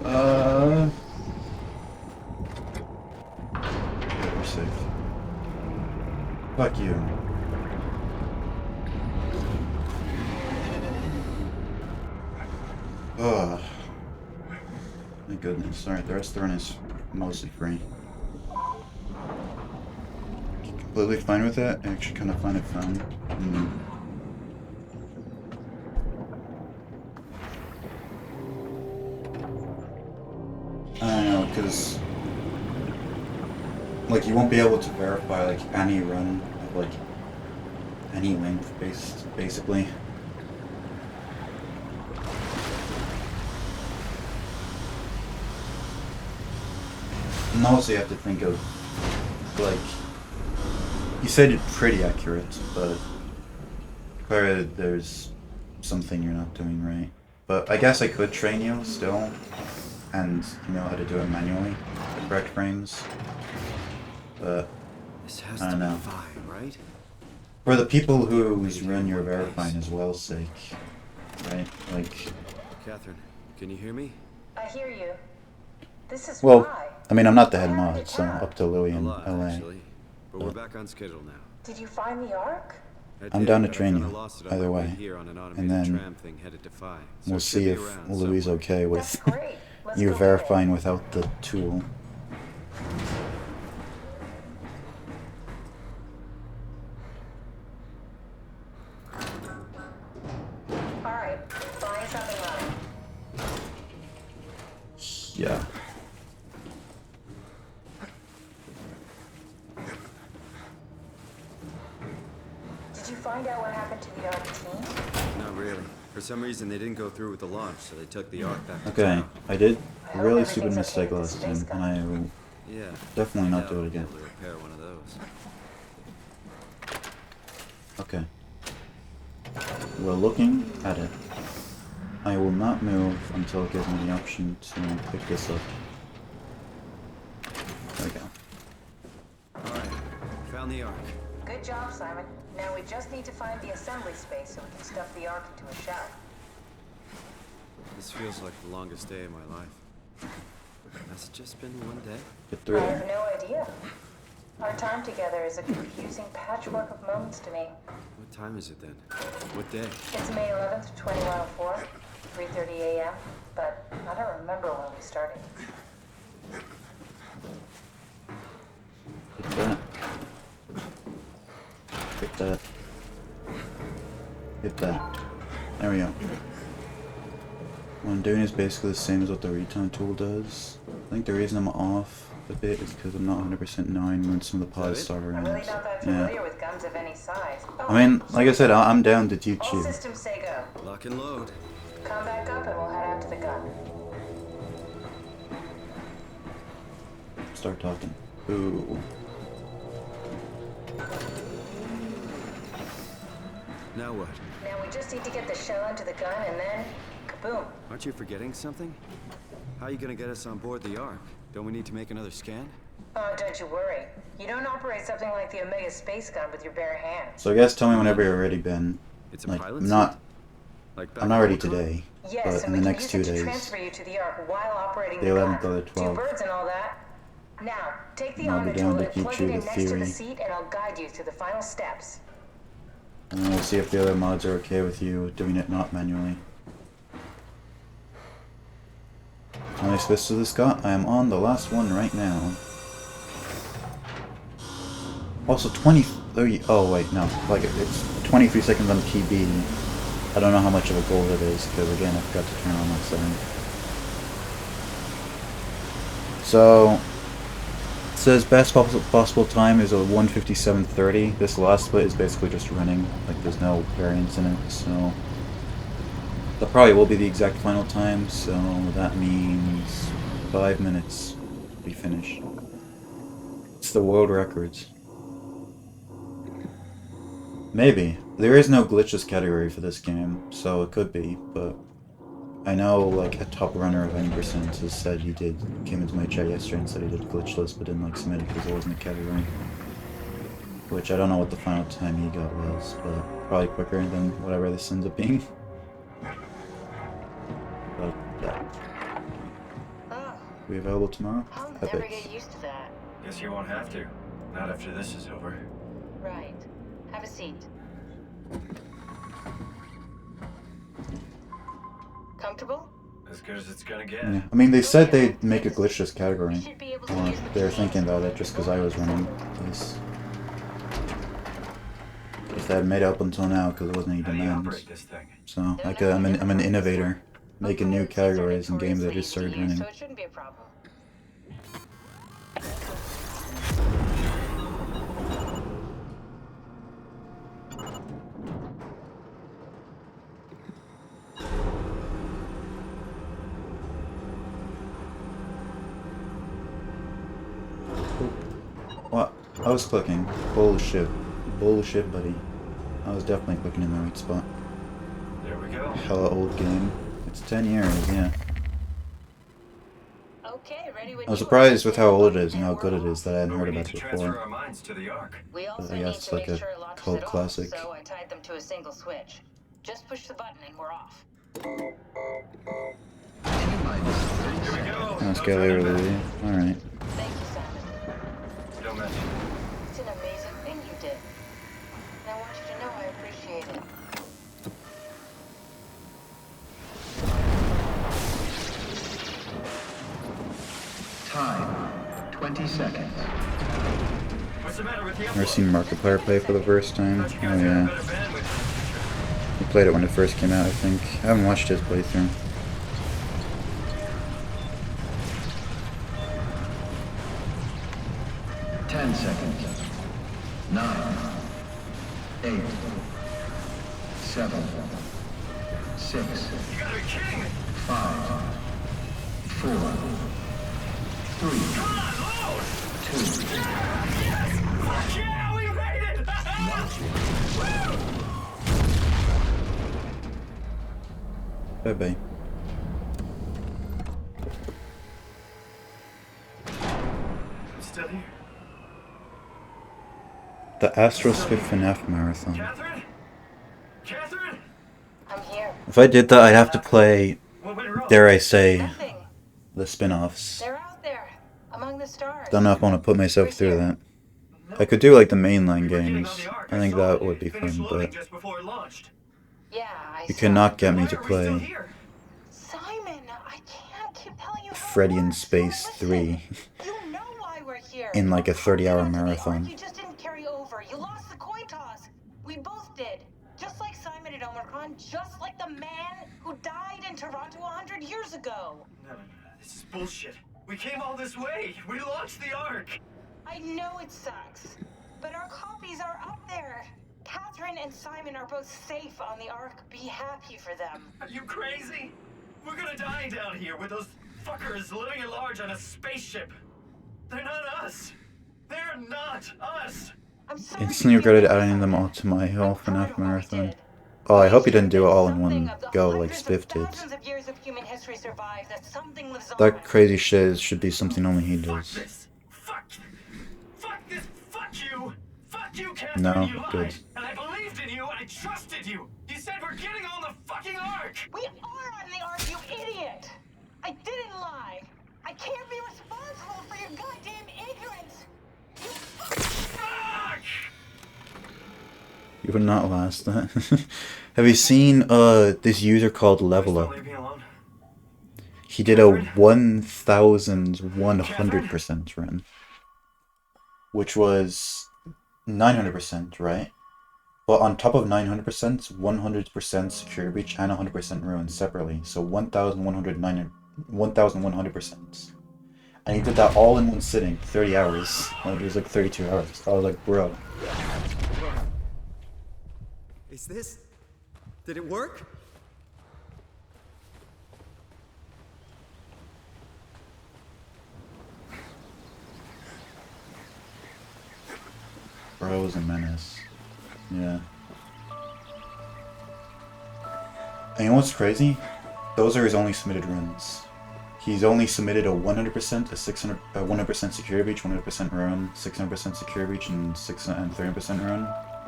Speaker 1: We're safe. Fuck you. Ugh. My goodness. Alright, the rest of the run is mostly free. Completely fine with that. I actually kind of find it fun. I don't know, because like you won't be able to verify like any run of like any length basically. And also you have to think of like you said it's pretty accurate, but clearly there's something you're not doing right. But I guess I could train you still. And you know how to do it manually, the correct frames. But
Speaker 6: this has
Speaker 1: I don't know.
Speaker 6: To be fine, right?
Speaker 1: For the people whose run you're verifying as well sake, right? Like,
Speaker 6: Catherine, can you hear me?
Speaker 9: I hear you. This is
Speaker 1: well,
Speaker 9: why.
Speaker 1: I mean, I'm not the head mod, so up to Louis in LA.
Speaker 6: Actually, but we're back on schedule now.
Speaker 9: Did you find the Ark?
Speaker 1: I'm down to train you, either way, and then we'll see if Louis okay with you verifying without the tool.
Speaker 9: Alright, find something running.
Speaker 1: Yeah.
Speaker 9: Did you find out what happened to the Ark team?
Speaker 6: Not really. For some reason, they didn't go through with the launch, so they took the Ark back to
Speaker 1: Okay,
Speaker 6: town.
Speaker 1: I did a really stupid mistake last time, and I will definitely not do it again.
Speaker 6: Repair one of those.
Speaker 1: Okay. We're looking at it. I will not move until it gives me the option to pick this up. There we go.
Speaker 6: Alright, found the Ark.
Speaker 9: Good job, Simon. Now we just need to find the assembly space so we can stuff the Ark into a shell.
Speaker 6: This feels like the longest day of my life. Has it just been one day?
Speaker 1: Get through
Speaker 9: I
Speaker 1: it.
Speaker 9: have no idea. Our time together is a confusing patchwork of moments to me.
Speaker 6: What time is it then? What day?
Speaker 9: It's May 11th, 2104, 3:30 a.m., but I don't remember when we started.
Speaker 1: Get that. Get that. Get that. There we go. What I'm doing is basically the same as what the return tool does. I think the reason I'm off a bit is because I'm not 100% knowing when some of the pods start
Speaker 9: I'm
Speaker 1: around.
Speaker 9: really not that familiar with guns of any size.
Speaker 1: I mean, like I said, I'm down to teach
Speaker 9: All
Speaker 1: you.
Speaker 9: systems say go.
Speaker 6: Lock and load.
Speaker 9: Come back up and we'll head out to the gun.
Speaker 1: Start talking. Ooh.
Speaker 6: Now what?
Speaker 9: Now we just need to get the shell into the gun and then, kaboom.
Speaker 6: Aren't you forgetting something? How are you gonna get us on board the Ark? Don't we need to make another scan?
Speaker 9: Oh, don't you worry. You don't operate something like the Omega space gun with your bare hands.
Speaker 1: So I guess tell me whenever you're ready, Ben.
Speaker 6: It's a
Speaker 1: like,
Speaker 6: pilot
Speaker 1: I'm not.
Speaker 6: Like
Speaker 1: I'm not ready today.
Speaker 9: Yes,
Speaker 1: but
Speaker 9: and
Speaker 1: in
Speaker 9: we
Speaker 1: the
Speaker 9: can
Speaker 1: next
Speaker 9: use
Speaker 1: 2
Speaker 9: it to
Speaker 1: days.
Speaker 9: transfer you to the Ark while operating
Speaker 1: The
Speaker 9: the
Speaker 1: 11th
Speaker 9: gun.
Speaker 1: or the
Speaker 9: 2
Speaker 1: 12th.
Speaker 9: birds and all that. Now, take the
Speaker 1: I'll be
Speaker 9: Omni
Speaker 1: down
Speaker 9: tool
Speaker 1: to
Speaker 9: and
Speaker 1: teach
Speaker 9: plug
Speaker 1: you
Speaker 9: it in
Speaker 1: the
Speaker 9: next to the
Speaker 1: theory.
Speaker 9: seat and I'll guide you through the final steps.
Speaker 1: And then we'll see if the other mods are okay with you doing it not manually. How many spiffs does this got? I am on the last one right now. Also 30, oh wait, no. Like it's 23 seconds on PB. I don't know how much of a goal it is, because again, I forgot to turn on that setting. So, it says best possible time is a 1:57:30. This last split is basically just running, like there's no variance in it, so that probably will be the exact final time, so that means 5 minutes to be finished. It's the world records. Maybe. There is no glitchless category for this game, so it could be, but I know like a top runner of 90% has said he came into my chat yesterday and said he did glitchless but didn't like submit it because it wasn't a category. Which I don't know what the final time he got was, but probably quicker than whatever this ends up being. But yeah. Be available tomorrow?
Speaker 8: I'll
Speaker 1: Epic.
Speaker 8: never get used to that.
Speaker 11: Guess you won't have to. Not after this is over.
Speaker 8: Right. Have a seat. Comfortable?
Speaker 11: As good as it's gonna get.
Speaker 1: Yeah. I mean, they said they'd make a glitchless category. Or they were thinking about it just because I was running this. If they had made it up until now because there wasn't any demands. So, like, I'm an innovator. Making new categories in games that just started running.
Speaker 8: So it shouldn't be a problem.
Speaker 1: What? I was clicking. Bullshit. Bullshit, buddy. I was definitely clicking in the right spot.
Speaker 11: There we go.
Speaker 1: Hella old game. It's 10 years, yeah.
Speaker 8: Okay, ready when
Speaker 1: I was
Speaker 8: you
Speaker 1: surprised with how old it is and how good it is that I hadn't heard about it
Speaker 11: Transfer
Speaker 1: before.
Speaker 11: our minds to the Ark.
Speaker 8: We also
Speaker 1: I
Speaker 8: need
Speaker 1: guess it's
Speaker 8: to
Speaker 1: like
Speaker 8: make
Speaker 1: a
Speaker 8: sure it launches
Speaker 1: cult
Speaker 8: at all,
Speaker 1: classic.
Speaker 8: so I tied them to a single switch. Just push the button and we're off.
Speaker 1: Oh, scale early. Alright.
Speaker 8: Thank you, Simon.
Speaker 11: Don't mention it.
Speaker 8: It's an amazing thing you did. And I want you to know I appreciate it.
Speaker 10: Time, 20 seconds.
Speaker 11: What's the matter with the
Speaker 1: Never seen Markiplier play for the first time. Oh yeah. He played it when it first came out, I think. I haven't watched his playthrough.
Speaker 10: Ten seconds. 9, 8, 7, 6, 5, 4, 3, 2,
Speaker 12: Yeah, we made it!
Speaker 1: Bye bye.
Speaker 11: I'm still here.
Speaker 1: The Astro Swift FNAF Marathon.
Speaker 11: Catherine? Catherine?
Speaker 8: I'm here.
Speaker 1: If I did that, I'd have to play
Speaker 11: What went wrong?
Speaker 1: dare I say,
Speaker 9: Nothing.
Speaker 1: the spin-offs.
Speaker 9: They're out there, among the stars.
Speaker 1: Don't know if I want to put myself through that. I could do like the mainline games. I think that would be fun, but
Speaker 11: Just before it launched.
Speaker 9: Yeah, I
Speaker 1: you
Speaker 9: saw.
Speaker 1: cannot get me
Speaker 11: Why
Speaker 1: to
Speaker 11: are we still
Speaker 1: play
Speaker 11: here?
Speaker 9: Simon, I can't keep telling you how
Speaker 1: Freddy
Speaker 9: it
Speaker 1: in
Speaker 9: works.
Speaker 1: Space
Speaker 9: Listen,
Speaker 1: 3
Speaker 9: you know why we're here.
Speaker 1: in like a
Speaker 9: How we
Speaker 1: 30-hour
Speaker 9: got to the Ark,
Speaker 1: marathon.
Speaker 9: You just didn't carry over. You lost the coin toss. We both did. Just like Simon at Omicron, just like the man who died in Toronto 100 years ago.
Speaker 11: No, this is bullshit. We came all this way. We launched the Ark.
Speaker 9: I know it sucks, but our copies are up there. Catherine and Simon are both safe on the Ark. Be happy for them.
Speaker 11: Are you crazy? We're gonna die down here with those fuckers living at large on a spaceship. They're not us. They're not us.
Speaker 9: I'm sorry.
Speaker 1: Instantly regretted adding them all to my Health FNAF marathon. Oh, I hope you didn't do it all in one go like Spiff did.
Speaker 9: Thousands of years of human history survive that something lives on.
Speaker 1: That crazy shit should be something only he does.
Speaker 11: Fuck this. Fuck you. Fuck you, Catherine.
Speaker 1: No,
Speaker 11: you lied.
Speaker 1: good.
Speaker 11: And I believed in you. I trusted you. You said we're getting on the fucking Ark.
Speaker 9: We are on the Ark, you idiot! I didn't lie. I can't be responsible for your goddamn ignorance.
Speaker 11: Fuck!
Speaker 1: You would not last that. Have you seen this user called Level Up?
Speaker 11: Leave me alone.
Speaker 1: He did a 1,100% run, which was 900%, right? But on top of 900%, 100% security breach and 100% ruin separately. So 1,100%. And he did that all in one sitting, 30 hours. Like, it was like 32 hours. I was like, bro.
Speaker 6: Is this... Did it work?
Speaker 1: Bro was a menace. Yeah. And you know what's crazy? Those are his only submitted runs. He's only submitted a 100%, a 100% security breach, 100% ruin, 600% security breach, and 300% ruin.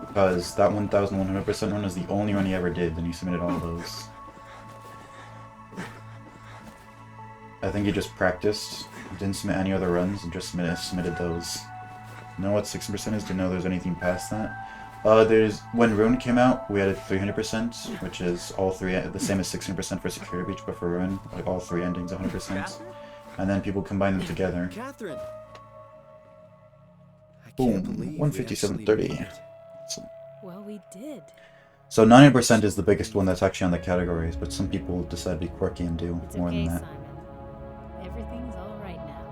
Speaker 1: Because that 1,100% run is the only run he ever did, and he submitted all of those. I think he just practiced, didn't submit any other runs, and just submitted those. You know what 6% is? Do you know there's anything past that? When Ruin came out, we added 300%, which is all three, the same as 600% for security breach, but for Ruin, like all three endings 100%. And then people combine them together.
Speaker 6: Catherine.
Speaker 1: Boom, 157.30.
Speaker 15: Well, we did.
Speaker 1: So 90% is the biggest one that's actually on the categories, but some people decide to be quirky and do
Speaker 15: It's
Speaker 1: more
Speaker 15: okay,
Speaker 1: than that.
Speaker 15: Simon. Everything's all right now.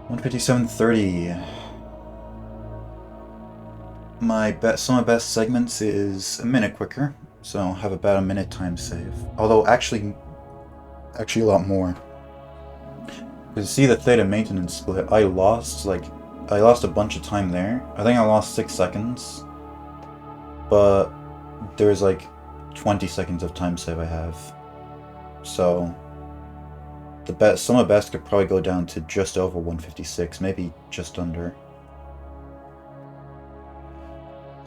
Speaker 1: 157.30. Some of my best segments is a minute quicker, so I'll have about a minute time save. Although actually a lot more. Because see the theta maintenance split, I lost a bunch of time there. I think I lost 6 seconds, but there's like 20 seconds of time save I have. So some of the best could probably go down to just over 156, maybe just under.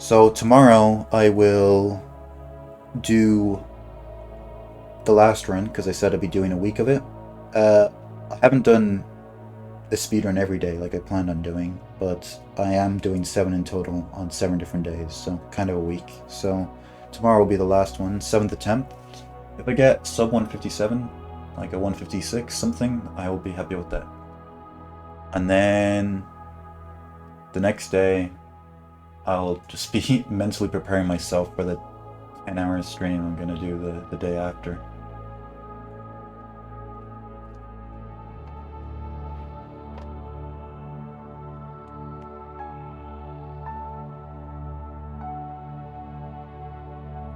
Speaker 1: So tomorrow I will do the last run, because I said I'd be doing a week of it. I haven't done a speedrun every day like I planned on doing, but I am doing 7 in total on 7 different days, so kind of a week. So tomorrow will be the last one, 7th attempt. If I get sub 157, like a 156 something, I will be happy with that. And then the next day, I'll just be mentally preparing myself for the 10-hour stream I'm gonna do the day after.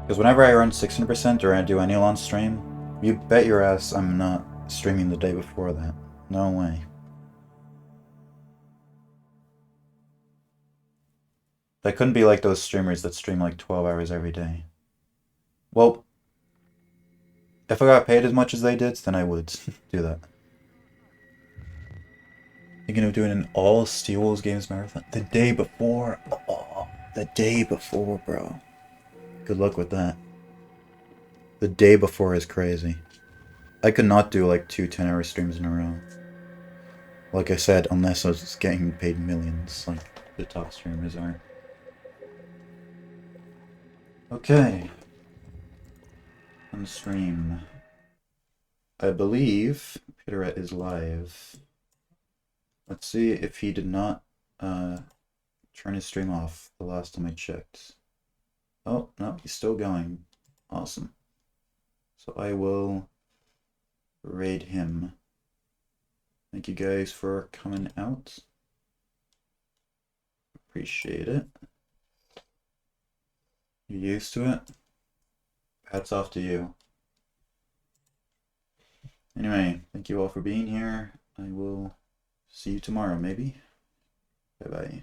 Speaker 1: Because whenever I run 600% or I do any on stream, you bet your ass I'm not streaming the day before that. No way. I couldn't be like those streamers that stream like 12 hours every day. Well, if I got paid as much as they did, then I would do that. Thinking of doing an all Steel Wolves Games marathon the day before. Oh, the day before, bro. Good luck with that. The day before is crazy. I could not do like 2 10-hour streams in a row. Like I said, unless I was getting paid millions, like the top streamers are. Okay. On stream. I believe Peterette is live. Let's see if he did not turn his stream off the last time I checked. Oh, no, he's still going. Awesome. So I will raid him. Thank you guys for coming out. Appreciate it. You used to it? Hats off to you. Anyway, thank you all for being here. I will see you tomorrow, maybe. Bye-bye.